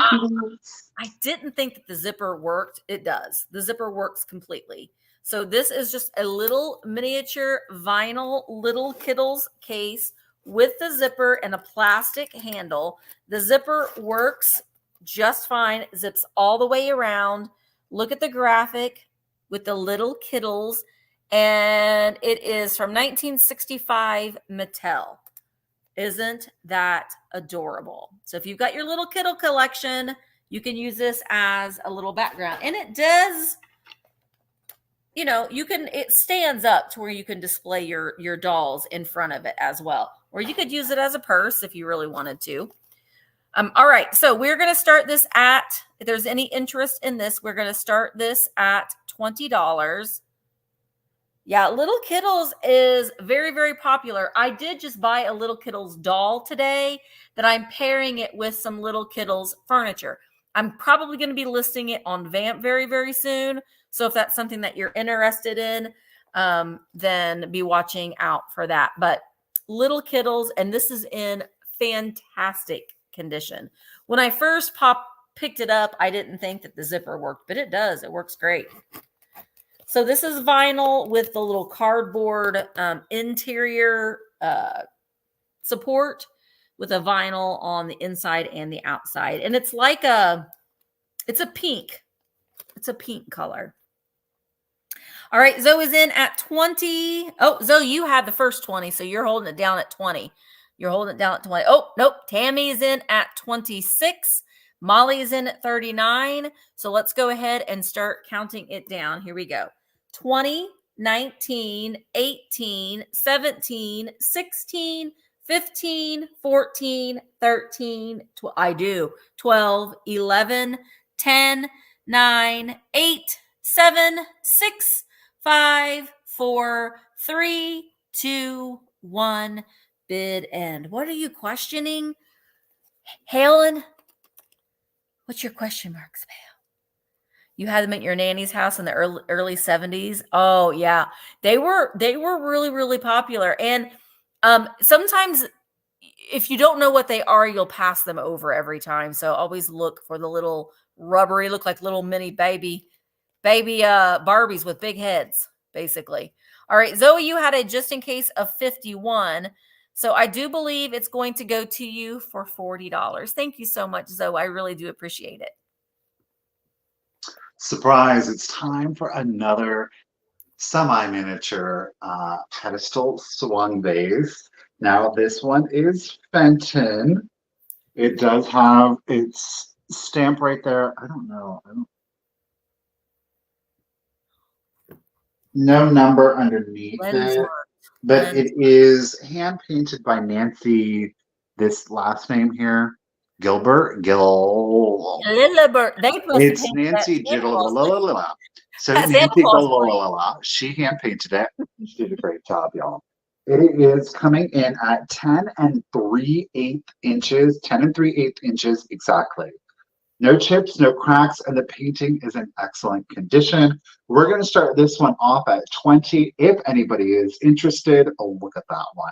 Speaker 1: I didn't think that the zipper worked. It does. The zipper works completely. So this is just a little miniature vinyl little kittles case with the zipper and a plastic handle. The zipper works just fine. Zips all the way around. Look at the graphic with the little kittles. And it is from 1965 Mattel. Isn't that adorable? So if you've got your little kittle collection, you can use this as a little background. And it does, you know, it stands up to where you can display your dolls in front of it as well. Or you could use it as a purse if you really wanted to. All right, so we're going to start this at, if there's any interest in this, we're going to start this at $20. Yeah, Little Kittles is very, very popular. I did just buy a Little Kittles doll today that I'm pairing it with some Little Kittles furniture. I'm probably going to be listing it on Vamp very, very soon. So if that's something that you're interested in, then be watching out for that. But Little Kittles, and this is in fantastic condition. When I first picked it up, I didn't think that the zipper worked, but it does. It works great. So this is vinyl with the little cardboard interior support with a vinyl on the inside and the outside. And it's like it's a pink. It's a pink color. All right, Zoe's in at 20. Oh, Zoe, you had the first 20, so you're holding it down at 20. You're holding it down at 20. Oh, nope. Tammy's in at 26. Molly's in at 39. So let's go ahead and start counting it down. Here we go. 20, 19, 18, 17, 16, 15, 14, 13, 12, 11, 10, 9, 8, 7, 6, 5, 4, 3, 2, 1. Bid end. What are you questioning? Helen, what's your question marks, Pale? You had them at your nanny's house in the early 70s. Oh yeah. They were really, really popular. And sometimes if you don't know what they are, you'll pass them over every time. So always look for the little rubbery, look like little mini baby Barbies with big heads, basically. All right, Zoe, you had a just in case of 51. So I do believe it's going to go to you for $40. Thank you so much, Zoe. I really do appreciate it.
Speaker 2: Surprise, it's time for another semi-miniature pedestal swung vase. Now this one is Fenton. It does have its stamp right there. I don't know. No number underneath it,
Speaker 1: Lensmart.
Speaker 2: but it is hand painted by Nancy. This last name here, Gilbert Gil.
Speaker 1: Lillibert. They must have
Speaker 2: It's
Speaker 1: painted that
Speaker 2: Nancy
Speaker 1: Santa Claus.
Speaker 2: Jiddle. So
Speaker 1: That Santa
Speaker 2: Nancy
Speaker 1: Claus one.
Speaker 2: she hand painted it. She did a great job, y'all. It is coming in at 10 and 3/8 inches, 10 and 3/8 inches exactly. No chips, no cracks, and the painting is in excellent condition. We're going to start this one off at 20. If anybody is interested, oh, look at that one.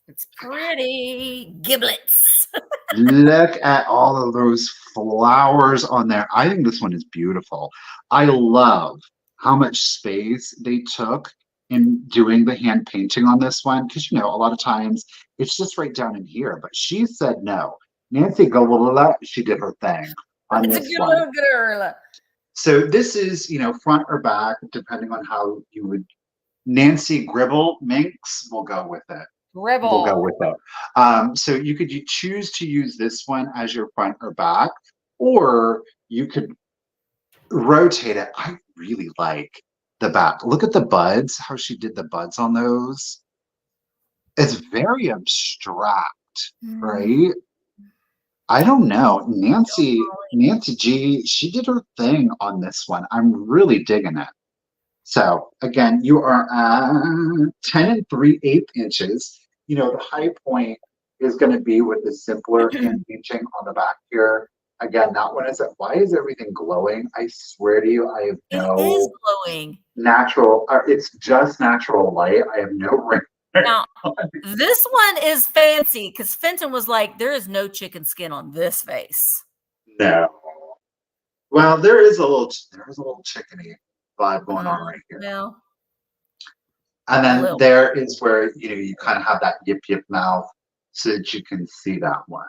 Speaker 1: It's pretty. Giblets.
Speaker 2: Look at all of those flowers on there. I think this one is beautiful. I love how much space they took in doing the hand painting on this one, because, you know, a lot of times it's just right down in here, but she said no. Nancy Galula, she did her thing on
Speaker 1: It's a
Speaker 2: this
Speaker 1: good
Speaker 2: one.
Speaker 1: little girl.
Speaker 2: So this is, you know, front or back, depending on how you would. Nancy Gribble Minx will go with it.
Speaker 1: Rebel.
Speaker 2: We'll go with it. So you could choose to use this one as your front or back, or you could rotate it. I really like the back. Look at the buds, how she did the buds on those. It's very abstract, right? I don't know. Nancy G, she did her thing on this one. I'm really digging it. So again, you are at 10 and 3/8 inches. You know, the high point is going to be with the simpler hand painting on the back here. Again, that one is why is everything glowing? I swear to you, I have
Speaker 1: It is
Speaker 2: no
Speaker 1: glowing.
Speaker 2: natural, it's just natural light. I have no ring.
Speaker 1: Now, this one is fancy because Fenton was like, there is no chicken skin on this vase.
Speaker 2: No. Well, there's a little chickeny vibe going on right here.
Speaker 1: No.
Speaker 2: And then there is where, you know, you kind of have that yip yip mouth so that you can see that one.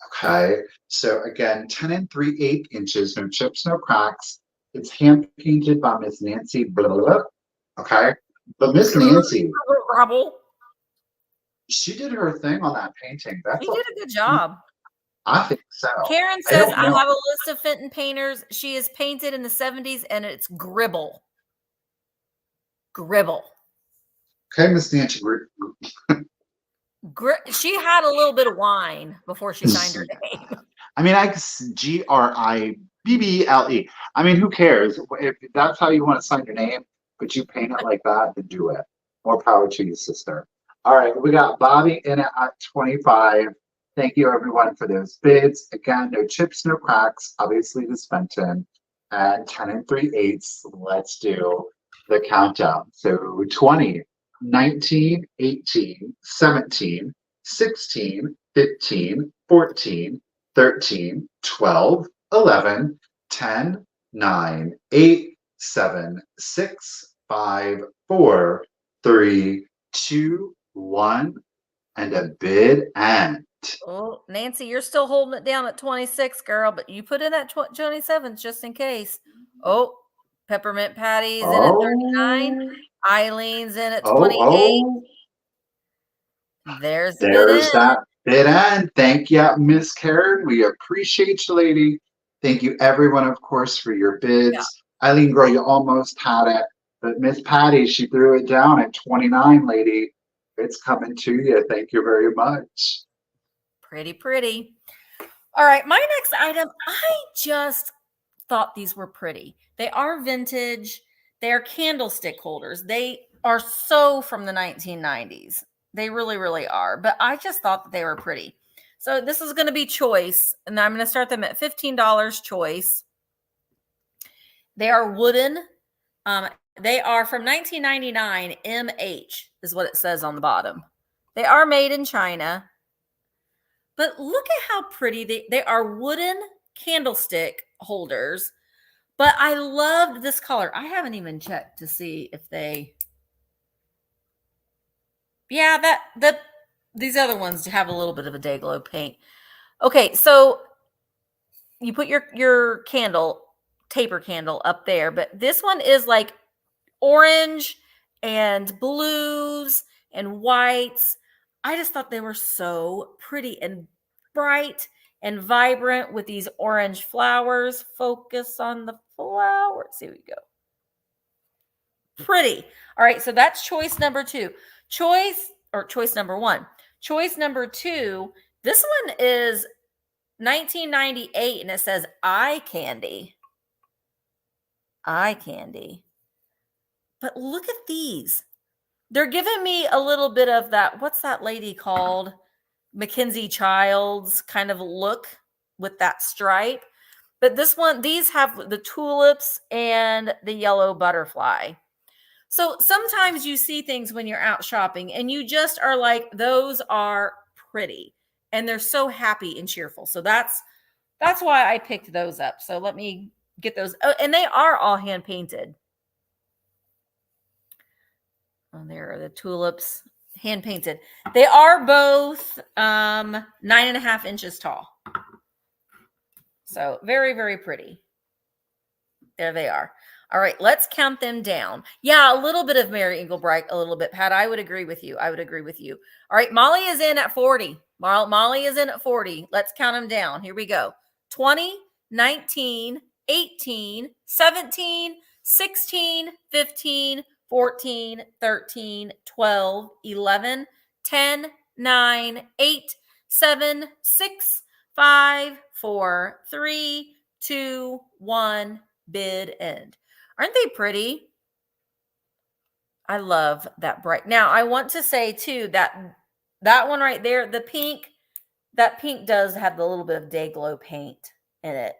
Speaker 2: Okay. So again, 10 and 3/8 inches, no chips, no cracks. It's hand painted by Miss Nancy. Blah, blah, blah. Okay. But Miss Nancy, she did her thing on that painting.
Speaker 1: She did a good job.
Speaker 2: I think so.
Speaker 1: Karen says, I have a list of Fenton painters. She is painted in the 70s and it's Gribble. Gribble.
Speaker 2: Okay, Miss Nancy.
Speaker 1: She had a little bit of wine before she signed her name.
Speaker 2: I mean, I GRIBBLE. I mean, who cares? If that's how you want to sign your name, but you paint it like that, then do it. More power to you, sister. All right, we got Bobby in it at 25. Thank you, everyone, for those bids. Again, no chips, no cracks. Obviously, the Fenton and 10 and 3/8. Let's do the countdown. So 20, 19, 18, 17, 16, 15, 14, 13, 12, 11, 10, 9, 8, 7, 6, 5, 4, 3, 2, 1, and a bid end.
Speaker 1: Oh, Nancy, you're still holding it down at 26, girl, but you put in that 27 just in case. Oh, Peppermint Patty's in at 39. Eileen's in at 28. There's
Speaker 2: that bid end. Thank you, Miss Karen. We appreciate you, lady. Thank you, everyone, of course, for your bids. Yeah. Eileen, girl, you almost had it, but Miss Patty, she threw it down at 29, lady. It's coming to you. Thank you very much.
Speaker 1: Pretty. All right, my next item, I just thought these were pretty. They are vintage. They are candlestick holders. They are so from the 1990s. They really, really are. But I just thought that they were pretty. So this is going to be choice, and I'm going to start them at $15 choice. They are wooden. They are from 1999. MH is what it says on the bottom. They are made in China. But look at how pretty they are. Wooden candlestick holders. But I loved this color. I haven't even checked to see if they. Yeah, these other ones have a little bit of a day glow paint. Okay, so you put your candle, taper candle up there, but this one is like orange and blues and whites. I just thought they were so pretty and bright and vibrant with these orange flowers. Focus on the flowers. Here we go. Pretty. All right, so that's choice number 2. Choice number 1. Choice number 2, this one is 1998 and it says eye candy. Eye candy. But look at these. They're giving me a little bit of that, what's that lady called? Mackenzie Childs kind of look with that stripe. But this one, these have the tulips and the yellow butterfly. So sometimes you see things when you're out shopping and you just are like, those are pretty. And they're so happy and cheerful. So that's why I picked those up. So let me get those. Oh, and they are all hand painted. Oh, there are the tulips, hand painted. They are both 9.5 inches tall. So very, very pretty. There they are. All right, let's count them down. Yeah, a little bit of Mary Englebright, a little bit, Pat. I would agree with you. I would agree with you. All right, Molly is in at 40. Molly is in at 40. Let's count them down. Here we go. 20, 19, 18, 17, 16, 15, 14, 13, 12, 11, 10, 9, 8, 7, 6, 5, 4, 3, 2, 1, bid end. Aren't they pretty? I love that bright. Now, I want to say too that one right there, the pink, that pink does have the little bit of day glow paint in it.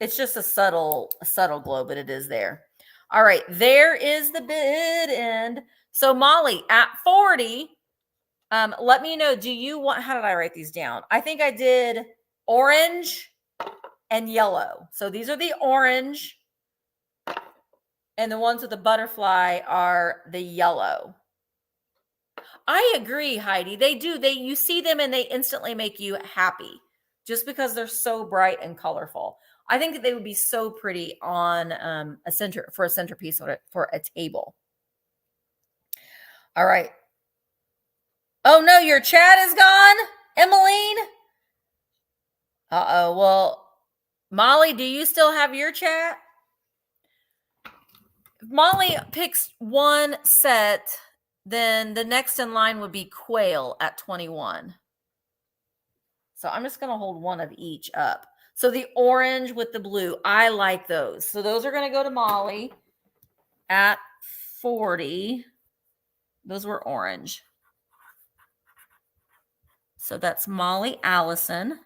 Speaker 1: It's just a subtle glow, but it is there. All right, there is the bid end. So Molly at 40, let me know, do you want, how did I write these down? I think I did orange and yellow. So these are the orange. And the ones with the butterfly are the yellow. I agree, Heidi. They do. You see them and they instantly make you happy just because they're so bright and colorful. I think that they would be so pretty on a centerpiece for a table. All right. Oh no, your chat is gone, Emmeline. Uh-oh. Well, Molly, do you still have your chat? If Molly picks one set, then the next in line would be quail at 21. So I'm just going to hold one of each up. So the orange with the blue, I like those. So those are going to go to Molly at 40. Those were orange. So that's Molly Allison.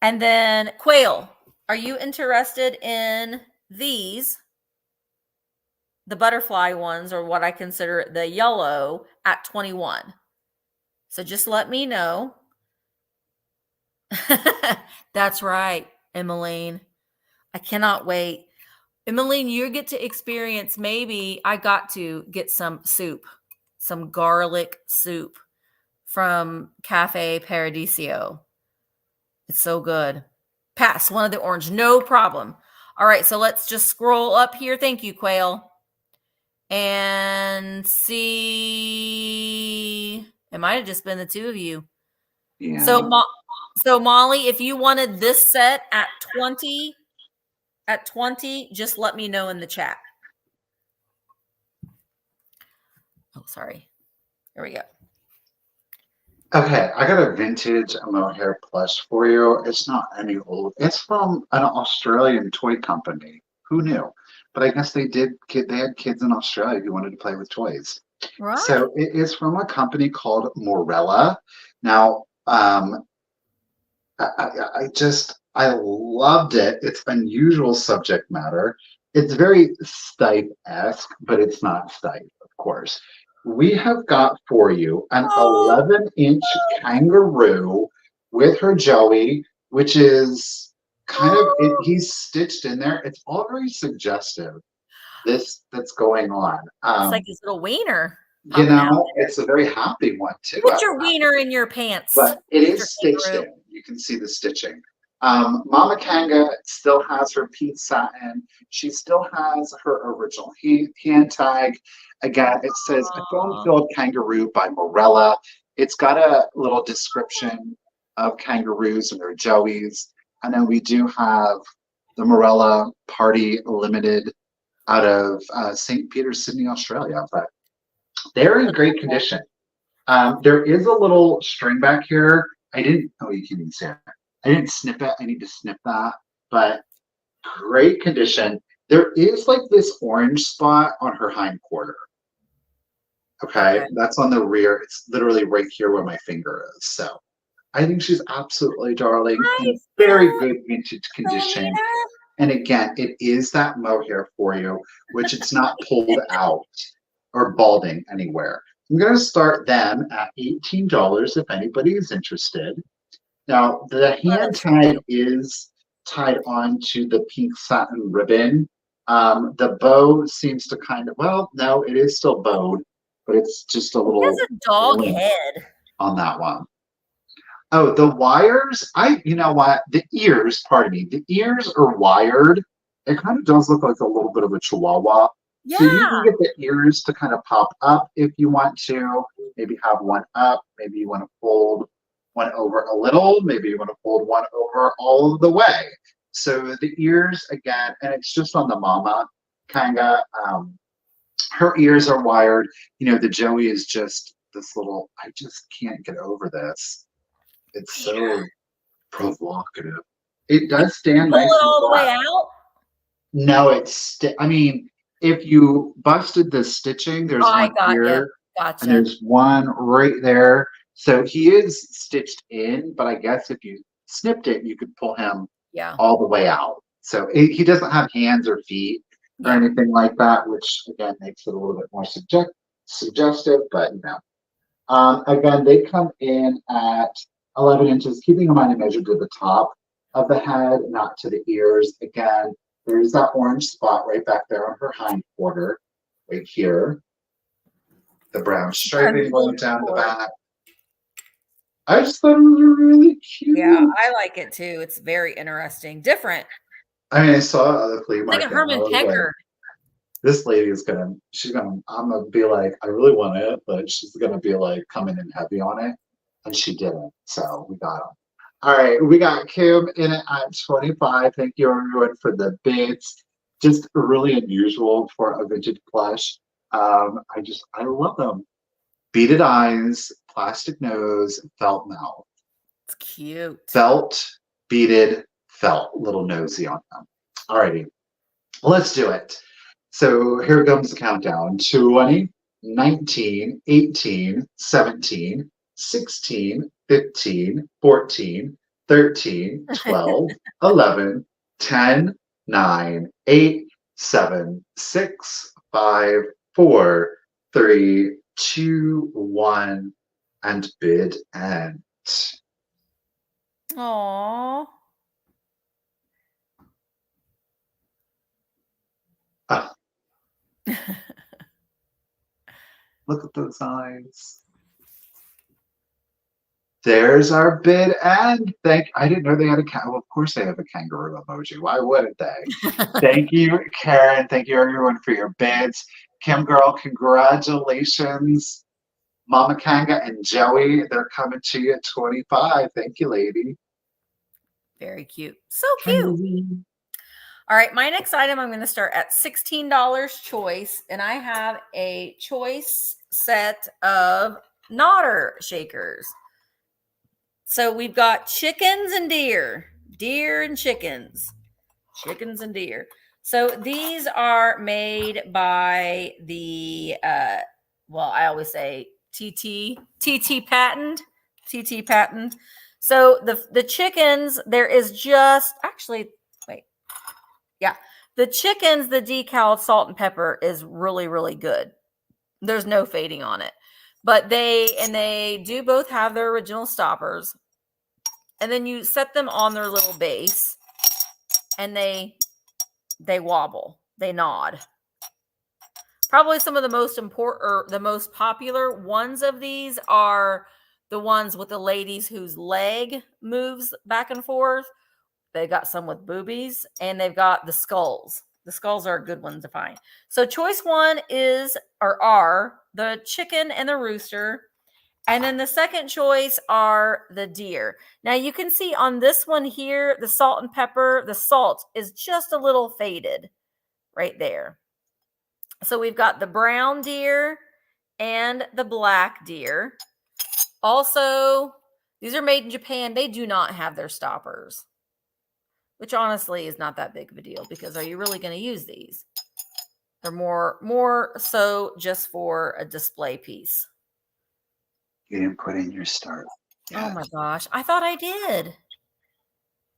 Speaker 1: And then quail, are you interested in these? The butterfly ones, or what I consider the yellow, at 21. So just let me know. That's right, Emmeline. I cannot wait. Emmeline, you get to experience, maybe I got to get some soup, some garlic soup from Cafe Paradiso. It's so good. Pass one of the orange, no problem. All right, so let's just scroll up here. Thank you, Quail. And see, it might have just been the two of you.
Speaker 2: Yeah.
Speaker 1: So Molly, if you wanted this set at 20, just let me know in the chat. Oh, sorry. Here we go.
Speaker 2: Okay, I got a vintage mohair plush for you. It's not any old. It's from an Australian toy company. Who knew? But I guess they had kids in Australia who wanted to play with toys.
Speaker 1: Right.
Speaker 2: So it is from a company called Morella. Now, I loved it. It's unusual subject matter. It's very Stipe-esque, but it's not Stipe, of course. We have got for you an 11-inch kangaroo with her Joey, which is kind of, he's stitched in there. It's all very suggestive, that's going on.
Speaker 1: It's like his little wiener.
Speaker 2: You know, it's a very happy one, too.
Speaker 1: Put your wiener in your pants.
Speaker 2: But it is stitched in. You can see the stitching. Mama Kanga still has her peach satin. She still has her original hand tag. Again, it says a foam-filled kangaroo by Morella. It's got a little description of kangaroos and their joeys. And then we do have the Morella Party Limited out of St. Peter's, Sydney, Australia. But they're in great condition. There is a little string back here. I didn't, oh, you can even see it. I didn't snip it. I need to snip that, but great condition. There is like this orange spot on her hind quarter. Okay, that's on the rear. It's literally right here where my finger is. So I think she's absolutely darling, in very good vintage condition. And again, it is that mohair for you, which it's not pulled out or balding anywhere. I'm going to start them at $18 if anybody is interested. Now, the hand tie is tied onto the pink satin ribbon. The bow seems to kind of, well, no, it is still bowed, but it's just a little.
Speaker 1: It has a dog head
Speaker 2: On that one. Oh, the wires, you know what? The ears, pardon me, the ears are wired. It kind of does look like a little bit of a chihuahua.
Speaker 1: Yeah.
Speaker 2: So you can get the ears to kind of pop up if you want to. Maybe have one up. Maybe you want to fold one over a little. Maybe you want to fold one over all the way. So the ears, again, and it's just on the mama, kind of. Her ears are wired. You know, the Joey is just this little, I just can't get over this. It's so provocative. It does stand
Speaker 1: Pull
Speaker 2: nice
Speaker 1: it
Speaker 2: and
Speaker 1: all the way
Speaker 2: flat.
Speaker 1: out?
Speaker 2: No, it's, I mean, if you busted the stitching, there's one here,
Speaker 1: Gotcha.
Speaker 2: and there's one right there. So he is stitched in, but I guess if you snipped it, you could pull him all the way out. So he doesn't have hands or feet or anything like that, which again makes it a little bit more suggestive, but you know. Again, they come in at 11 inches, keeping in mind I measured to the top of the head, not to the ears. Again, there's that orange spot right back there on her hind quarter, right here. The brown striping going down the back. I just thought it was really cute.
Speaker 1: Yeah, I like it too. It's very interesting. Different.
Speaker 2: I mean, I saw it at the flea market.
Speaker 1: Like a Herman Pecker.
Speaker 2: This lady is I'm gonna be like, I really want it, but she's gonna be like coming in heavy on it. And she didn't. So we got them. All right, we got Kim in it at 25. Thank you everyone for the bids. Just really unusual for a vintage plush. I love them. Beaded eyes, plastic nose, felt mouth.
Speaker 1: It's cute.
Speaker 2: Felt, beaded, felt, little nosy on them. All righty, let's do it. So here comes the countdown. 20, 19, 18, 17, 16, 15, 14, 13, 12, 11, 10, 9, 8, 7, 6, 5, 4, 3, 2, 1, and bid end.
Speaker 1: Aww.
Speaker 2: Look at those eyes. There's our bid end. I didn't know they had well, of course they have a kangaroo emoji. Why wouldn't they? Thank you, Karen. Thank you everyone for your bids. Kim girl, congratulations. Mama Kanga and Joey, they're coming to you at 25. Thank you, lady.
Speaker 1: Very cute. So cute. All right, my next item, I'm going to start at $16 choice, and I have a choice set of Nodder shakers. So we've got chickens and deer and chickens and deer. So these are made by the, well, I always say TT patent. So the chickens, there is just, actually, wait. Yeah. The chickens, the decal salt and pepper is really, really good. There's no fading on it. But they do both have their original stoppers. And then you set them on their little base and they wobble. They nod. Probably some of the most important or the most popular ones of these are the ones with the ladies whose leg moves back and forth. They got some with boobies, and they've got the skulls. The skulls are a good one to find. So choice one are the chicken and the rooster. And then the second choice are the deer. Now you can see on this one here, the salt and pepper, the salt is just a little faded right there. So we've got the brown deer and the black deer. Also, these are made in Japan. They do not have their stoppers, which honestly is not that big of a deal because are you really going to use these? They're more so just for a display piece.
Speaker 2: You didn't put in your start.
Speaker 1: Oh my gosh. I thought I did.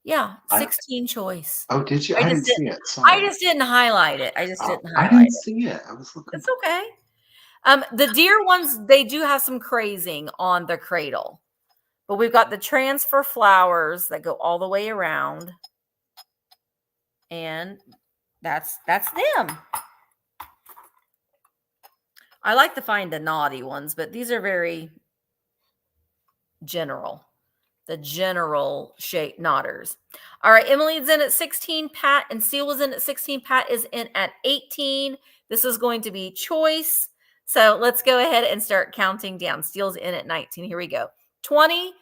Speaker 1: Yeah, 16 choice.
Speaker 2: Oh, did you?
Speaker 1: I
Speaker 2: I
Speaker 1: just
Speaker 2: didn't see it. Sorry.
Speaker 1: I just didn't highlight it. I just didn't
Speaker 2: I
Speaker 1: highlight
Speaker 2: didn't
Speaker 1: it.
Speaker 2: see it. I was looking.
Speaker 1: It's okay. The deer ones, they do have some crazing on the cradle. But we've got the transfer flowers that go all the way around. And that's them. I like to find the naughty ones, but these are very general. The general shape knotters. All right, Emily's in at 16, Pat and Seal was in at 16. Pat is in at 18. This is going to be choice. So let's go ahead and start counting down. Steel's in at 19. Here we go. 20,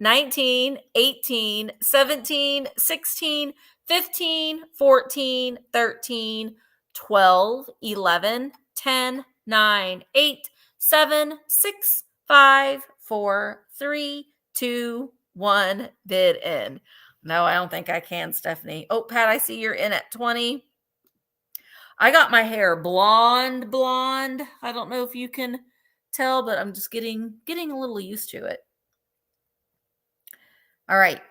Speaker 1: 19, 18, 17, 16, 15, 14, 13, 12, 11, 10, 9, 8, 7, 6, 5, 4, 3, 2, 1, bid in. No, I don't think I can, Stephanie. Oh, Pat, I see you're in at 20. I got my hair blonde. I don't know if you can tell, but I'm just getting a little used to it. All right.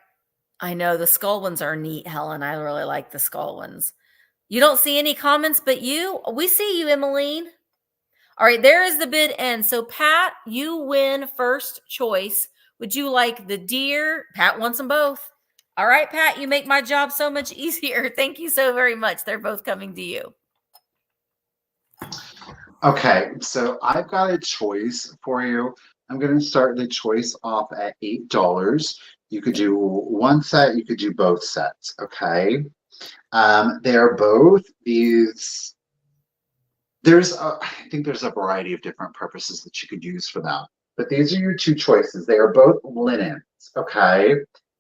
Speaker 1: I know the skull ones are neat, Helen. I really like the skull ones. You don't see any comments, but we see you, Emmeline. All right, there is the bid end. So, Pat, you win first choice. Would you like the deer? Pat wants them both. All right, Pat, you make my job so much easier. Thank you so very much. They're both coming to you.
Speaker 2: Okay, so I've got a choice for you. I'm going to start the choice off at $8. You could do one set, you could do both sets, okay? They're both these. I think there's a variety of different purposes that you could use for them. But these are your two choices. They are both linens, okay?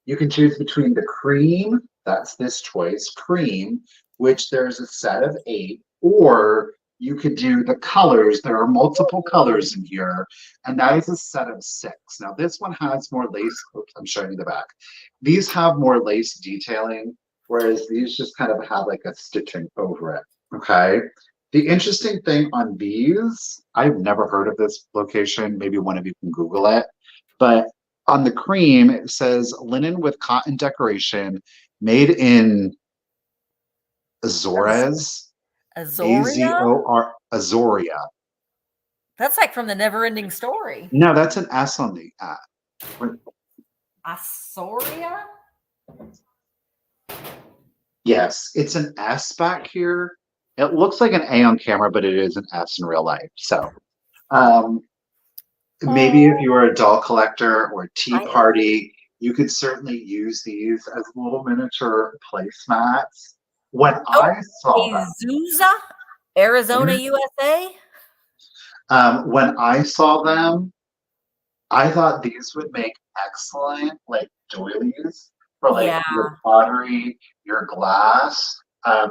Speaker 2: You can choose between the cream, that's this choice, cream, which there's a set of 8, or you could do the colors. There are multiple colors in here, and that is a set of 6. Now, this one has more lace. Oops, I'm showing you the back. These have more lace detailing, whereas these just kind of have like a stitching over it, okay? The interesting thing on these, I've never heard of this location. Maybe one of you can Google it. But on the cream, it says linen with cotton decoration made in Azores.
Speaker 1: Azoria?
Speaker 2: Azoria.
Speaker 1: That's like from the Never-Ending Story.
Speaker 2: No, that's an S on the
Speaker 1: Azoria?
Speaker 2: Yes, it's an S back here. It looks like an A on camera, but it is an S in real life. So maybe if you were a doll collector or a tea party, you could certainly use these as little miniature placemats. When I saw them,
Speaker 1: Azusa, Arizona, USA.
Speaker 2: When I saw them, I thought these would make excellent like doilies for like your pottery, your glass.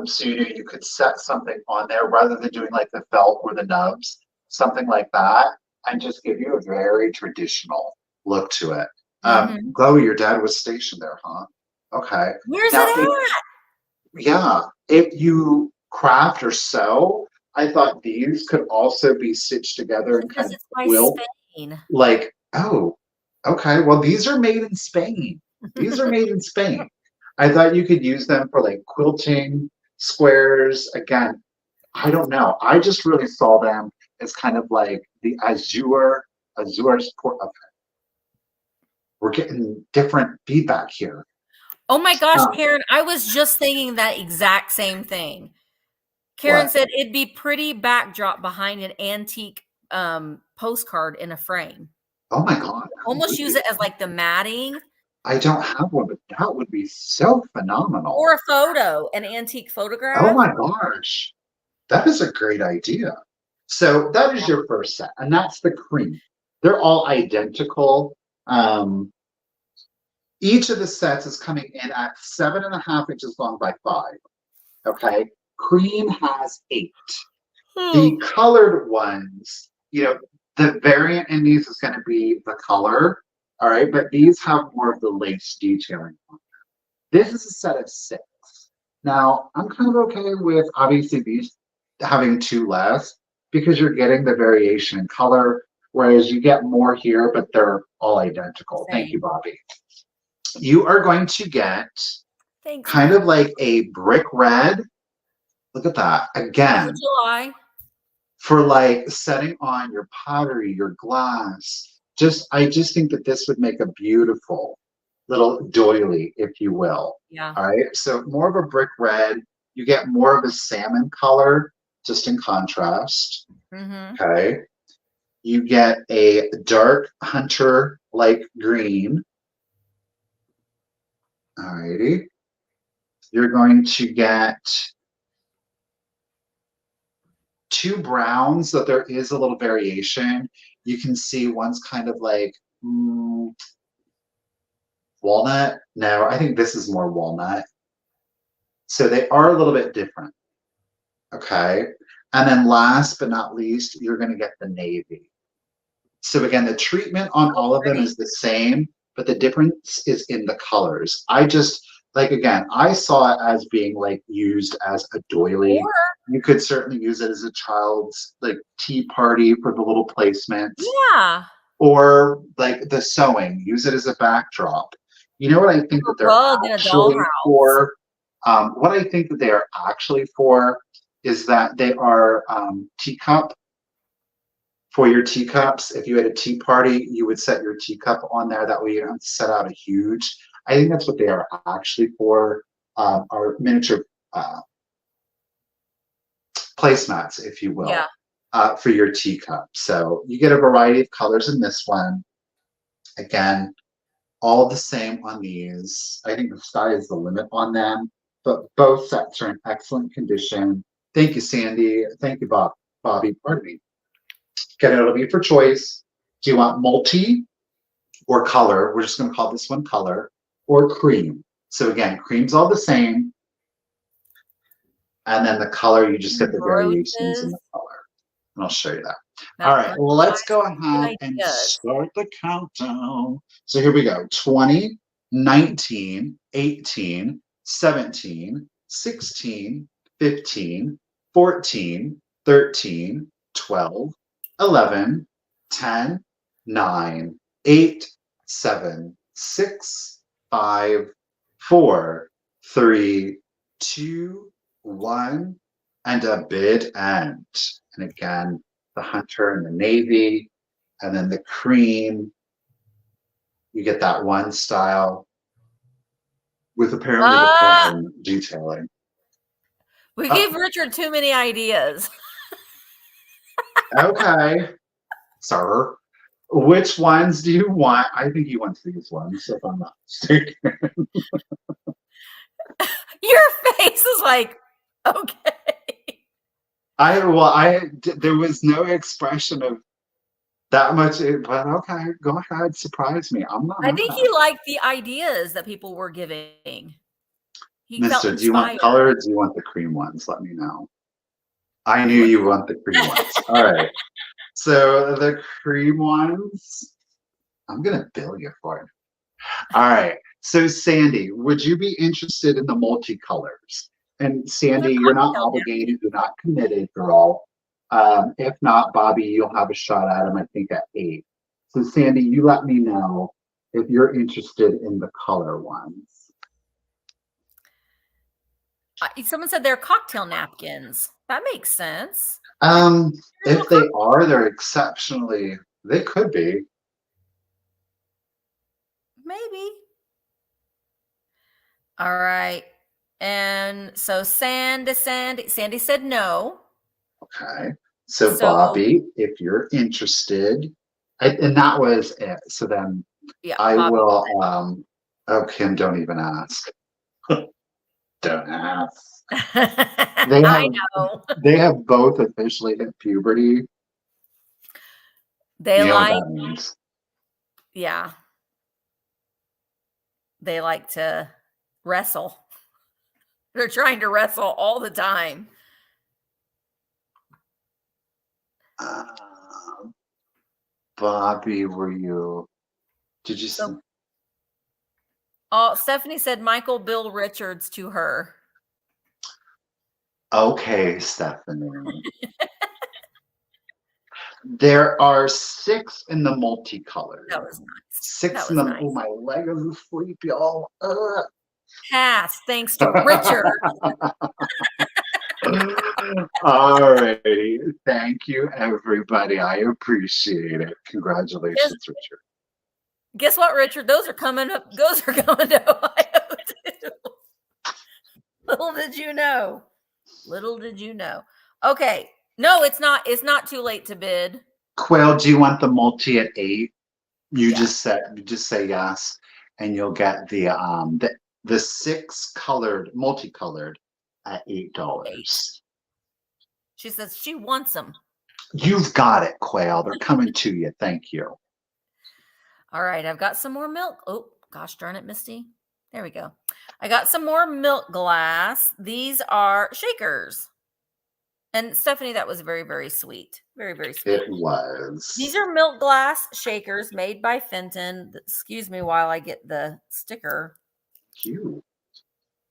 Speaker 2: So you could set something on there rather than doing like the felt or the nubs, something like that, and just give you a very traditional look to it. Chloe, your dad was stationed there, huh? Okay.
Speaker 1: Where's it at?
Speaker 2: Yeah, if you craft or sew, I thought these could also be stitched together and kind of quilt.
Speaker 1: Spain.
Speaker 2: Like, oh, okay. Well, these are made in Spain. These are made in Spain. I thought you could use them for like quilting, squares. Again, I don't know. I just really saw them as kind of like the Azur's port. Okay. We're getting different feedback here.
Speaker 1: Oh my gosh, Karen, I was just thinking that exact same thing. Karen said it'd be pretty backdrop behind an antique postcard in a frame.
Speaker 2: Oh my God.
Speaker 1: Almost use it as like the matting.
Speaker 2: I don't have one, but that would be so phenomenal.
Speaker 1: Or a photo, an antique photograph.
Speaker 2: Oh my gosh. That is a great idea. So that is your first set, and that's the cream. They're all identical. Each of the sets is coming in at 7.5 inches long by 5. Okay. Cream has 8. The colored ones, the variant in these is going to be the color. All right. But these have more of the lace detailing on them. This is a set of 6. Now, I'm kind of okay with obviously these having 2 less because you're getting the variation in color, whereas you get more here, but they're all identical.
Speaker 1: Same.
Speaker 2: Thank you, Bobby. You are going to get
Speaker 1: Thanks.
Speaker 2: kind of like a brick red. Look at that. Again,
Speaker 1: July.
Speaker 2: for like setting on your pottery, your glass. I just think that this would make a beautiful little doily, if you will.
Speaker 1: Yeah.
Speaker 2: All right. So more of a brick red. You get more of a salmon color, just in contrast.
Speaker 1: Mm-hmm.
Speaker 2: Okay. You get a dark hunter like green. All righty. You're going to get 2 browns, so there is a little variation. You can see one's kind of like walnut. No, I think this is more walnut. So they are a little bit different. Okay. And then last but not least, you're going to get the navy. So again, the treatment on all of them is the same, but the difference is in the colors. I just, like, again, I saw it as being like used as a doily.
Speaker 1: Or,
Speaker 2: you could certainly use it as a child's like tea party for the little placements.
Speaker 1: yeah.
Speaker 2: Or like the sewing, use it as a backdrop. You know what I think that they're
Speaker 1: Rug in a
Speaker 2: actually
Speaker 1: dollhouse.
Speaker 2: for? What I think that they are actually for is that they are teacup. For your teacups, if you had a tea party, you would set your teacup on there. That way you don't have to set out a huge. I think that's what they are actually for, are miniature placemats, if you will, for your teacup. So you get a variety of colors in this one. Again, all the same on these. I think the sky is the limit on them, but both sets are in excellent condition. Thank you, Sandy. Thank you, Bobby. Pardon me. Again, it'll be for choice. Do you want multi or color? We're just going to call this one color, or cream. So again, cream's all the same. And then the color, you just get the variations in the color. And I'll show you that. All right, well, let's go ahead and start the countdown. So here we go. 20, 19, 18, 17, 16, 15, 14, 13, 12, 11, 10, 9, 8, 7, 6, 5, 4, 3, 2, 1, and a bid end. And again, the hunter and the navy, and then the cream. You get that one style with apparently the pattern detailing.
Speaker 1: We gave Richard too many ideas.
Speaker 2: Okay, sir. Which ones do you want? I think he wants these ones, if I'm not mistaken.
Speaker 1: Your face is like, okay.
Speaker 2: There was no expression of that much, but okay, go ahead, surprise me. I'm not.
Speaker 1: I think he liked the ideas that people were giving.
Speaker 2: Mister, do you want color or do you want the cream ones? Let me know. I knew you want the cream ones. All right. So the cream ones, I'm going to bill you for it. All right. So Sandy, would you be interested in the multicolors? And Sandy, you're not obligated. You're not committed, girl. If not, Bobby, you'll have a shot at them, I think, at 8. So Sandy, you let me know if you're interested in the color ones.
Speaker 1: Someone said they're cocktail napkins. That makes sense.
Speaker 2: If they are, they're exceptionally, they could be.
Speaker 1: Maybe. All right. And so Sandy said no.
Speaker 2: Okay. So Bobby, if you're interested, and that was it. So then I
Speaker 1: Bobby
Speaker 2: will, oh, Kim, don't even ask. Don't ask.
Speaker 1: I know.
Speaker 2: They have both officially hit puberty.
Speaker 1: They
Speaker 2: know what that means.
Speaker 1: Yeah. They like to wrestle. They're trying to wrestle all the time.
Speaker 2: Bobby, did you
Speaker 1: Oh, Stephanie said Michael Bill Richards to her.
Speaker 2: Okay, Stephanie. There are 6 in the multicolored.
Speaker 1: That was nice.
Speaker 2: 6
Speaker 1: That
Speaker 2: in
Speaker 1: was
Speaker 2: the,
Speaker 1: nice.
Speaker 2: oh, my leg is asleep, y'all.
Speaker 1: Pass, thanks to Richard.
Speaker 2: All righty. Thank you, everybody. I appreciate it. Congratulations, Richard.
Speaker 1: Guess what, Richard? Those are coming up. Those are coming to Ohio too. Little did you know. Little did you know. Okay. No, it's not. It's not too late to bid.
Speaker 2: Quail, do you want the multi at 8? You
Speaker 1: Yeah.
Speaker 2: just say yes, and you'll get the 6 colored, multicolored at $8.
Speaker 1: She says she wants them.
Speaker 2: You've got it, Quail. They're coming to you. Thank you.
Speaker 1: All right, I've got some more milk. Oh, gosh darn it, Misty. There we go. I got some more milk glass. These are shakers. And Stephanie, that was very, very sweet. Very, very sweet.
Speaker 2: It was.
Speaker 1: These are milk glass shakers made by Fenton. Excuse me while I get the sticker.
Speaker 2: Cute.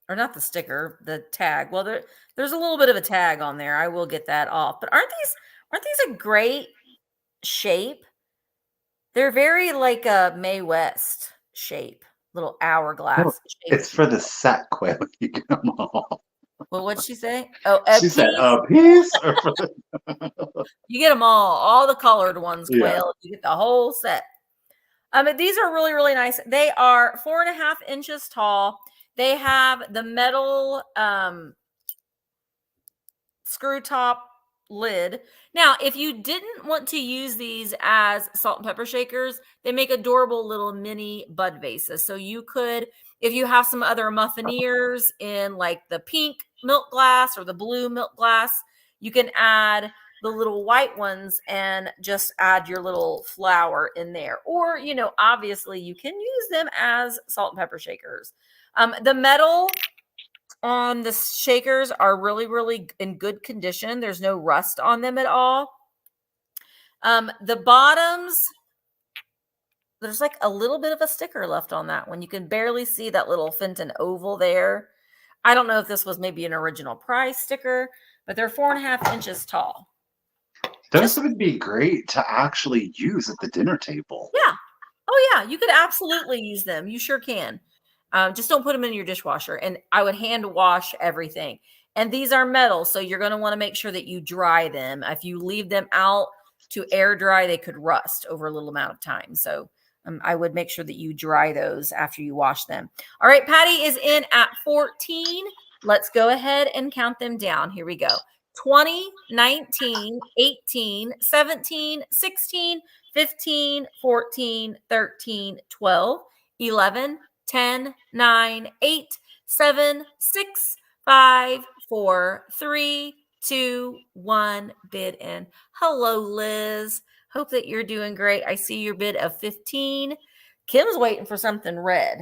Speaker 1: Or not the sticker, the tag. Well, there's a little bit of a tag on there. I will get that off. But aren't these a great shape? They're very like a Mae West shape, little hourglass shape.
Speaker 2: It's for the set, Quail. You get them all.
Speaker 1: Well, what'd she say? Oh,
Speaker 2: she said a piece. Or for
Speaker 1: you get them all the colored ones, Quail.
Speaker 2: Yeah.
Speaker 1: You get the whole set. These are really, really nice. They are 4.5 inches tall. They have the metal screw top lid. Now, if you didn't want to use these as salt and pepper shakers, they make adorable little mini bud vases. So you could, if you have some other muffineers in like the pink milk glass or the blue milk glass, you can add the little white ones and just add your little flower in there. Or, obviously you can use them as salt and pepper shakers. The metal on the shakers are really, really in good condition. There's no rust on them at all. The bottoms, there's like a little bit of a sticker left on that one. You can barely see that little Fenton oval there. I don't know if this was maybe an original price sticker, but they're 4.5 inches tall.
Speaker 2: Those would be great to actually use at the dinner table.
Speaker 1: Yeah. Oh, yeah. You could absolutely use them. You sure can. Just don't put them in your dishwasher. And I would hand wash everything. And these are metal, so you're going to want to make sure that you dry them. If you leave them out to air dry, they could rust over a little amount of time. So I would make sure that you dry those after you wash them. All right, Patty is in at 14. Let's go ahead and count them down. Here we go. 20, 19, 18, 17, 16, 15, 14, 13, 12, 11, 10, 9, 8, 7, 6, 5, 4, 3, 2, 1. Bid in. Hello, Liz. Hope that you're doing great. I see your bid of 15. Kim's waiting for something red.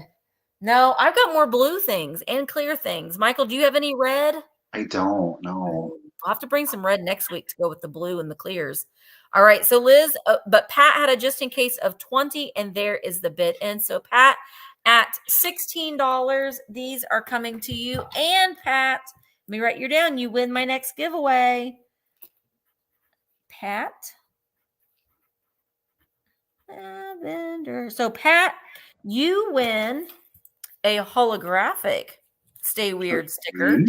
Speaker 1: No, I've got more blue things and clear things. Michael, do you have any red?
Speaker 2: I don't know.
Speaker 1: I'll have to bring some red next week to go with the blue and the clears. All right. So Liz, but Pat had a just in case of 20, and there is the bid in. So Pat at $16, these are coming to you. And Pat, let me write you down. You win my next giveaway. Pat. Lavender. So Pat, you win a holographic Stay Weird sticker,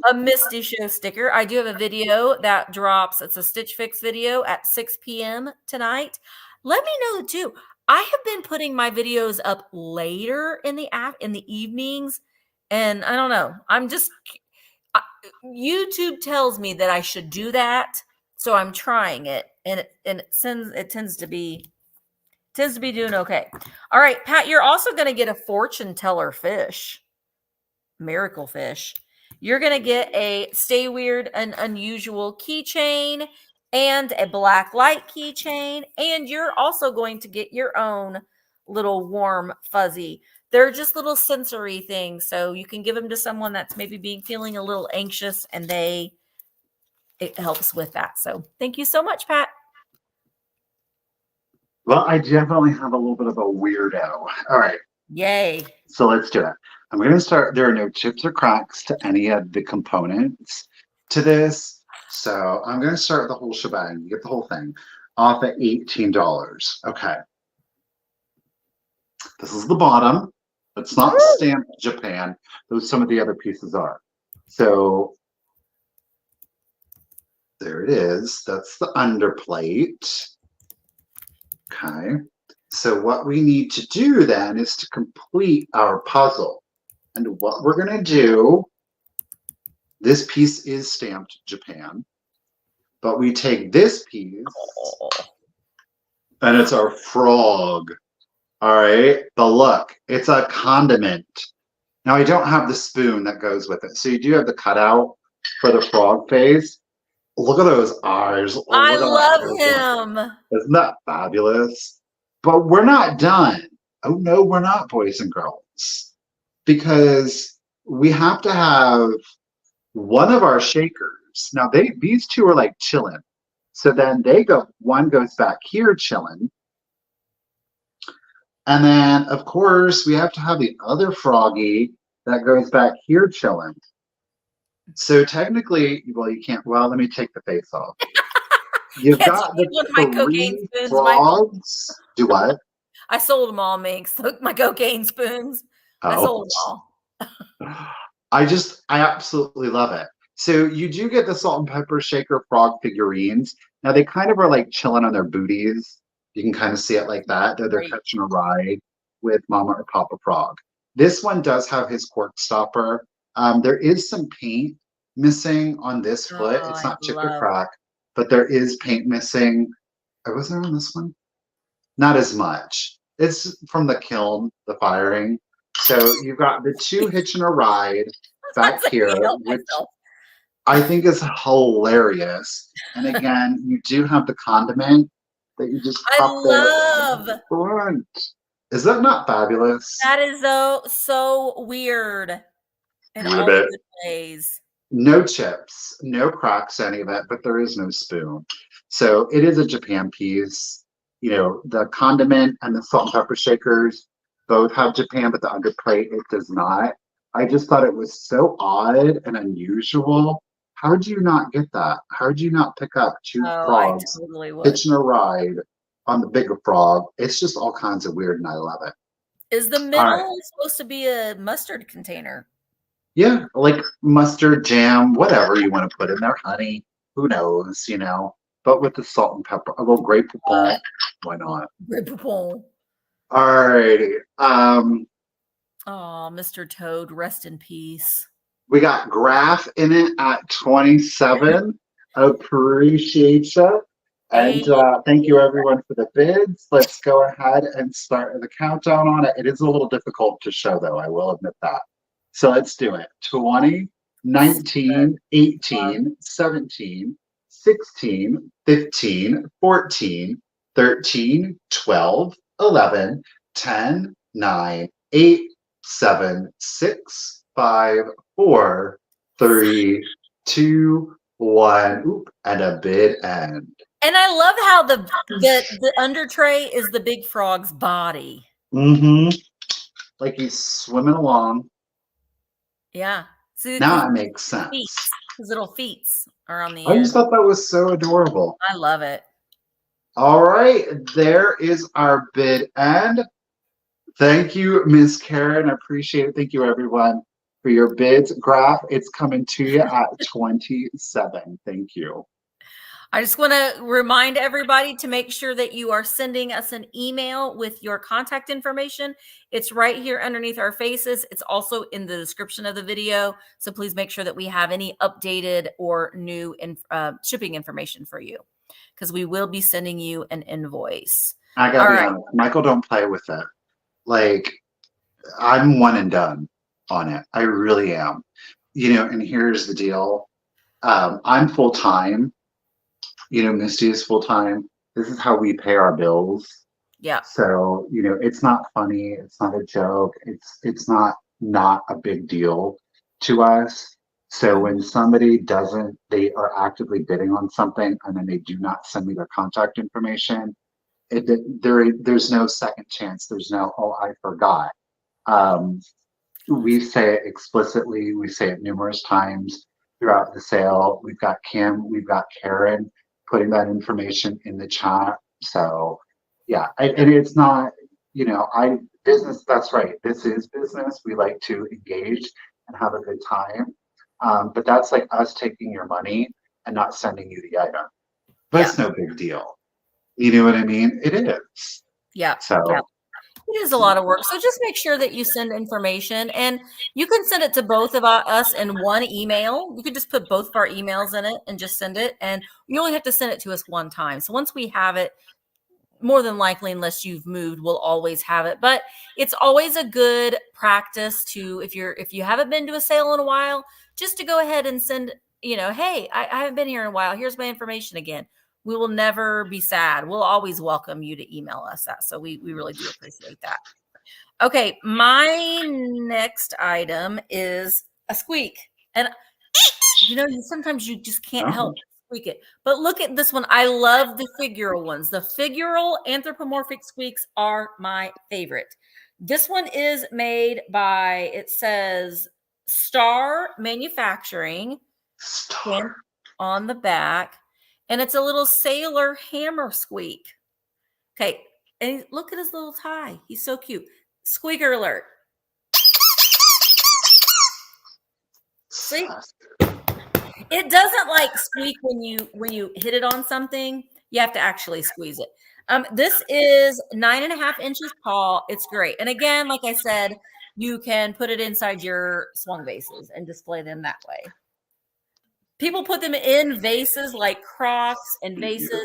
Speaker 1: a Misty Show sticker. I do have a video that drops. It's a Stitch Fix video at 6 p.m. tonight. Let me know too. I have been putting my videos up later in the evenings, and I don't know. YouTube tells me that I should do that, so I'm trying it, and it tends to be doing okay. All right, Pat, you're also going to get a fortune teller fish. Miracle fish. You're going to get a Stay Weird and Unusual keychain and a black light keychain. And you're also going to get your own little warm fuzzy. They're just little sensory things. So you can give them to someone that's maybe feeling a little anxious and they it helps with that. So thank you so much, Pat.
Speaker 2: Well, I definitely have a little bit of a weirdo. All right,
Speaker 1: Yay.
Speaker 2: so let's do it. I'm going to start. There are no chips or cracks to any of the components to this. So I'm going to start the whole shebang. You get the whole thing off at $18. Okay. This is the bottom. It's not stamped Japan. Those some of the other pieces are. So there it is. That's the underplate. Okay. So what we need to do then is to complete our puzzle. And what we're going to do, this piece is stamped Japan, but we take this piece and it's our frog. All right. But look, it's a condiment. Now I don't have the spoon that goes with it. So you do have the cutout for the frog face. Look at those eyes.
Speaker 1: I
Speaker 2: Look at
Speaker 1: love
Speaker 2: that.
Speaker 1: him.
Speaker 2: Isn't that fabulous? But we're not done. Oh no, we're not, boys and girls. Because we have to have one of our shakers. Now these two are like chilling. So then one goes back here chilling. And then of course we have to have the other froggy that goes back here chilling. So technically, well, you can't, well, let me take the face off. You've got the three frogs. Do what?
Speaker 1: I sold them all, Minx. Look, my cocaine spoons. I sold them all.
Speaker 2: I absolutely love it. So you do get the salt and pepper shaker frog figurines. Now they kind of are like chilling on their booties. You can kind of see it like that. They're catching a ride with Mama or Papa Frog. This one does have his cork stopper. There is some paint missing on this foot. It's not chip or crack, but there is paint missing. Was there on this one? Not as much. It's from the kiln, the firing. So you've got the two hitching a ride back here, which I think is hilarious. And again, you do have the condiment that you just pop there. Front. Is that not fabulous?
Speaker 1: That is so weird. In all
Speaker 2: good
Speaker 1: ways.
Speaker 2: No chips, no cracks, any of it, but there is no spoon. So it is a Japan piece. You know, the condiment and the salt and pepper shakers both have Japan, but the underplate, it does not. I just thought it was so odd and unusual. How did you not get that? How did you not pick up two frogs hitching a ride on the bigger frog? It's just all kinds of weird, and I love it.
Speaker 1: Is the middle supposed to be a mustard container?
Speaker 2: Yeah, like mustard, jam, whatever you want to put in there, honey. Who knows, you know? But with the salt and pepper, a little grape poupon, why not?
Speaker 1: Grape poupon.
Speaker 2: All righty.
Speaker 1: Oh, Mr. Toad, rest in peace.
Speaker 2: We got Graph in it at 27. Appreciate you. And thank you everyone for the bids. Let's go ahead and start the countdown on it. It is a little difficult to show though, I will admit that. So let's do it. 20, 19, 18, 17, 16, 15, 14, 13, 12, 11, 10, 9, 8, 7, 6, 5, 4, 3, 2, 1. Oop, and a bid end.
Speaker 1: And I love how the under tray is the big frog's body.
Speaker 2: Mm-hmm. Like he's swimming along.
Speaker 1: Yeah. See,
Speaker 2: now it makes sense.
Speaker 1: His little feet are on the
Speaker 2: I
Speaker 1: end.
Speaker 2: just thought that was so adorable.
Speaker 1: I love it.
Speaker 2: All right. There is our bid end. Thank you, Miss Karen. I appreciate it. Thank you, everyone, for your bids. Graph, it's coming to you at 27. Thank you.
Speaker 1: I just want to remind everybody to make sure that you are sending us an email with your contact information. It's right here underneath our faces. It's also in the description of the video. So please make sure that we have any updated or new shipping information for you, because we will be sending you an invoice.
Speaker 2: I gotta be honest, Michael, don't play with it. Like, I'm one and done on it. I really am. You know, and here's the deal. I'm full-time. You know, Misty is full-time. This is how we pay our bills.
Speaker 1: Yeah.
Speaker 2: So, you know, it's not funny. It's not a joke. It's not a big deal to us. So when somebody doesn't, they are actively bidding on something and then they do not send me their contact information, there's no second chance. There's no, oh, I forgot. Um, we say it explicitly. We say it numerous times throughout the sale. We've got Kim, we've got Karen putting that information in the chat. So yeah, and it's not, business, that's right. This is business. We like to engage and have a good time. But that's like us taking your money and not sending you the item. But it's no big deal. You know what I mean? It is.
Speaker 1: Yeah.
Speaker 2: So
Speaker 1: yeah. It is a lot of work. So just make sure that you send information, and you can send it to both of us in one email. You could just put both of our emails in it and just send it. And you only have to send it to us one time. So once we have it, more than likely, unless you've moved, we'll always have it. But it's always a good practice to, if you haven't been to a sale in a while, just to go ahead and send, hey, I haven't been here in a while. Here's my information again. We will never be sad. We'll always welcome you to email us that. So we really do appreciate that. Okay, my next item is a squeak. And sometimes you just can't help squeak it. But look at this one. I love the figural ones. The figural anthropomorphic squeaks are my favorite. This one is made by, it says Star Manufacturing on the back. And it's a little sailor hammer squeak. Okay. And look at his little tie. He's so cute. Squeaker alert. See? It doesn't like squeak when you hit it on something. You have to actually squeeze it. This is 9.5 inches tall. It's great. And again, like I said, you can put it inside your swung vases and display them that way. People put them in vases like crocks and vases.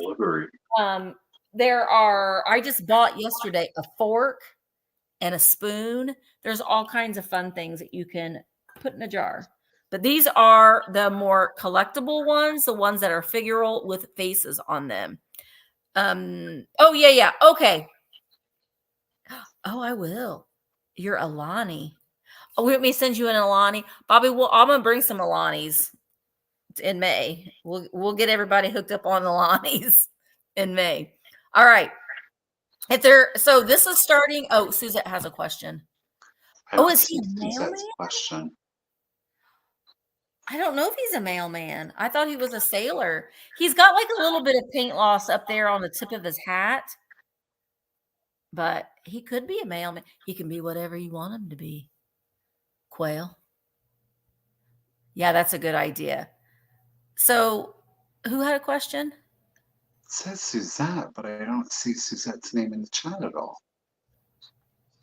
Speaker 1: I just bought yesterday a fork and a spoon. There's all kinds of fun things that you can put in a jar. But these are the more collectible ones, the ones that are figural with faces on them. Oh, yeah. Okay. Oh, I will. You're Alani. Oh, let me send you an Alani. Bobby, I'm going to bring some Alanis in May. We'll get everybody hooked up on Alanis in May. All right. So this is starting. Oh, Suzette has a question. Oh, is he a mailman?
Speaker 2: Question.
Speaker 1: I don't know if he's a mailman. I thought he was a sailor. He's got like a little bit of paint loss up there on the tip of his hat, but he could be a mailman. He can be whatever you want him to be. Quail. Yeah, that's a good idea. So who had a question?
Speaker 2: It says Suzette, but I don't see Suzette's name in the chat at all.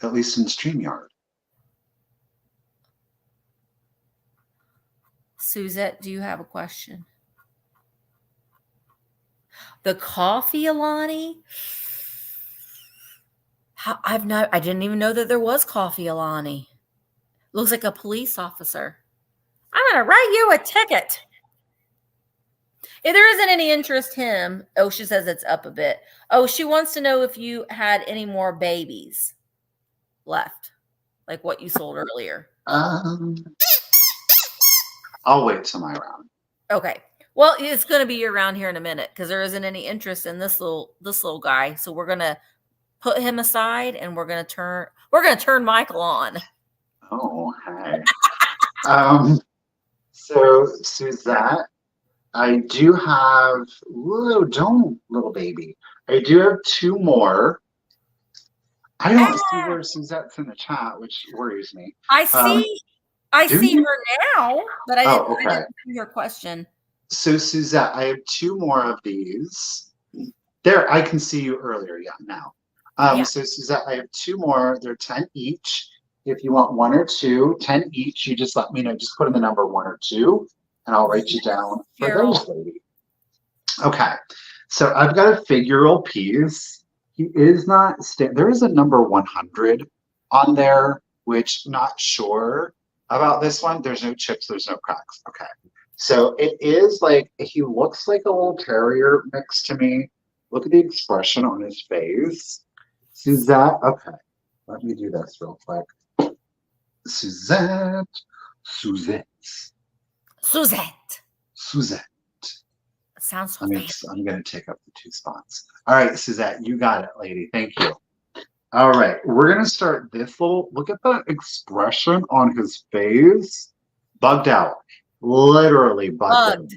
Speaker 2: At least in StreamYard.
Speaker 1: Suzette, do you have a question? The coffee Alani? I didn't even know that there was coffee Alani. Looks like a police officer. I'm going to write you a ticket. If there isn't any interest him, she says it's up a bit. Oh, she wants to know if you had any more babies left, like what you sold earlier.
Speaker 2: I'll wait till my round.
Speaker 1: Okay. Well, it's going to be around here in a minute because there isn't any interest in this little guy. So we're going to put him aside and we're going to turn Michael on.
Speaker 2: Oh, hey. So Suzette, I do have, little baby. I do have two more. I don't see where Suzette's in the chat, which worries me.
Speaker 1: I see her now, but I didn't see your question.
Speaker 2: So Suzette, I have two more of these. There, I can see you earlier. Yeah, now. So Suzette, I have two more. They're 10 each. If you want one or two, 10 each, you just let me know. Just put in the number 1 or 2, and I'll write you down for those, lady. Okay. So I've got a figural piece. He is not. There is a number 100 on there, which not sure about this one. There's no chips. There's no cracks. Okay. So it is like, he looks like a little terrier mix to me. Look at the expression on his face. Suzette. Okay. Let me do this real quick. Suzette.
Speaker 1: Suzette.
Speaker 2: Suzette.
Speaker 1: Sounds so
Speaker 2: I'm
Speaker 1: fancy.
Speaker 2: going to take up the 2 spots. All right, Suzette, you got it, lady. Thank you. All right, we're going to start this little, look at the expression on his face. Bugged out. Literally bugged out.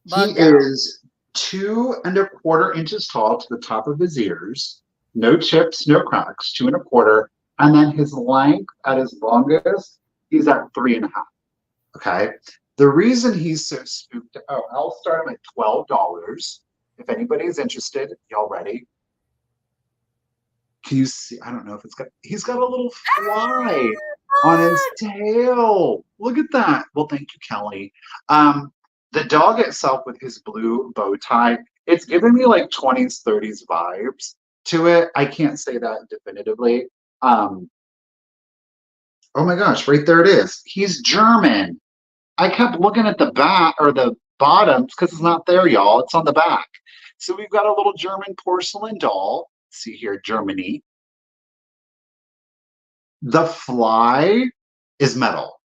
Speaker 1: Bugged
Speaker 2: He
Speaker 1: out.
Speaker 2: is 2¼ inches tall to the top of his ears. No chips, no cracks, 2¼ and then his length at his longest, he's at 3½. Okay. The reason he's so spooked, oh, I'll start him at $12. If anybody's interested, y'all ready? Can you see? I don't know if he's got a little fly on his tail. Look at that. Well, thank you, Kelly. The dog itself with his blue bow tie, it's giving me like 20s, 30s vibes to it. I can't say that definitively. Oh my gosh, right there it is. He's German. I kept looking at the back or the bottoms because it's not there, y'all. It's on the back. So we've got a little German porcelain doll. See here, Germany. The fly is metal.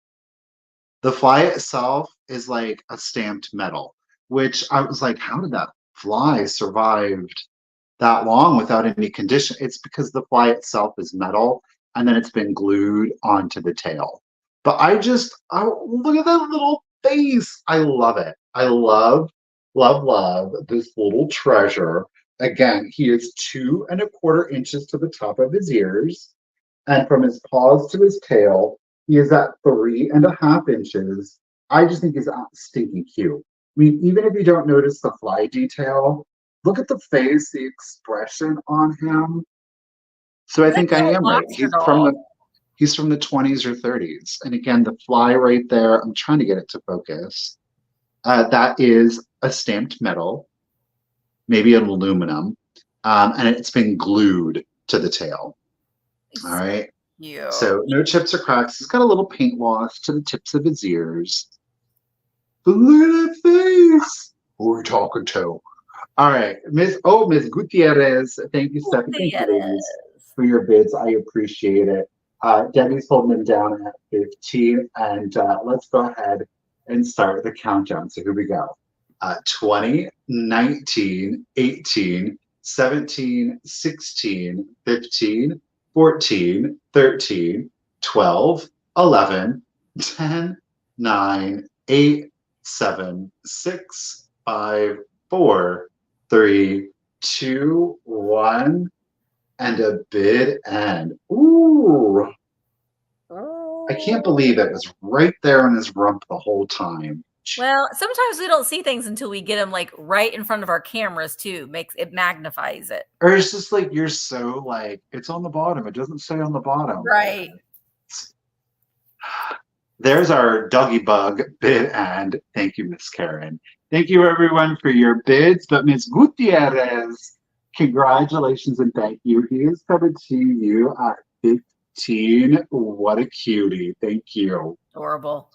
Speaker 2: The fly itself is like a stamped metal, which I was like, how did that fly survived that long without any condition? It's because the fly itself is metal and then it's been glued onto the tail. But look at that little face. I love it. I love this little treasure. Again, he is 2¼ inches to the top of his ears. And from his paws to his tail, he is at 3½ inches. I just think he's stinking cute. I mean, even if you don't notice the fly detail, look at the face, the expression on him. So I think I am right. He's from the 20s or 30s. And again, the fly right there, I'm trying to get it to focus. That is a stamped metal, maybe an aluminum, and it's been glued to the tail. All right.
Speaker 1: Yeah.
Speaker 2: So no chips or cracks. He's got a little paint wash to the tips of his ears. But look at that face. Who are we talking to? All right, Miss Gutierrez. Thank you, Stephanie. Thank you, ladies, for your bids. I appreciate it. Debbie's holding them down at 15, and let's go ahead and start the countdown. So here we go. 20, 19, 18, 17, 16, 15, 14, 13, 12, 11, 10, 9, 8, 7, 6, 5, 4, 3, 2, 1, and a bid end. Ooh. I can't believe it was right there in his rump the whole time.
Speaker 1: Well, sometimes we don't see things until we get them like right in front of our cameras too. It magnifies it.
Speaker 2: Or it's just like you're so like it's on the bottom. It doesn't say on the bottom.
Speaker 1: Right.
Speaker 2: There's our doggy bug bid and thank you, Miss Karen. Thank you everyone for your bids. But Miss Gutierrez, congratulations and thank you. He is coming to you at 15. What a cutie. Thank you.
Speaker 1: Adorable.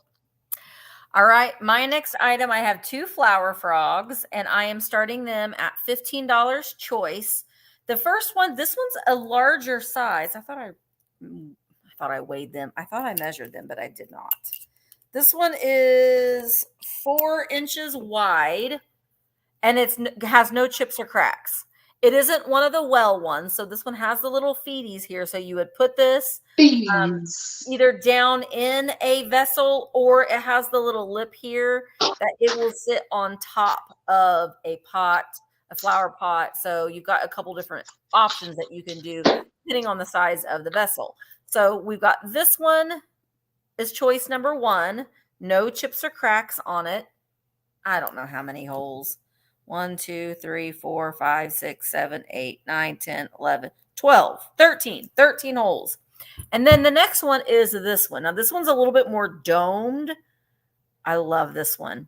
Speaker 1: All right, my next item, I have 2 flower frogs, and I am starting them at $15 choice. The first one, this one's a larger size. I thought I weighed them. I thought I measured them, but I did not. This one is 4 inches wide, and it has no chips or cracks. It isn't one of the well ones, so this one has the little feeties here. So you would put this either down in a vessel, or it has the little lip here that it will sit on top of a pot, a flower pot. So you've got a couple different options that you can do depending on the size of the vessel. So we've got this one is choice number 1. No chips or cracks on it. I don't know how many holes. 1, 2, 3, 4, 5, 6, 7, 8, 9, 10, 11, 12, 13 holes. And then the next one is this one. Now, this one's a little bit more domed. I love this one.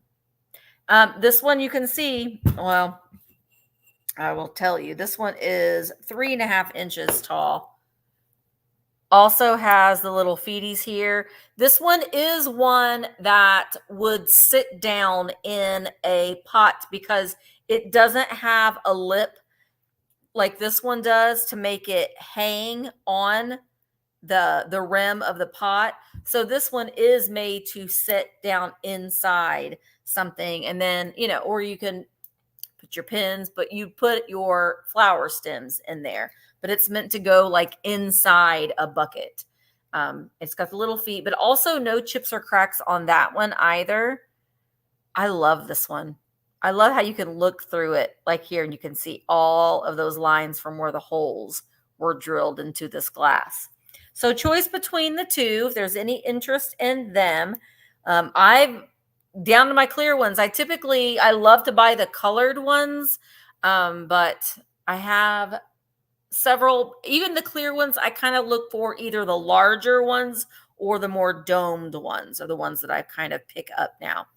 Speaker 1: This one you can see, well, I will tell you, this one is 3.5 inches tall. Also has the little feeties here. This one is one that would sit down in a pot because it doesn't have a lip like this one does to make it hang on the rim of the pot. So this one is made to sit down inside something, and then, you know, or you can put your pins, but you put your flower stems in there, but it's meant to go like inside a bucket. It's got the little feet, but also no chips or cracks on that one either. I love this one. I love how you can look through it like here, and you can see all of those lines from where the holes were drilled into this glass. So choice between the two, if there's any interest in them. I've down to my clear ones. I love to buy the colored ones, but I have several, even the clear ones. I kind of look for either the larger ones or the more domed ones, are the ones that I kind of pick up now.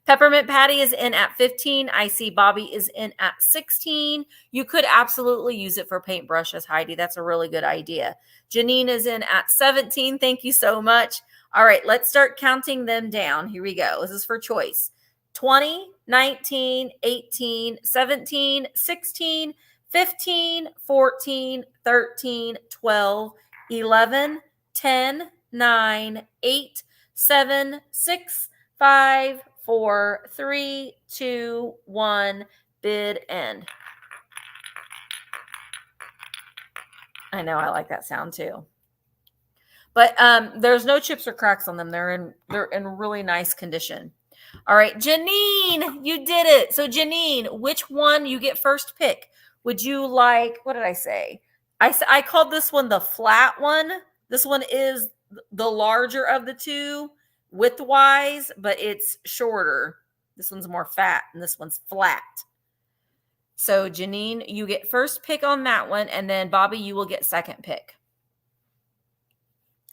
Speaker 1: Peppermint Patty is in at 15. I see Bobby is in at 16. You could absolutely use it for paintbrushes, Heidi. That's a really good idea. Janine is in at 17. Thank you so much. All right, let's start counting them down. Here we go. This is for choice. 20, 19, 18, 17, 16, 15, 14, 13, 12, 11, 10, 9, 8, 7, 6, 5, 4, 3, 2, 1, bid end. I know, I like that sound too. But there's no chips or cracks on them. They're in really nice condition. All right, Janine, you did it. So Janine, which one you get first pick? Would you like, what did I say? I called this one the flat one. This one is the larger of the two width-wise, but it's shorter. This one's more fat, and this one's flat. So Janine, you get first pick on that one, and then Bobby, you will get second pick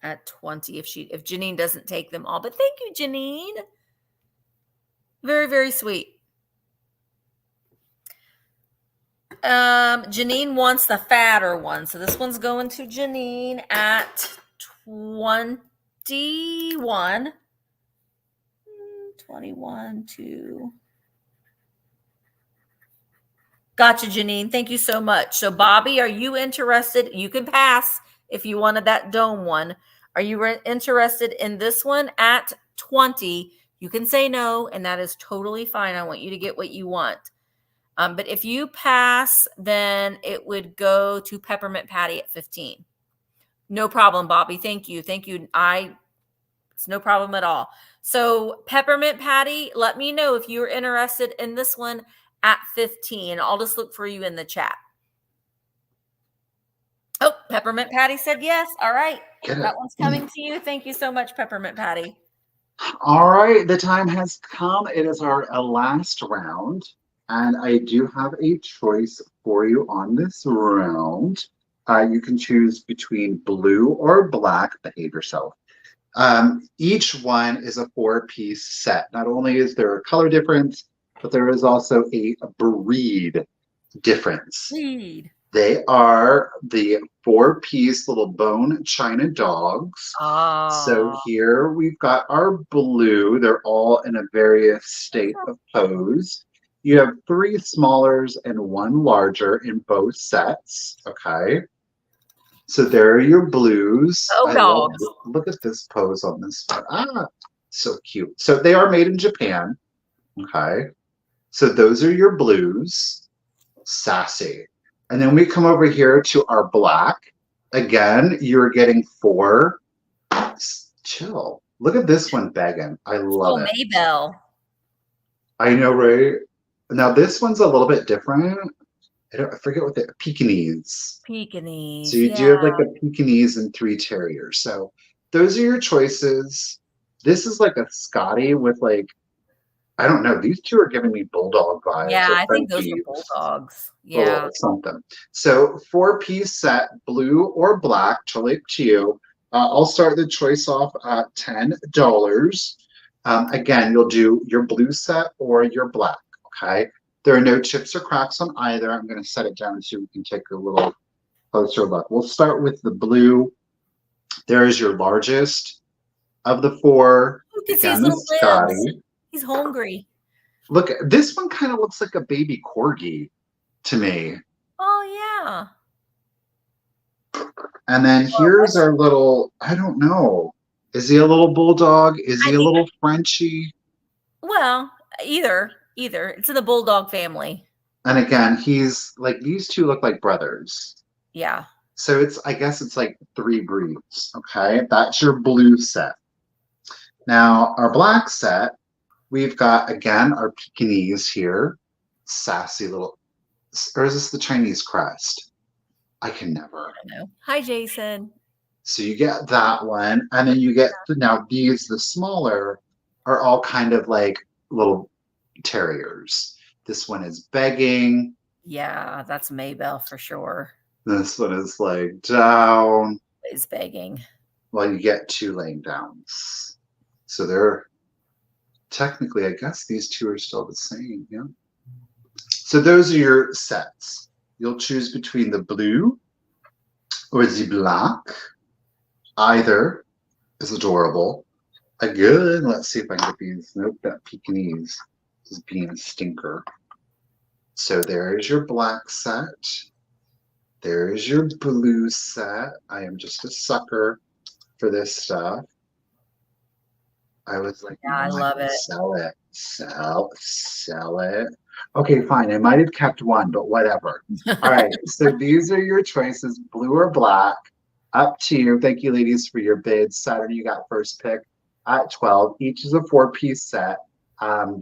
Speaker 1: at 20 if Janine doesn't take them all. But thank you, Janine. Very, very sweet. Janine wants the fatter one, so this one's going to Janine at 21. 21 to. Gotcha, Janine. Thank you so much. So, Bobby, are you interested? You can pass if you wanted that dome one. Are you interested in this one at 20? You can say no, and that is totally fine. I want you to get what you want. But if you pass, then it would go to Peppermint Patty at 15. No problem, Bobby. Thank you. Thank you. It's no problem at all. So Peppermint Patty, let me know if you're interested in this one at 15. I'll just look for you in the chat. Oh, Peppermint Patty said yes. All right. That one's coming to you. Thank you so much, Peppermint Patty.
Speaker 2: All right. The time has come. It is our last round. And I do have a choice for you on this round. You can choose between blue or black. Behave yourself. Each one is a 4-piece set. Not only is there a color difference, but there is also a breed difference. They are the 4-piece little bone china dogs. So here we've got our blue. They're all in a various state of pose. You have 3 smallers and 1 larger in both sets. Okay. So there are your blues. Look at this pose on this one. So cute. So they are made in Japan. Okay. So those are your blues. Sassy. And then we come over here to our black. Again, you're getting 4. Chill. Look at this one begging. I love it.
Speaker 1: Maybell.
Speaker 2: I know, right? Now this one's a little bit different. I forget what the Pekingese.
Speaker 1: Pekingese.
Speaker 2: So you do have like a Pekingese and 3 terriers. So those are your choices. This is like a Scotty with like, I don't know. These 2 are giving me bulldog vibes.
Speaker 1: Yeah, I think those are bulldogs. Yeah.
Speaker 2: Or something. So 4-piece set, blue or black, totally up to you. I'll start the choice off at $10. Again, you'll do your blue set or your black. Okay. There are no chips or cracks on either. I'm going to set it down so we can take a little closer look. We'll start with the blue. There is your largest of the 4.
Speaker 1: Look at these little limbs. He's hungry.
Speaker 2: Look, this one kind of looks like a baby corgi to me.
Speaker 1: Oh, yeah.
Speaker 2: And then here's our little, I don't know. Is he a little bulldog? Is he a little Frenchie?
Speaker 1: Well, either. It's in the bulldog family.
Speaker 2: And again, he's like, these two look like brothers.
Speaker 1: Yeah.
Speaker 2: So I guess it's like 3 breeds. Okay. That's your blue set. Now, our black set, we've got, again, our Pekingese here. Sassy little, or is this the Chinese crest? I can never.
Speaker 1: I don't know. Hi, Jason.
Speaker 2: So you get that one. And then you get, now these, the smaller, are all kind of like little terriers. This one is begging.
Speaker 1: Yeah, that's Maybell for sure.
Speaker 2: This one is like down.
Speaker 1: Is begging.
Speaker 2: Well, you get 2 laying downs. So they're technically, I guess these 2 are still the same. Yeah. So those are your sets. You'll choose between the blue or the black. Either is adorable. Good. Let's see if I can get these. Nope, that Pekingese is being a stinker. So there's your black set. There's your blue set. I am just a sucker for this stuff. I was like,
Speaker 1: yeah, I love it.
Speaker 2: Sell it. Sell it. Okay, fine. I might have kept one, but whatever. All right. So these are your choices, blue or black. Up to you. Thank you, ladies, for your bids. Saturday, you got first pick at 12. Each is a 4-piece set,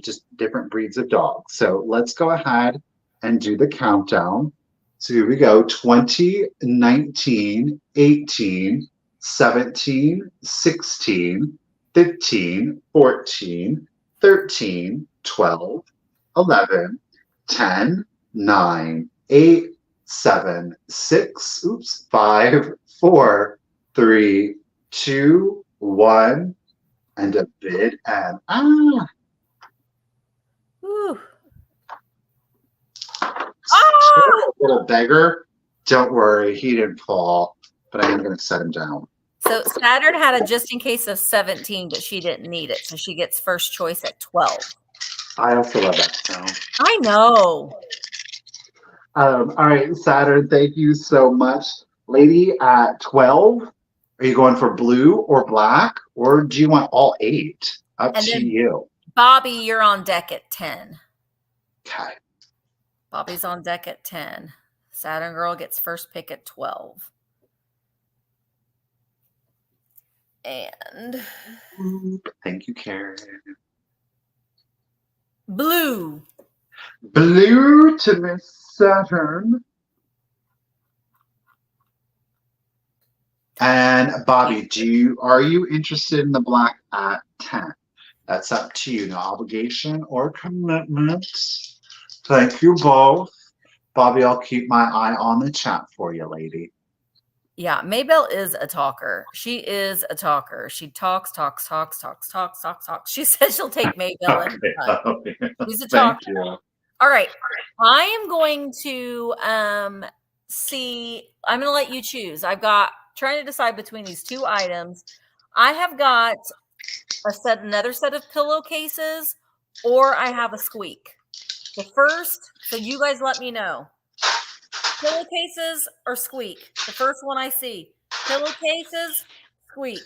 Speaker 2: just different breeds of dogs. So let's go ahead and do the countdown. So here we go. 20, 19, 18, 17, 16, 15, 14, 13, 12, 11, 10, 9, 8, 7, 6, 5, 4, 3, 2, 1, and a bid and
Speaker 1: Whew.
Speaker 2: little beggar. Don't worry, he didn't fall, but I am going to set him down.
Speaker 1: So Saturn had a just in case of 17, but she didn't need it. So she gets first choice at 12.
Speaker 2: I also love that sound.
Speaker 1: I know.
Speaker 2: All right, Saturn, thank you so much. Lady at 12, are you going for blue or black, or do you want all 8? Up
Speaker 1: And
Speaker 2: to
Speaker 1: then-
Speaker 2: you.
Speaker 1: Bobby, you're on deck at 10.
Speaker 2: Okay.
Speaker 1: Bobby's on deck at 10. Saturn Girl gets first pick at 12. And
Speaker 2: Thank you, Karen.
Speaker 1: blue.
Speaker 2: Blue to Miss Saturn. And Bobby, are you interested in the black at 10? That's up to you. No obligation or commitment. Thank you both. Bobby, I'll keep my eye on the chat for you, lady.
Speaker 1: Yeah, Maybell is a talker. She is a talker. She talks. She says she'll take Maybell in. She's a talker.
Speaker 2: Thank you.
Speaker 1: All right. I am going to see. I'm going to let you choose. Trying to decide between these 2 items. I have got another set of pillowcases, or I have a squeak. The first, so you guys let me know. Pillowcases or squeak? The first one I see. Pillowcases, squeak.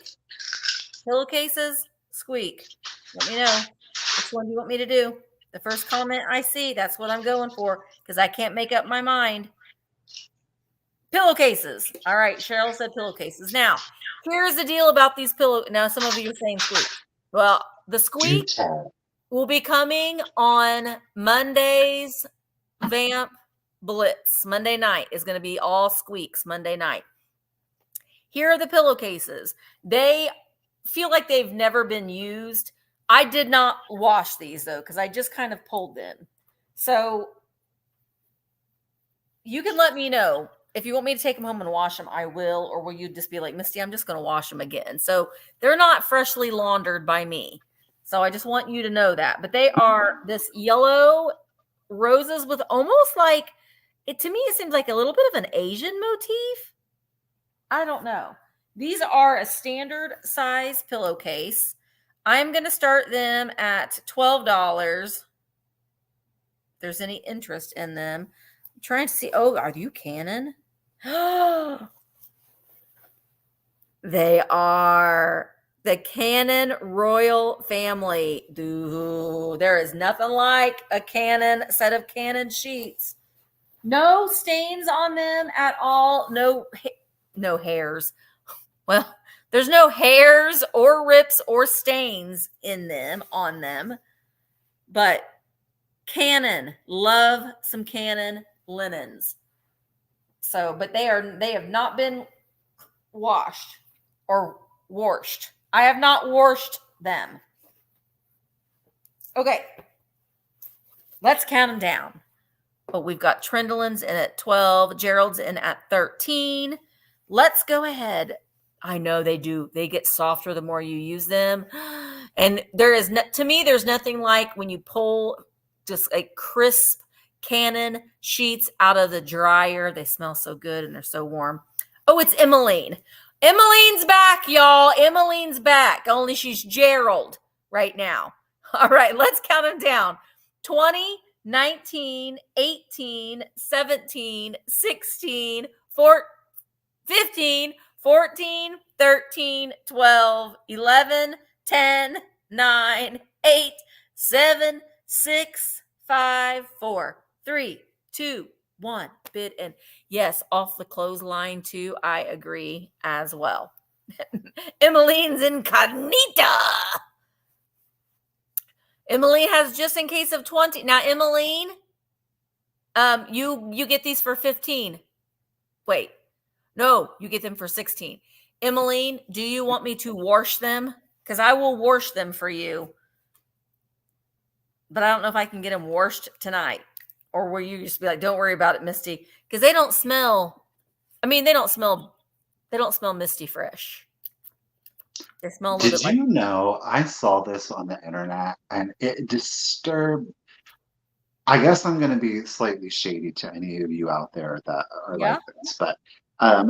Speaker 1: Pillowcases, squeak. Let me know. Which one do you want me to do? The first comment I see, that's what I'm going for, because I can't make up my mind. Pillowcases. All right, Cheryl said pillowcases. Now, here's the deal about these Now, some of you are saying squeak. Well, the squeak will be coming on Monday's Vamp Blitz. Monday night is going to be all squeaks Monday night. Here are the pillowcases. They feel like they've never been used. I did not wash these though, because I just kind of pulled them. So you can let me know if you want me to take them home and wash them, I will. Or will you just be like, Misty, I'm just going to wash them again. So they're not freshly laundered by me. So I just want you to know that. But they are this yellow roses with almost like, to me, it seems like a little bit of an Asian motif. I don't know. These are a standard size pillowcase. I'm going to start them at $12. If there's any interest in them. I'm trying to see. Oh, are you Canon? They are the Canon Royal Family. Dude, there is nothing like a Canon set of Canon sheets. No stains on them at all. No hairs. Well, there's no hairs or rips or stains in them on them. But Canon, love some Canon linens. So, but they have not been washed or washed. I have not washed them. Okay. Let's count them down. Oh, we've got Trendolin's in at 12, Gerald's in at 13. Let's go ahead. I know they do. They get softer the more you use them. And to me, there's nothing like when you pull just a crisp Canon sheets out of the dryer. They smell so good and they're so warm. Oh, it's Emmeline. Emmeline's back, y'all. Emmeline's back. Only she's Gerald right now. All right, let's count them down. 20, 19, 18, 17, 16, 15, 14, 13, 12, 11, 10, 9, 8, 7, 6, 5, 4, 3, 2, 1. Bid and yes, off the clothesline too. I agree as well. Emmeline's incognita. Emmeline has just in case of 20. Now, Emmeline, you get these for 15. Wait, no, you get them for 16. Emmeline, do you want me to wash them? Because I will wash them for you. But I don't know if I can get them washed tonight. Or will you just be like, don't worry about it, Misty? Because they don't smell. I mean, they don't smell Misty fresh. They smell a little bit
Speaker 2: Did you know I saw this on the internet and it disturbed. I guess I'm going to be slightly shady to any of you out there that are like this, but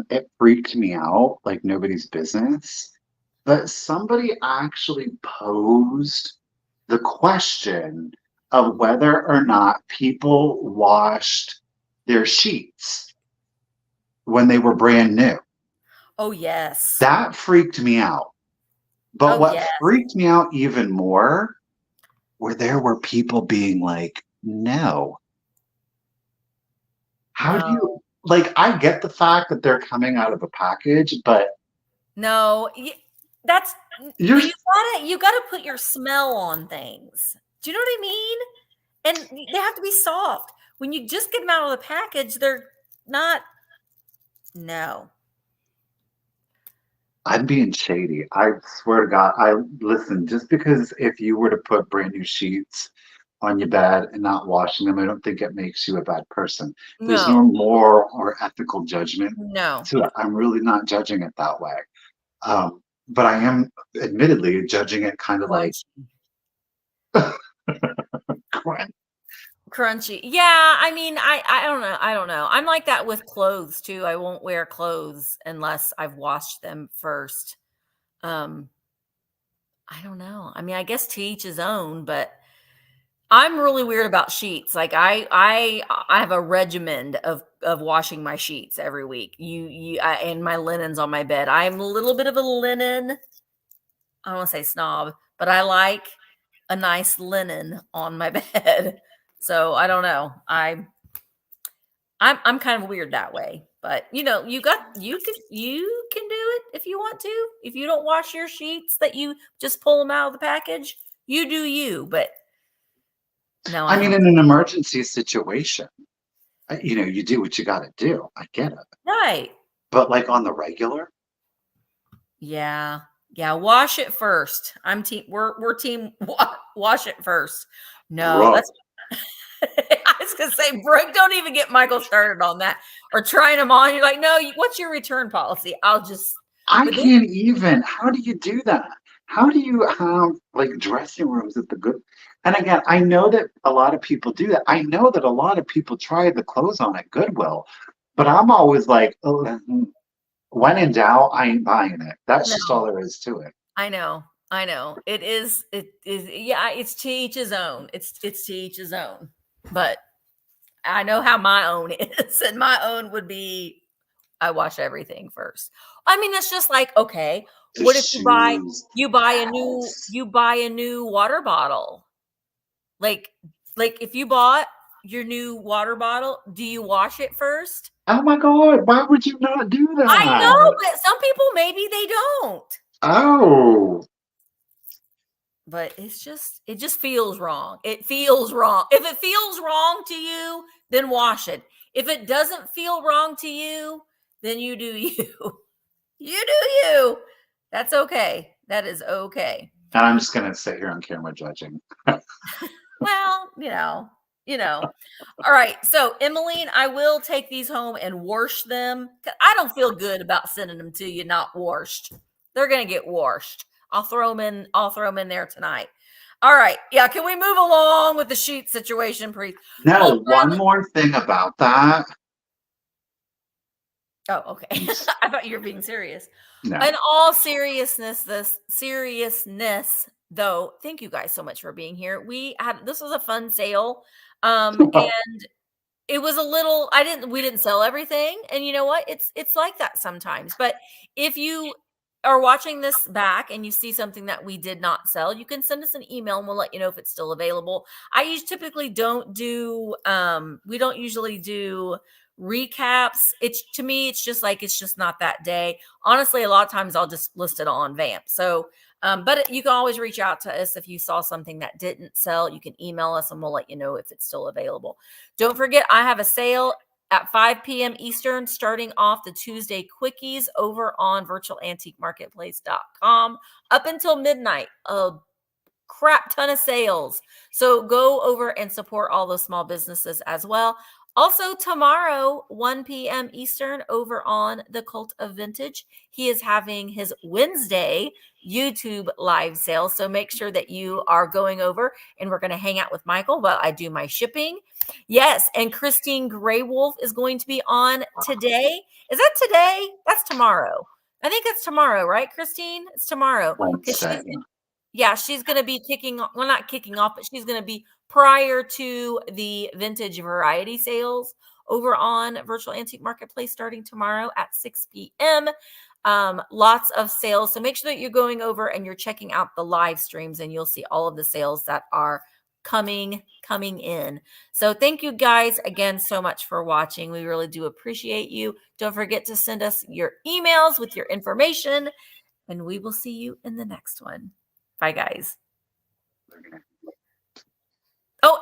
Speaker 2: it freaked me out like nobody's business. But somebody actually posed the question of whether or not people washed their sheets when they were brand new.
Speaker 1: Oh, yes.
Speaker 2: That freaked me out. But what freaked me out even more there were people being like, no. How do you, like, I get the fact that they're coming out of a package, but.
Speaker 1: No, that's, you gotta put your smell on things. Do you know what I mean? And they have to be soft. When you just get them out of the package, they're not, no.
Speaker 2: I'm being shady. I swear to God. Listen, just because if you were to put brand new sheets on your bed and not washing them, I don't think it makes you a bad person. There's no moral or ethical judgment to it. I'm really not judging it that way. But I am admittedly judging it kind of like
Speaker 1: crunchy. Yeah, I mean, I don't know. I don't know. I'm like that with clothes too. I won't wear clothes unless I've washed them first. I don't know. I mean, I guess to each his own, but I'm really weird about sheets. Like I have a regimen of washing my sheets every week. And my linens on my bed. I'm a little bit of a linen. I don't want to say snob, but I like a nice linen on my bed. So I don't know. I'm kind of weird that way, but you know, you can do it if you want to. If you don't wash your sheets, that you just pull them out of the package, you do you. But no,
Speaker 2: I mean, in an emergency situation, you do what you got to do. I get it,
Speaker 1: right?
Speaker 2: But like on the regular,
Speaker 1: yeah. Wash it first. We're team. Wash it first. No, that's. I was gonna say, Brooke, don't even get Michael started on that or trying them on. You're like, no, what's your return policy? I
Speaker 2: can't even. How do you do that? How do you have like dressing rooms at the good? And again, I know that a lot of people do that. I know that a lot of people try the clothes on at Goodwill, but I'm always like, oh, when in doubt, I ain't buying it. That's just all there is to it.
Speaker 1: I know. It is. Yeah, it's to each his own. It's to each his own. But I know how my own is, and my own would be, I wash everything first. I mean, it's just like, okay,
Speaker 2: The
Speaker 1: what if you buy
Speaker 2: shoes. Yes.
Speaker 1: a new water bottle? Like if you bought your new water bottle, do you wash it first?
Speaker 2: Oh my God, why would you not do
Speaker 1: I know,
Speaker 2: that?
Speaker 1: but some people maybe they don't.
Speaker 2: Oh,
Speaker 1: But it just feels wrong. It feels wrong. If it feels wrong to you, then wash it. If it doesn't feel wrong to you, then you do you. You do you. That's okay. That is okay.
Speaker 2: and I'm just gonna sit here on camera judging.
Speaker 1: Well, All right. So, Emmeline, I will take these home and wash them. 'Cause I don't feel good about sending them to you not washed. They're going to get washed. I'll throw them in there tonight. All right. Yeah, can we move along with the sheet situation, please?
Speaker 2: No,
Speaker 1: Well,
Speaker 2: one more thing about that.
Speaker 1: oh, okay. I thought you were being serious.
Speaker 2: No.
Speaker 1: In all seriousness, though, thank you guys so much for being here. This was a fun sale. And it was a little we didn't sell everything, and you know what? It's like that sometimes. But if you are watching this back and you see something that we did not sell, you can send us an email and we'll let you know if it's still available. Typically don't do we don't usually do recaps. To me it's just not that day. Honestly, a lot of times I'll just list it on Vamp. So but you can always reach out to us if you saw something that didn't sell. You can email us and we'll let you know if it's still available. Don't forget, I have a sale at 5 p.m. Eastern, starting off the Tuesday quickies over on virtualantiquemarketplace.com up until midnight. A crap ton of sales. So go over and support all those small businesses as well. Also, tomorrow, 1 p.m. Eastern, over on the Cult of Vintage, he is having his Wednesday YouTube live sale. So make sure that you are going over and we're going to hang out with Michael while I do my shipping. Yes, and Christine Graywolf is going to be on today. Is that today? That's tomorrow. I think it's tomorrow, right, Christine? It's tomorrow.
Speaker 2: Wednesday.
Speaker 1: She's going to be not kicking off, but she's going to be prior to the vintage variety sales over on Virtual Antique Marketplace starting tomorrow at 6 p.m. Lots of sales. So make sure that you're going over and you're checking out the live streams and you'll see all of the sales that are coming in. So thank you guys again so much for watching. We really do appreciate you. Don't forget to send us your emails with your information and we will see you in the next one. Bye, guys. Oh,